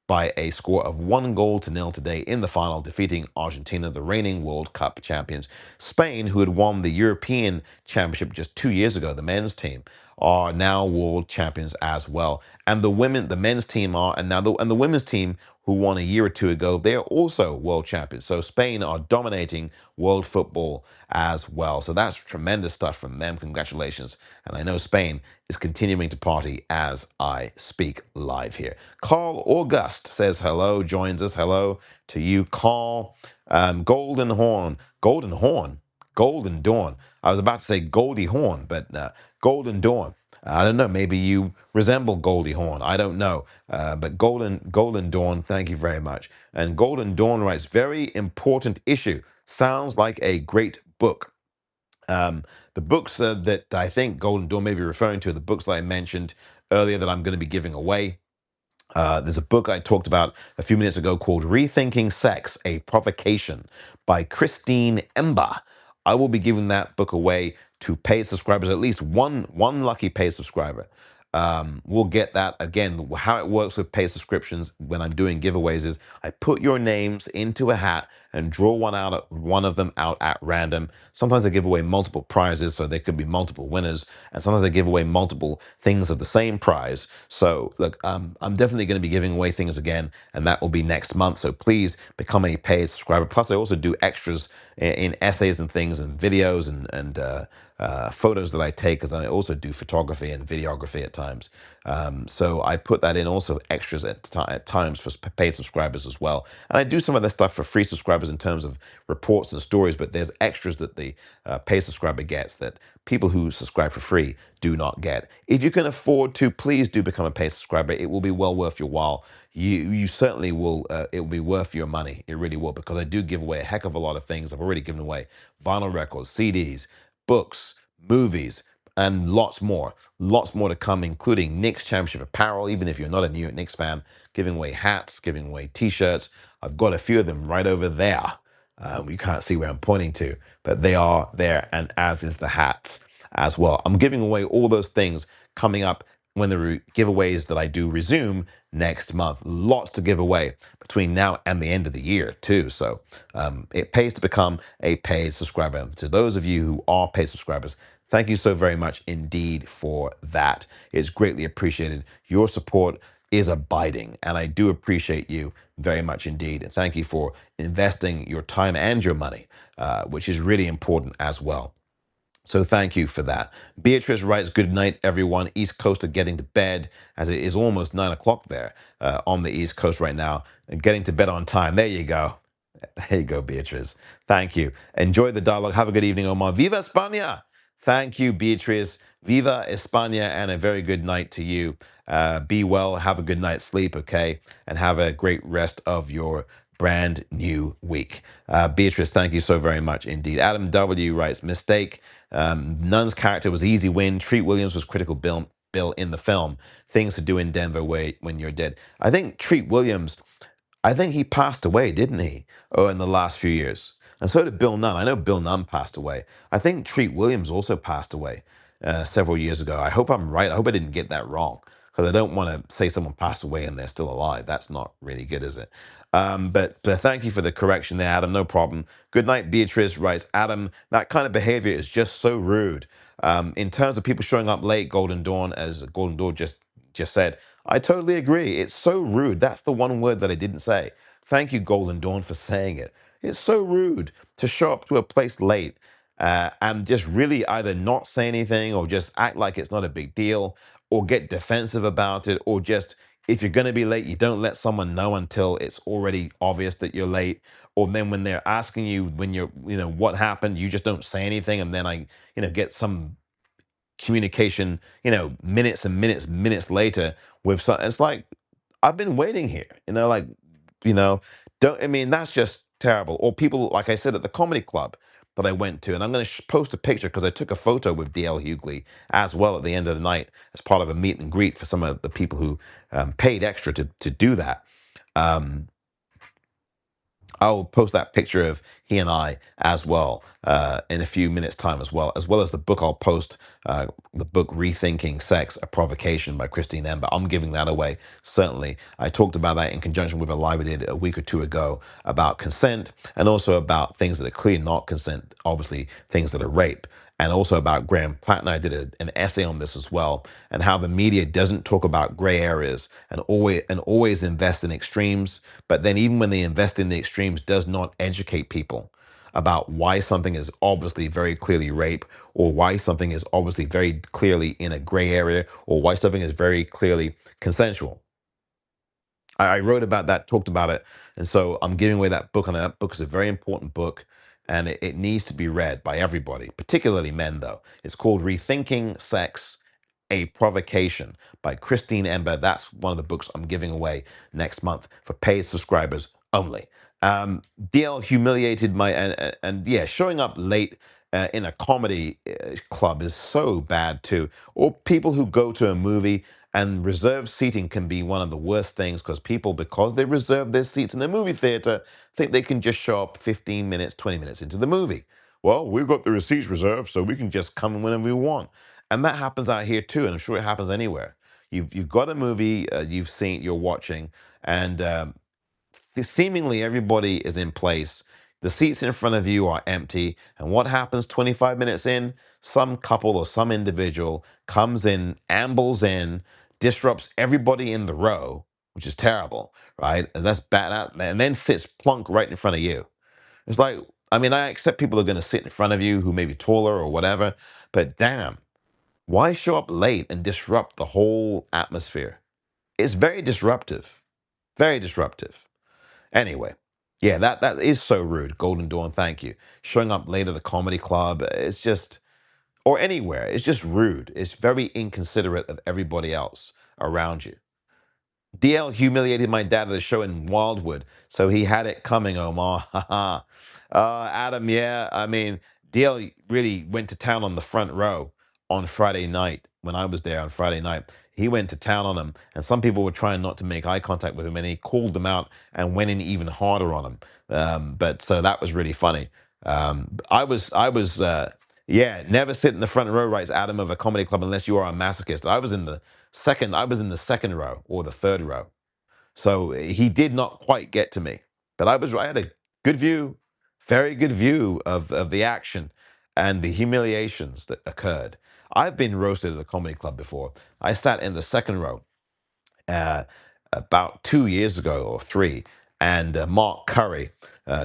by a score of 1 goal to nil today in the final, defeating Argentina, the reigning World Cup champions. Spain, who had won the European Championship just 2 years ago, the men's team, are now world champions as well. And the men's team are, and the women's team who won a year or two ago, they are also world champions. So Spain are dominating world football as well. So that's tremendous stuff from them. Congratulations. And I know Spain is continuing to party as I speak live here. Carl August says hello, joins us. Hello to you, Carl. Golden Horn. Golden Horn? Golden Dawn. I was about to say Goldie Horn, but Golden Dawn. I don't know. Maybe you resemble Goldie Hawn. I don't know. But Golden Dawn, thank you very much. And Golden Dawn writes, very important issue. Sounds like a great book. The books that I think Golden Dawn may be referring to are the books that I mentioned earlier that I'm going to be giving away. There's a book I talked about a few minutes ago called Rethinking Sex, A Provocation by Christine Emba. I will be giving that book away to paid subscribers. At least one lucky paid subscriber we'll get that. Again, how it works with paid subscriptions when I'm doing giveaways is I put your names into a hat and draw one of them out at random. Sometimes I give away multiple prizes, so there could be multiple winners, and sometimes I give away multiple things of the same prize. So look, I'm definitely going to be giving away things again, and that will be next month. So please become a paid subscriber. Plus, I also do extras in essays and things and videos and photos that I take, because I also do photography and videography at times. So I put that in also extras at times for paid subscribers as well. And I do some of the stuff for free subscribers in terms of reports and stories, but there's extras that the paid subscriber gets that people who subscribe for free do not get. If you can afford to, please do become a paid subscriber. It will be well worth your while. You certainly will. It will be worth your money. It really will, because I do give away a heck of a lot of things. I've already given away vinyl records, CDs, books, movies, and lots more to come, including Knicks championship apparel. Even if you're not a New York Knicks fan, giving away hats, giving away T-shirts. I've got a few of them right over there. You can't see where I'm pointing to, but they are there, and as is the hats as well. I'm giving away all those things coming up when the giveaways that I do resume next month. Lots to give away between now and the end of the year, too. So it pays to become a paid subscriber. To those of you who are paid subscribers, thank you so very much indeed for that. It's greatly appreciated. Your support is abiding, and I do appreciate you very much indeed. And thank you for investing your time and your money, which is really important as well. So thank you for that. Beatrice writes, good night, everyone. East Coast are getting to bed, as it is almost 9 o'clock there on the East Coast right now. And getting to bed on time. There you go. There you go, Beatrice. Thank you. Enjoy the dialogue. Have a good evening, Omar. Viva España! Thank you, Beatrice. Viva España, and a very good night to you. Be well. Have a good night's sleep, okay? And have a great rest of your brand new week. Beatrice, thank you so very much indeed. Adam W. writes, mistake. Nunn's character was easy win. Treat Williams was critical Bill in the film. Things to do in Denver when you're dead. I think Treat Williams, I think he passed away, didn't he? Oh, in the last few years. And so did Bill Nunn. I know Bill Nunn passed away. I think Treat Williams also passed away several years ago. I hope I'm right. I hope I didn't get that wrong, because I don't want to say someone passed away and they're still alive. That's not really good, is it? But thank you for the correction there, Adam. No problem. Good night, Beatrice writes, Adam, that kind of behavior is just so rude. In terms of people showing up late, Golden Dawn, as Golden Dawn just said, I totally agree. It's so rude. That's the one word that I didn't say. Thank you, Golden Dawn, for saying it. It's so rude to show up to a place late and just really either not say anything or just act like it's not a big deal or get defensive about it, or just, if you're going to be late, you don't let someone know until it's already obvious that you're late. Or then when they're asking you when what happened, you just don't say anything. And then get some communication, minutes and minutes later with some. It's like, I've been waiting here, you know, don't, I mean, that's just terrible. Or people, like I said, at the comedy club that I went to, and I'm going to post a picture because I took a photo with DL Hughley as well at the end of the night as part of a meet and greet for some of the people who paid extra to do that. Um, I'll post that picture of he and I as well in a few minutes' time as well as the book. I'll post the book Rethinking Sex, A Provocation by Christine Ember. I'm giving that away, certainly. I talked about that in conjunction with a live I did a week or two ago about consent, and also about things that are clearly not consent, obviously things that are rape. And also about Graham Platt. I did an essay on this as well, and how the media doesn't talk about gray areas and always invest in extremes. But then even when they invest in the extremes, does not educate people about why something is obviously very clearly rape, or why something is obviously very clearly in a gray area, or why something is very clearly consensual. I wrote about that, talked about it, and so I'm giving away that book. And that book is a very important book, and it needs to be read by everybody, particularly men, though. It's called Rethinking Sex, A Provocation by Christine Ember. That's one of the books I'm giving away next month for paid subscribers only. DL humiliated my, and yeah, showing up late in a comedy club is so bad too. Or people who go to a movie, and reserved seating can be one of the worst things, because people, because they reserve their seats in the movie theater, think they can just show up 15 minutes, 20 minutes into the movie. well, we've got the receipts reserved, so we can just come whenever we want. And that happens out here too, and I'm sure it happens anywhere. You've got a movie you've seen, you're watching, and seemingly everybody is in place. The seats in front of you are empty. And what happens 25 minutes in? Some couple or some individual comes in, ambles in, disrupts everybody in the row, which is terrible, right? And that's bad. And then sits plunk right in front of you. It's like, I mean, I accept people are going to sit in front of you who may be taller or whatever, but damn, why show up late and disrupt the whole atmosphere? It's very disruptive. Very disruptive. Anyway, yeah, that is so rude. Golden Dawn, thank you. Showing up late at the comedy club, it's just, or anywhere, it's just rude. It's very inconsiderate of everybody else around you. DL humiliated my dad at a show in Wildwood, so he had it coming, Omar. Haha. Adam, yeah, I mean, DL really went to town on the front row on Friday night when I was there on Friday night. He went to town on him, and some people were trying not to make eye contact with him, and he called them out and went in even harder on him. But so that was really funny. Yeah, never sit in the front row, writes Adam of a comedy club unless you are a masochist. I was in the second row or the third row. So he did not quite get to me. But I had a good view, very good view of the action and the humiliations that occurred. I've been roasted at a comedy club before. I sat in the second row uh, about 2 years ago or three. And Mark Curry,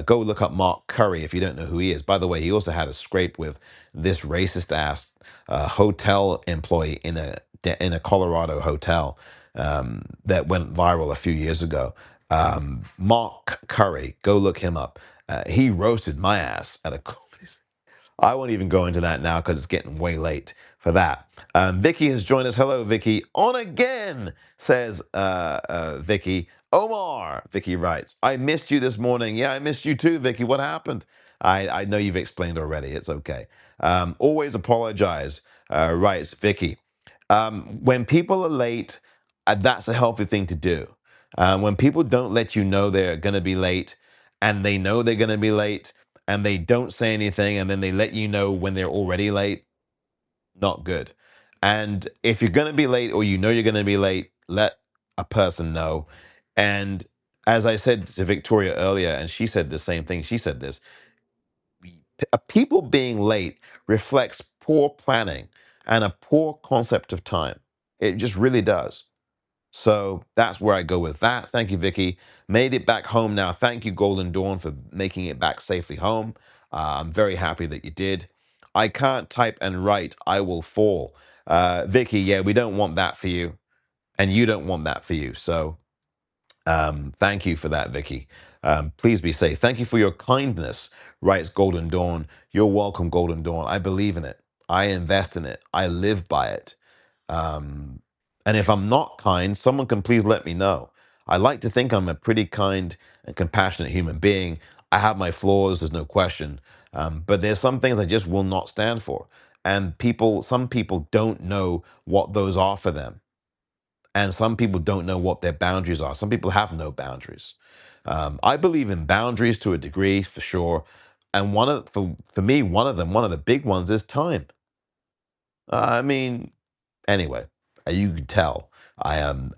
go look up Mark Curry if you don't know who he is. By the way, he also had a scrape with this racist ass hotel employee in a Colorado hotel that went viral a few years ago. Mark Curry, go look him up. He roasted my ass at a comedy. I won't even go into that now because it's getting way late for that. Vicky has joined us. Hello, Vicky. On again, says Vicky. Omar, Vicky writes, I missed you this morning. Yeah, I missed you too, Vicky. What happened? I know you've explained already. It's okay. Always apologize, writes Vicky. When people are late, that's a healthy thing to do. When people don't let you know they're going to be late and they know they're going to be late, and they don't say anything and then they let you know when they're already late, not good. And if you're going to be late or you know you're going to be late, let a person know. And as I said to Victoria earlier, and she said the same thing, she said this, people being late reflects poor planning and a poor concept of time. It just really does. So that's where I go with that. Thank you, Vicky. Made it back home now. Thank you, Golden Dawn, for making it back safely home. I'm very happy that you did. I can't type and write. I will fall. Vicky, yeah, we don't want that for you, and you don't want that for you. So thank you for that, Vicky. Please be safe. Thank you for your kindness, writes Golden Dawn. You're welcome, Golden Dawn. I believe in it. I invest in it. I live by it. Um, and if I'm not kind, someone can please let me know. I like to think I'm a pretty kind and compassionate human being. I have my flaws, there's no question. But there's some things I just will not stand for. And some people don't know what those are for them. And some people don't know what their boundaries are. Some people have no boundaries. I believe in boundaries to a degree, for sure. And for me, one of the big ones is time. I mean, anyway, you can tell I am.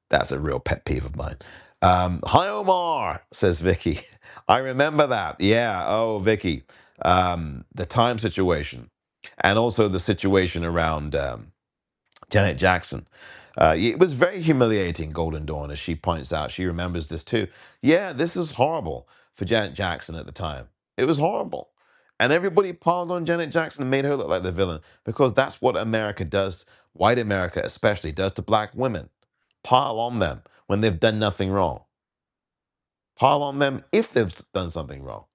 That's a real pet peeve of mine. Hi, Omar, says Vicky. I remember that. Yeah. Oh, Vicky. The time situation, and also the situation around Janet Jackson. It was very humiliating, Golden Dawn, as she points out. She remembers this too. Yeah, this is horrible for Janet Jackson at the time. It was horrible. And everybody piled on Janet Jackson and made her look like the villain because that's what America does, white America especially, does to black women. Pile on them when they've done nothing wrong. Pile on them if they've done something wrong.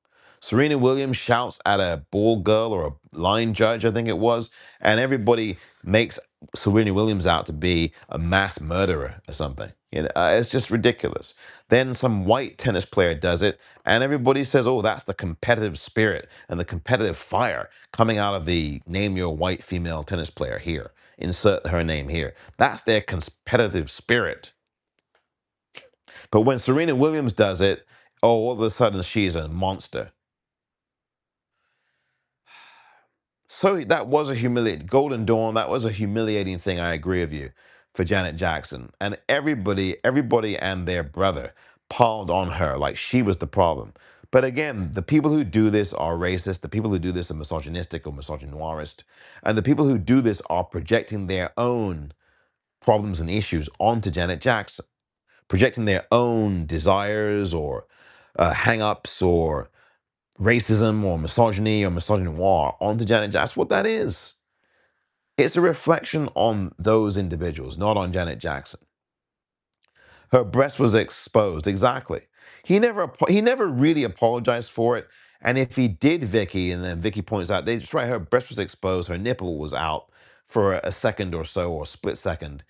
Serena Williams shouts at a ball girl or a line judge, I think it was, and everybody makes Serena Williams out to be a mass murderer or something. It's just ridiculous. Then some white tennis player does it, and everybody says, "Oh, that's the competitive spirit and the competitive fire coming out of the name your white female tennis player here. Insert her name here. That's their competitive spirit." But when Serena Williams does it, oh, all of a sudden she's a monster. So that was a humiliating Golden Dawn. That was a humiliating thing. I agree with you for Janet Jackson, and everybody and their brother piled on her like she was the problem. But again, the people who do this are racist. The people who do this are misogynistic or misogynoirist, and the people who do this are projecting their own problems and issues onto Janet Jackson, projecting their own desires or hang-ups or racism or misogyny or misogynoir onto Janet Jackson. That's what that is. It's a reflection on those individuals, not on Janet Jackson. Her breast was exposed, exactly. He never really apologized for it. And if he did, Vicky, and then Vicky points out, they just right, her breast was exposed, her nipple was out for a second or so, or a split second.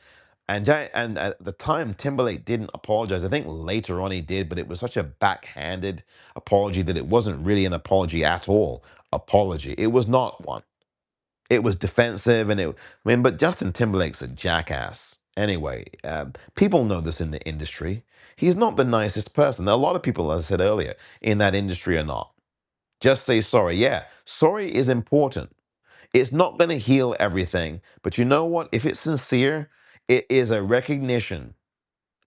And at the time, Timberlake didn't apologize. I think later on he did, but it was such a backhanded apology that it wasn't really an apology at all. Apology. It was not one. It was defensive, and but Justin Timberlake's a jackass. Anyway, people know this in the industry. He's not the nicest person. A lot of people, as I said earlier, in that industry are not. Just say sorry. Yeah, sorry is important. It's not going to heal everything, but you know what? If it's sincere, it is a recognition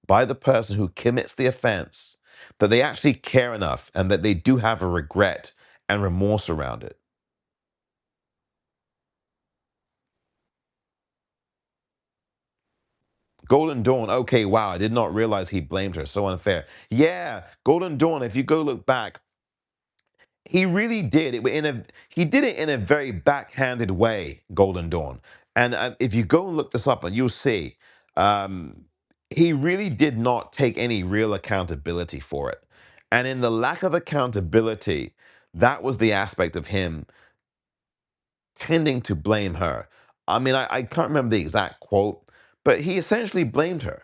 by the person who commits the offense that they actually care enough and that they do have a regret and remorse around it. Golden Dawn. Okay, wow. I did not realize he blamed her. So unfair. Yeah, Golden Dawn. If you go look back, he really did it in a. He did it in a very backhanded way. Golden Dawn. And if you go and look this up, and you'll see, um, he really did not take any real accountability for it. And in the lack of accountability, that was the aspect of him tending to blame her. I mean, I can't remember the exact quote, but he essentially blamed her.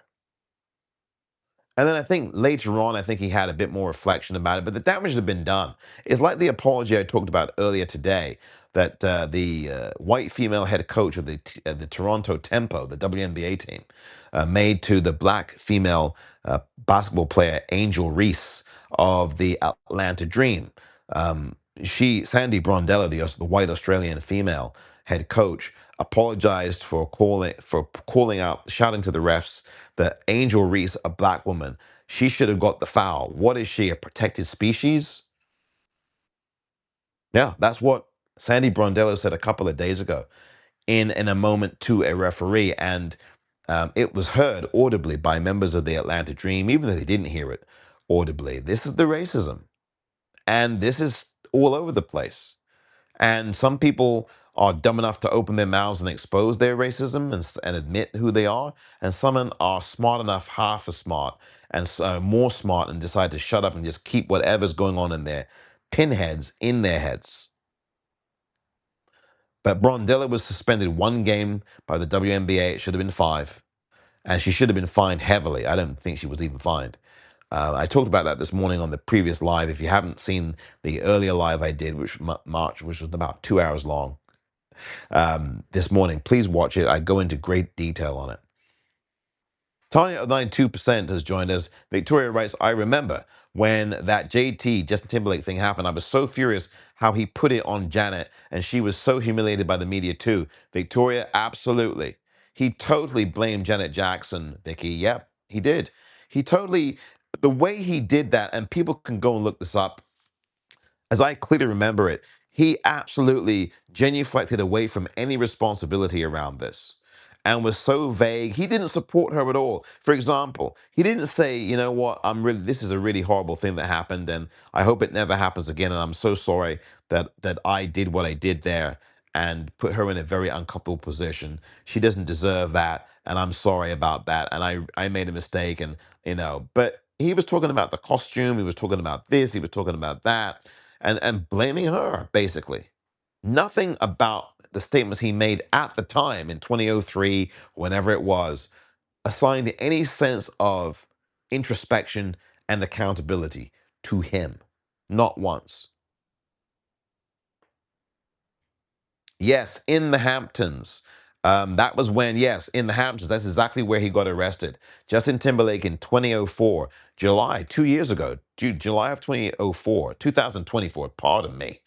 And then I think later on, I think he had a bit more reflection about it, but the damage had been done. It's like the apology I talked about earlier today that the white female head coach of the Toronto Tempo, the WNBA team, made to the black female basketball player Angel Reese of the Atlanta Dream. Sandy Brondello, the white Australian female head coach, apologized for calling out, shouting to the refs that Angel Reese, a black woman, she should have got the foul. What is she, a protected species? Yeah, that's what Sandy Brondello said a couple of days ago in a moment to a referee, and it was heard audibly by members of the Atlanta Dream, even though they didn't hear it audibly. This is the racism, and this is all over the place. And some people are dumb enough to open their mouths and expose their racism and admit who they are. And some are smart enough, half as smart, and more smart, and decide to shut up and just keep whatever's going on in their pinheads in their heads. But Brondella was suspended 1 game by the WNBA. It should have been five. And she should have been fined heavily. I don't think she was even fined. I talked about that this morning on the previous live. If you haven't seen the earlier live I did, which which was about 2 hours long, this morning, please watch it. I go into great detail on it. Tanya of 92% has joined us. Victoria writes, I remember when that JT, Justin Timberlake thing happened, I was so furious how he put it on Janet, and she was so humiliated by the media too. Victoria, absolutely. He totally blamed Janet Jackson, Vicky. Yep, he did. The way he did that, and people can go and look this up, as I clearly remember it, he absolutely genuflected away from any responsibility around this and was so vague. He didn't support her at all. For example, he didn't say, you know what, this is a really horrible thing that happened, and I hope it never happens again. And I'm so sorry that I did what I did there and put her in a very uncomfortable position. She doesn't deserve that, and I'm sorry about that. And I made a mistake, and but he was talking about the costume, he was talking about this, he was talking about that, and blaming her, basically. Nothing about the statements he made at the time in 2003, whenever it was, assigned any sense of introspection and accountability to him. Not once. Yes, in the Hamptons. That was when, yes, in the Hamptons, that's exactly where he got arrested. Justin Timberlake in 2004, July, 2 years ago, July of 2004, 2024, pardon me.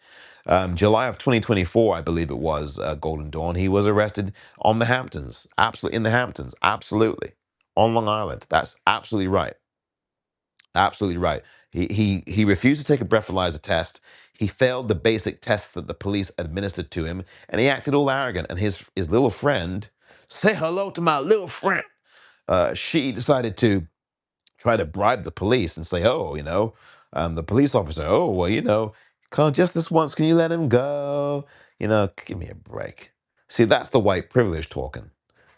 July of 2024, I believe it was, Golden Dawn. He was arrested on the Hamptons, absolutely in the Hamptons, absolutely on Long Island. That's absolutely right, absolutely right. He refused to take a breathalyzer test. He failed the basic tests that the police administered to him, and he acted all arrogant. And his little friend, say hello to my little friend. She decided to try to bribe the police and say, oh, the police officer, oh, well, call just this once. Can you let him go? Give me a break. See, that's the white privilege talking.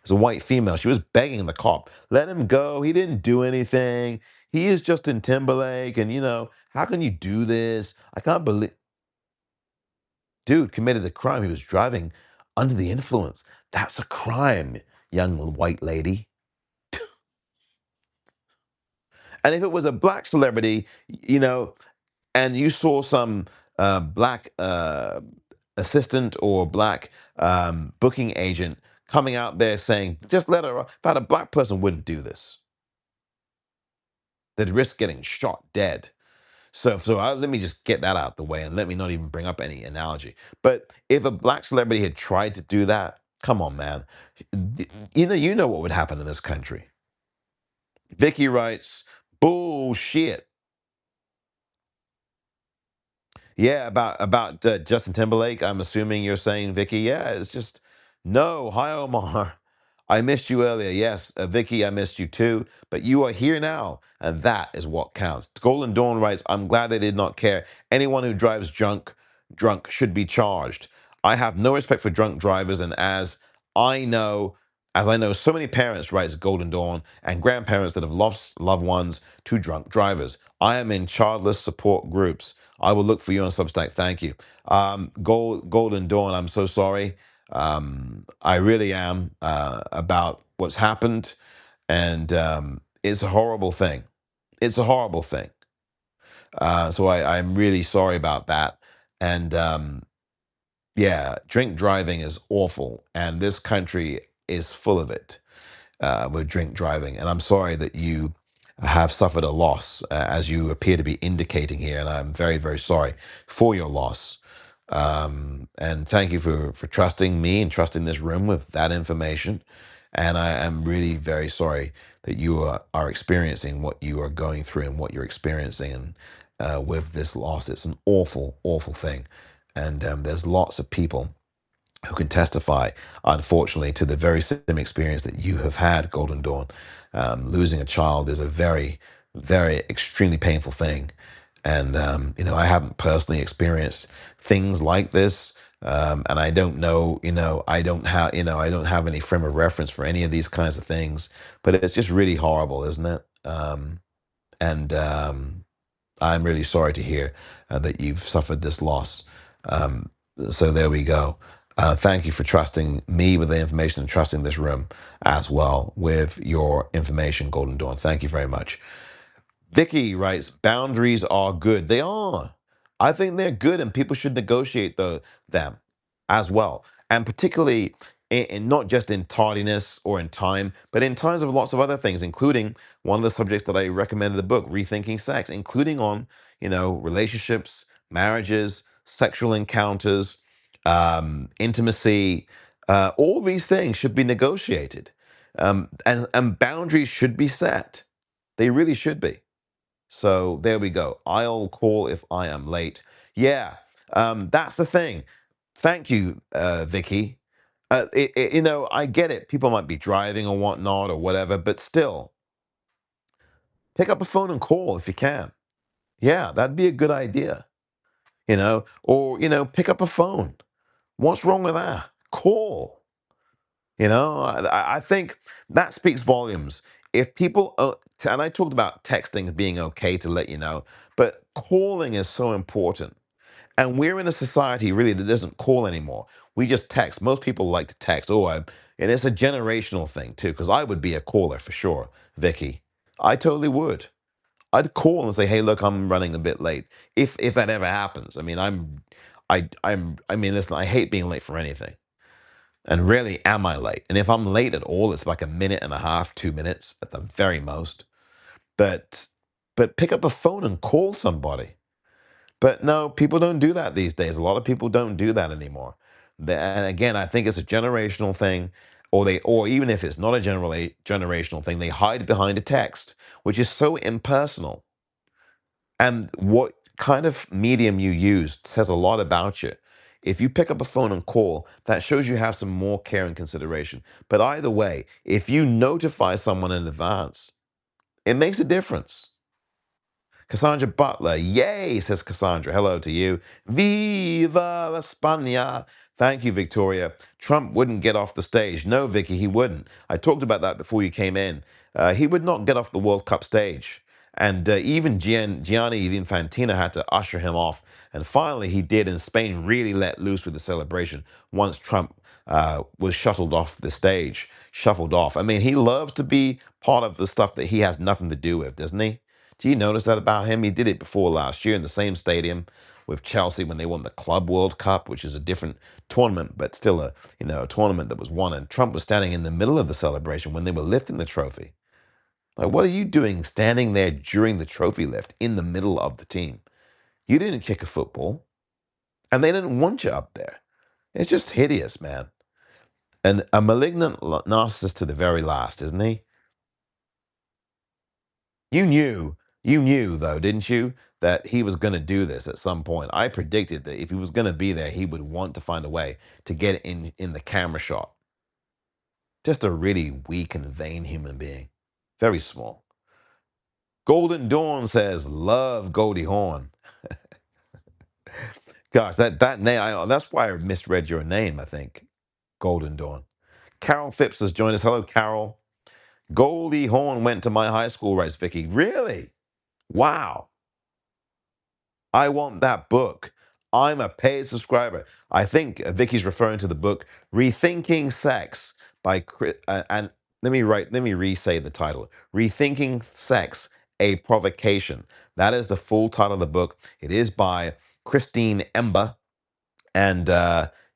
As a white female, she was begging the cop, let him go. He didn't do anything. He is Justin Timberlake. And, how can you do this? I can't believe. Dude committed the crime. He was driving under the influence. That's a crime, young white lady. And if it was a black celebrity, and you saw some black assistant or black booking agent coming out there saying, just let her, about a black person wouldn't do this. They'd risk getting shot dead. So let me just get that out the way and let me not even bring up any analogy. But if a black celebrity had tried to do that, come on, man. You know what would happen in this country. Vicky writes, bullshit. Yeah, about Justin Timberlake. I'm assuming you're saying, Vicky. Yeah, it's just no. Hi, Omar. I missed you earlier. Yes, Vicky, I missed you too. But you are here now, and that is what counts. Golden Dawn writes, "I'm glad they did not care. Anyone who drives drunk should be charged. I have no respect for drunk drivers, and I know, as I know, so many parents," writes Golden Dawn, "and grandparents that have lost loved ones to drunk drivers. I am in childless support groups. I will look for you on Substack. Thank you. Golden Dawn, I'm so sorry. I really am about what's happened. And it's a horrible thing. It's a horrible thing. So I'm really sorry about that. And yeah, drink driving is awful. And this country is full of it with drink driving. And I'm sorry that you have suffered a loss, as you appear to be indicating here. And I'm very, very sorry for your loss. And thank you for trusting me and trusting this room with that information. And I am really very sorry that you are experiencing what you are going through and what you're experiencing and with this loss. It's an awful, awful thing. And there's lots of people who can testify, unfortunately, to the very same experience that you have had, Golden Dawn. Losing a child is a very, very extremely painful thing. And, I haven't personally experienced things like this. And I don't know, I don't have any frame of reference for any of these kinds of things, but it's just really horrible, isn't it? And I'm really sorry to hear that you've suffered this loss. Um, so there we go. Thank you for trusting me with the information and trusting this room as well with your information, Golden Dawn. Thank you very much. Vicky writes, boundaries are good. They are. I think they're good, and people should negotiate them as well. And particularly not just in tardiness or in time, but in times of lots of other things, including one of the subjects that I recommended the book, Rethinking Sex, including on, relationships, marriages, sexual encounters, intimacy. All these things should be negotiated. And boundaries should be set. They really should be. So there we go. I'll call if I am late. Yeah, that's the thing. Thank you, Vicky. I get it. People might be driving or whatnot or whatever, but still, pick up a phone and call if you can. Yeah, that'd be a good idea. Or pick up a phone. What's wrong with that? Call. I think that speaks volumes. If people, and I talked about texting being okay to let you know, but calling is so important. And we're in a society really that doesn't call anymore. We just text. Most people like to text. And it's a generational thing too, because I would be a caller for sure, Vicky. I totally would. I'd call and say, "Hey, look, I'm running a bit late." If that ever happens, I mean, listen, I hate being late for anything. And rarely am I late. And if I'm late at all, it's like a minute and a half, 2 minutes at the very most. But pick up a phone and call somebody. But no, people don't do that these days. A lot of people don't do that anymore. And again, I think it's a generational thing, or even if it's not a generational thing, they hide behind a text, which is so impersonal. And what kind of medium you use says a lot about you. If you pick up a phone and call, that shows you have some more care and consideration. But either way, if you notify someone in advance, it makes a difference. Cassandra Butler, yay, says Cassandra. Hello to you. Viva la España. Thank you, Victoria. Trump wouldn't get off the stage. No, Vicky, he wouldn't. I talked about that before you came in. He would not get off the World Cup stage. And even Gianni Infantino had to usher him off. And finally, he did, and Spain really let loose with the celebration once Trump was shuttled off the stage, shuffled off. I mean, he loves to be part of the stuff that he has nothing to do with, doesn't he? Do you notice that about him? He did it before last year in the same stadium with Chelsea when they won the Club World Cup, which is a different tournament, but still a tournament that was won. And Trump was standing in the middle of the celebration when they were lifting the trophy. Like, what are you doing standing there during the trophy lift in the middle of the team? You didn't kick a football, and they didn't want you up there. It's just hideous, man. And a malignant narcissist to the very last, isn't he? You knew though, didn't you, that he was going to do this at some point. I predicted that if he was going to be there, he would want to find a way to get in the camera shot. Just a really weak and vain human being. Very small. Golden Dawn says, "Love Goldie Hawn." Gosh, that name. That's why I misread your name. I think Golden Dawn. Carol Phipps has joined us. Hello, Carol. Goldie Hawn went to my high school, writes Vicky. Really? Wow. I want that book. I'm a paid subscriber. I think Vicky's referring to the book Rethinking Sex by and let me re-say the title. Rethinking Sex: A Provocation. That is the full title of the book. It is by Christine Emba, and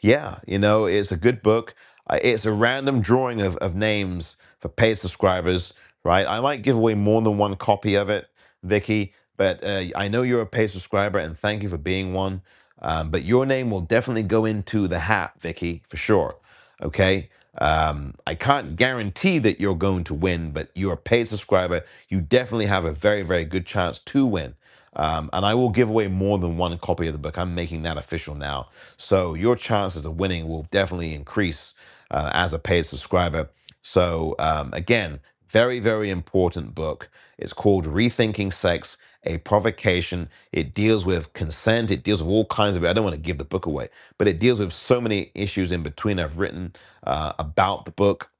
yeah, it's a good book. It's a random drawing of names for paid subscribers, right? I might give away more than one copy of it, Vicky, but I know you're a paid subscriber, and thank you for being one. But your name will definitely go into the hat, Vicky, for sure. Okay. I can't guarantee that you're going to win, but you're a paid subscriber. You definitely have a very, very good chance to win. And I will give away more than one copy of the book. I'm making that official now. So your chances of winning will definitely increase as a paid subscriber. So again, very, very important book. It's called Rethinking Sex: A Provocation. It deals with consent. It deals with all kinds of, I don't want to give the book away, but it deals with so many issues in between. I've written about the book.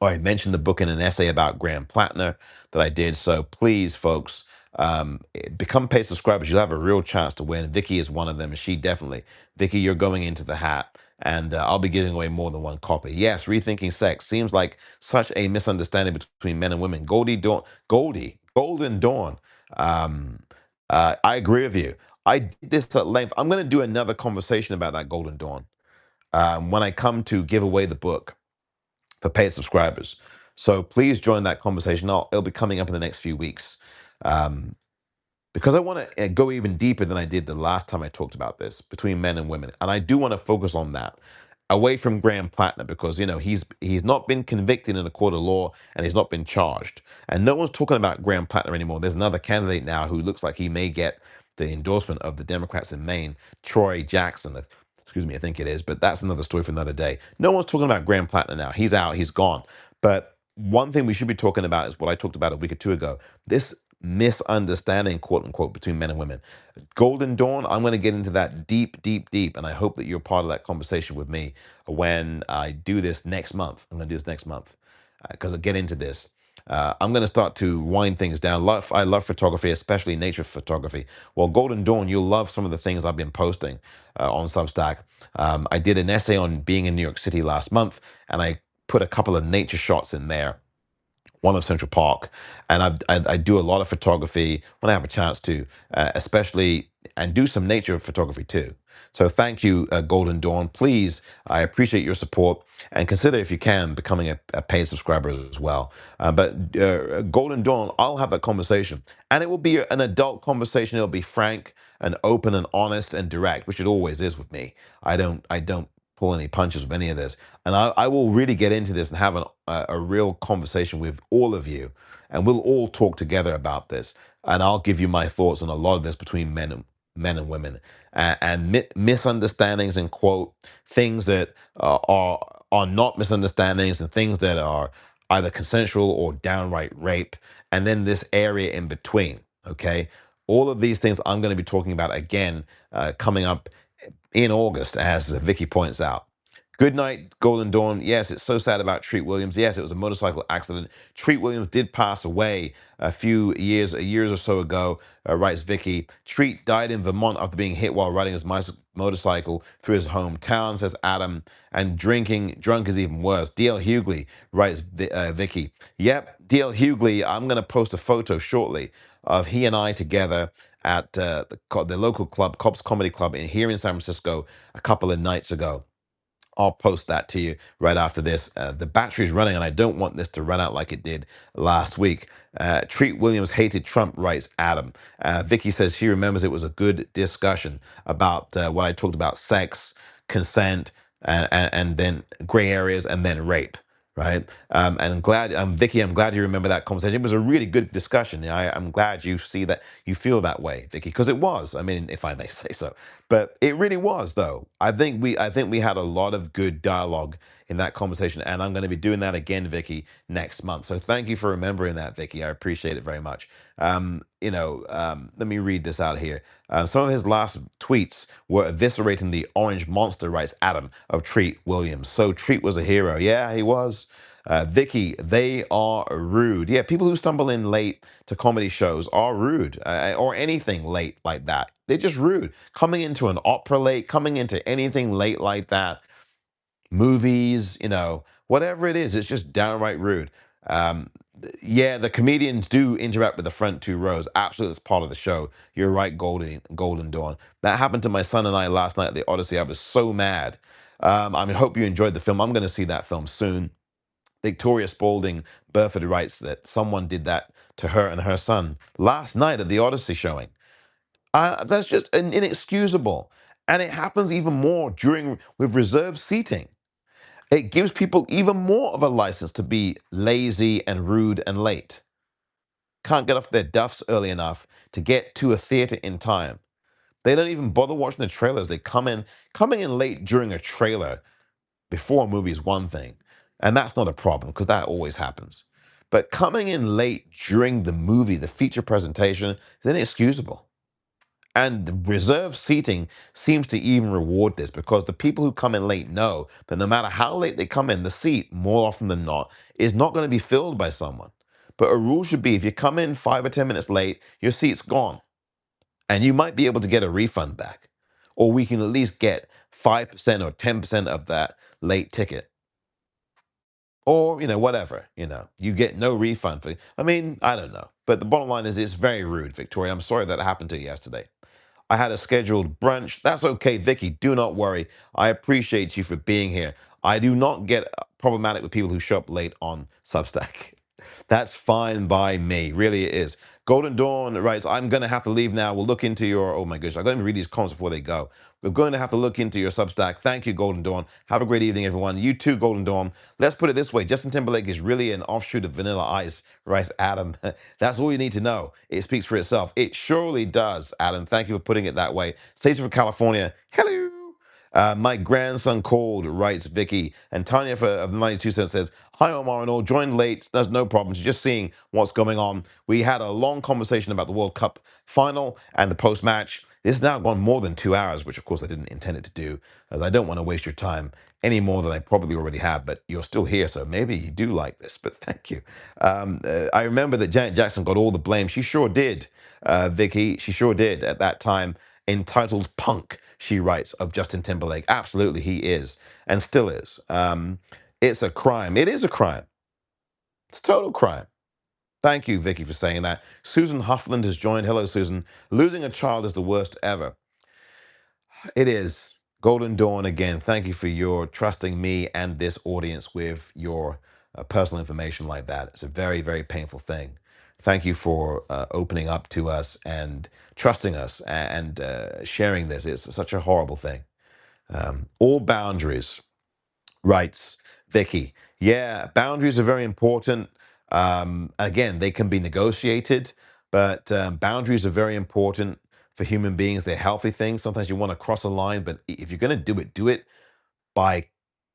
Oh, I mentioned the book in an essay about Graham Plattner that I did. So please, folks, become paid subscribers. You'll have a real chance to win. Vicky is one of them, and she definitely. Vicky, you're going into the hat, and I'll be giving away more than one copy. Yes, Rethinking Sex seems like such a misunderstanding between men and women. Golden Dawn. Um, I agree with you. I did this at length. I'm going to do another conversation about that Golden Dawn when I come to give away the book for paid subscribers. So please join that conversation. It'll be coming up in the next few weeks. Um, because I want to go even deeper than I did the last time I talked about this between men and women, and I do want to focus on that away from Graham Plattner because he's not been convicted in a court of law and he's not been charged, and no one's talking about Graham Plattner anymore. There's another candidate now who looks like he may get the endorsement of the Democrats in Maine, Troy Jackson. Excuse me, I think it is, but that's another story for another day. No one's talking about Graham Plattner now. He's out, he's gone. But one thing we should be talking about is what I talked about a week or two ago. This misunderstanding, quote unquote, between men and women. Golden Dawn, I'm going to get into that deep, deep, deep. And I hope that you're part of that conversation with me when I do this next month. I'm going to do this next month because I get into this. I'm going to start to wind things down. I love photography, especially nature photography. Well, Golden Dawn, you'll love some of the things I've been posting on Substack. I did an essay on being in New York City last month, and I put a couple of nature shots in there, one of Central Park, and I do a lot of photography when I have a chance to, especially, and do some nature photography too. So thank you, Golden Dawn. Please, I appreciate your support, and consider if you can becoming a paid subscriber as well. But Golden Dawn, I'll have that conversation, and it will be an adult conversation. It'll be frank. and open and honest and direct, which it always is with me. I don't pull any punches with any of this, and I will really get into this and have a real conversation with all of you, and we'll all talk together about this, and I'll give you my thoughts on a lot of this between men and women, and misunderstandings and quote things that are not misunderstandings and things that are either consensual or downright rape, and then this area in between. Okay, all of these things I'm going to be talking about again coming up in August, as Vicky points out. Good night, Golden Dawn. Yes, it's so sad about Treat Williams. Yes, it was a motorcycle accident. Treat Williams did pass away a year or so ago, writes Vicky. Treat died in Vermont after being hit while riding his motorcycle through his hometown, says Adam. And drinking drunk is even worse. DL Hughley, writes Vicky. Yep, DL Hughley, I'm going to post a photo shortly of he and I together at the local club, Cops Comedy Club, here in San Francisco a couple of nights ago. I'll post that to you right after this. The battery's running, and I don't want this to run out like it did last week. Treat Williams hated Trump, writes Adam. Vicky says she remembers it was a good discussion about what I talked about: sex, consent, and then gray areas, and then rape. Right, and I'm glad, Vicky. I'm glad you remember that conversation. It was a really good discussion. I'm glad you see that, you feel that way, Vicky, because it was. I mean, if I may say so, but it really was, though. I think we had a lot of good dialogue in that conversation, and I'm going to be doing that again, Vicky, next month. So thank you for remembering that, Vicky. I appreciate it very much. Let me read this out here. Some of his last tweets were eviscerating the orange monster, writes Adam, of Treat Williams. So Treat was a hero. Yeah, he was. Vicky, they are rude. Yeah, people who stumble in late to comedy shows are rude, or anything late like that. They're just rude. Coming into an opera late, coming into anything late like that, movies, whatever it is, it's just downright rude. Yeah, the comedians do interact with the front two rows. Absolutely, it's part of the show. You're right, Golden Dawn. That happened to my son and I last night at the Odyssey. I was so mad. I mean, hope you enjoyed the film. I'm going to see that film soon. Victoria Spalding Burford writes that someone did that to her and her son last night at the Odyssey showing. That's just inexcusable. And it happens even more during with reserved seating. It gives people even more of a license to be lazy and rude and late. Can't get off their duffs early enough to get to a theater in time. They don't even bother watching the trailers. They coming in late during a trailer before a movie is one thing, and that's not a problem because that always happens. But coming in late during the movie, the feature presentation, is inexcusable. And the reserved seating seems to even reward this because the people who come in late know that no matter how late they come in, the seat, more often than not, is not going to be filled by someone. But a rule should be if you come in 5 or 10 minutes late, your seat's gone. And you might be able to get a refund back. Or we can at least get 5% or 10% of that late ticket. Or, whatever, you get no refund for. I mean, I don't know. But the bottom line is it's very rude, Victoria. I'm sorry that happened to you yesterday. I had a scheduled brunch. That's okay, Vicky. Do not worry. I appreciate you for being here. I do not get problematic with people who show up late on Substack. That's fine by me. Really, it is. Golden Dawn writes, I'm going to have to leave now. We'll look into your, oh my gosh, I'm going to read these comments before they go. We're going to have to look into your Substack. Thank you, Golden Dawn. Have a great evening, everyone. You too, Golden Dawn. Let's put it this way. Justin Timberlake is really an offshoot of Vanilla Ice, writes Adam. That's all you need to know. It speaks for itself. It surely does, Adam. Thank you for putting it that way. States of California. Hello. My grandson called, writes Vicky. And Tanya of the 92 cents says, Hi, Omar and all. Joined late. There's no problems. Just seeing what's going on. We had a long conversation about the World Cup final and the post match. This has now gone more than 2 hours, which of course I didn't intend it to do, as I don't want to waste your time any more than I probably already have. But you're still here, so maybe you do like this. But thank you. I remember that Janet Jackson got all the blame. She sure did, Vicky. She sure did at that time. Entitled punk, she writes, of Justin Timberlake. Absolutely, he is, and still is. It's a crime. It is a crime. It's a total crime. Thank you, Vicky, for saying that. Susan Huffland has joined. Hello, Susan. Losing a child is the worst ever. It is. Golden Dawn again. Thank you for your trusting me and this audience with your personal information like that. It's a very, very painful thing. Thank you for opening up to us and trusting us and sharing this. It's such a horrible thing. All boundaries, writes Vicky. Yeah, boundaries are very important. Again, they can be negotiated, but boundaries are very important for human beings. They're healthy things. Sometimes you want to cross a line, but if you're going to do it by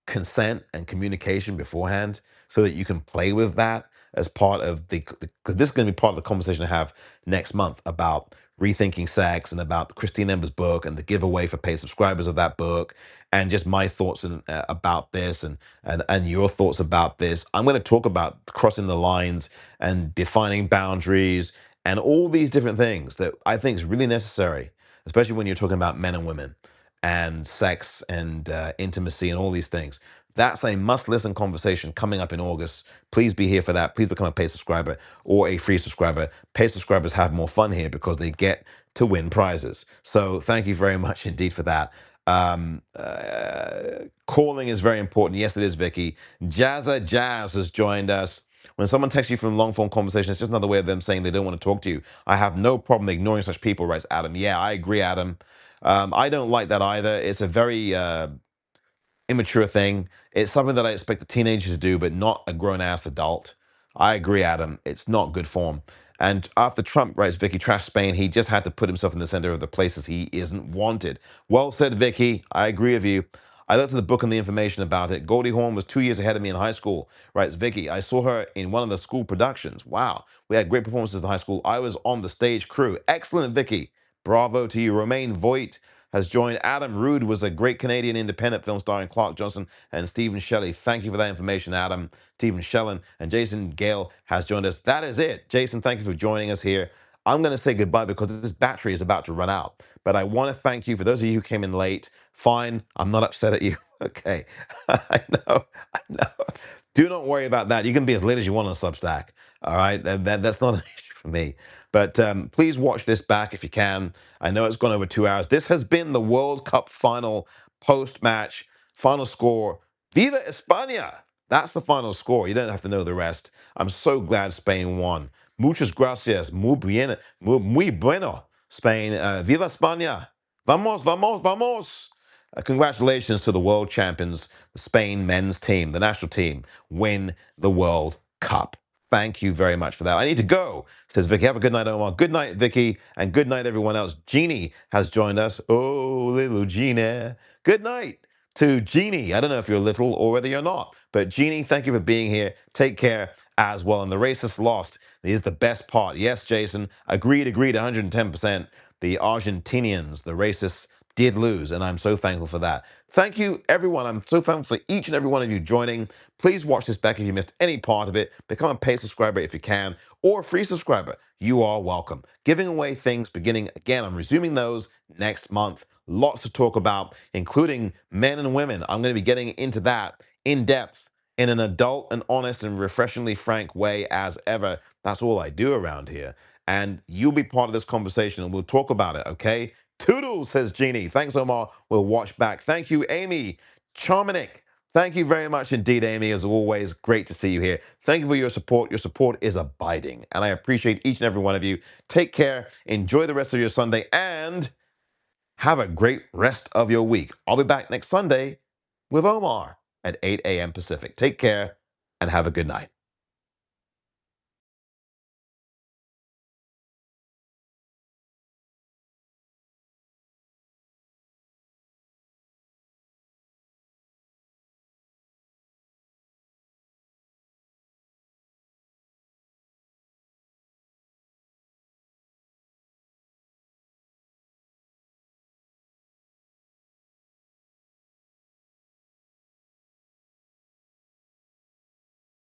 consent and communication beforehand so that you can play with that as part of because this is going to be part of the conversation I have next month about rethinking sex and about Christine Ember's book and the giveaway for paid subscribers of that book and just my thoughts about this and your thoughts about this. I'm going to talk about crossing the lines and defining boundaries and all these different things that I think is really necessary, especially when you're talking about men and women and sex and intimacy and all these things. That's a must listen conversation coming up in August. Please be here for that. Please become a paid subscriber or a free subscriber. Paid subscribers have more fun here because they get to win prizes. So thank you very much indeed for that. Calling is very important. Yes, it is, Vicky. Jazza Jazz has joined us. When someone texts you from long form conversation, it's just another way of them saying they don't want to talk to you. I have no problem ignoring such people, writes Adam. Yeah, I agree, Adam. I don't like that either. It's a very immature thing. It's something that I expect a teenager to do, but not a grown ass adult. I agree, Adam. It's not good form. And after Trump, writes Vicky, trash Spain, he just had to put himself in the center of the places he isn't wanted. Well said, Vicky. I agree with you. I looked at the book and the information about it. Goldie Hawn was 2 years ahead of me in high school, writes Vicky. I saw her in one of the school productions. Wow. We had great performances in high school. I was on the stage crew. Excellent, Vicky. Bravo to you. Romaine Voigt has joined. Adam Rood was a great Canadian independent film starring Clark Johnson and Stephen Shelley. Thank you for that information, Adam. Stephen Shellen and Jason Gale has joined us. That is it. Jason, thank you for joining us here. I'm going to say goodbye because this battery is about to run out. But I want to thank you for those of you who came in late. Fine, I'm not upset at you. Okay, I know, I know. Do not worry about that. You can be as late as you want on Substack. All right, that's not an issue for me. But please watch this back if you can. I know it's gone over 2 hours. This has been the World Cup final post-match final score. Viva Espana! That's the final score. You don't have to know the rest. I'm so glad Spain won. Muchas gracias. Muy bueno, Spain. Viva España. Vamos, vamos, vamos. Congratulations to the world champions, the Spain men's team, the national team, win the World Cup. Thank you very much for that. I need to go, says Vicky. Have a good night, Omar. Good night, Vicky, and good night, everyone else. Jeannie has joined us. Oh, little Jeannie. Good night to Jeannie. I don't know if you're little or whether you're not, but Jeannie, thank you for being here. Take care as well. And the racist lost is the best part. Yes, Jason, agreed, 110%. The Argentinians, the racists, did lose, and I'm so thankful for that. Thank you, everyone. I'm so thankful for each and every one of you joining. Please watch this back if you missed any part of it. Become a paid subscriber if you can, or a free subscriber. You are welcome. Giving away things beginning again. I'm resuming those next month. Lots to talk about, including men and women. I'm going to be getting into that in depth in an adult and honest and refreshingly frank way as ever. That's all I do around here. And you'll be part of this conversation and we'll talk about it, okay? Toodles, says Jeannie. Thanks, Omar. We'll watch back. Thank you, Amy. Charminic. Thank you very much indeed, Amy. As always, great to see you here. Thank you for your support. Your support is abiding, and I appreciate each and every one of you. Take care. Enjoy the rest of your Sunday, and have a great rest of your week. I'll be back next Sunday with Omar at 8 a.m. Pacific. Take care, and have a good night.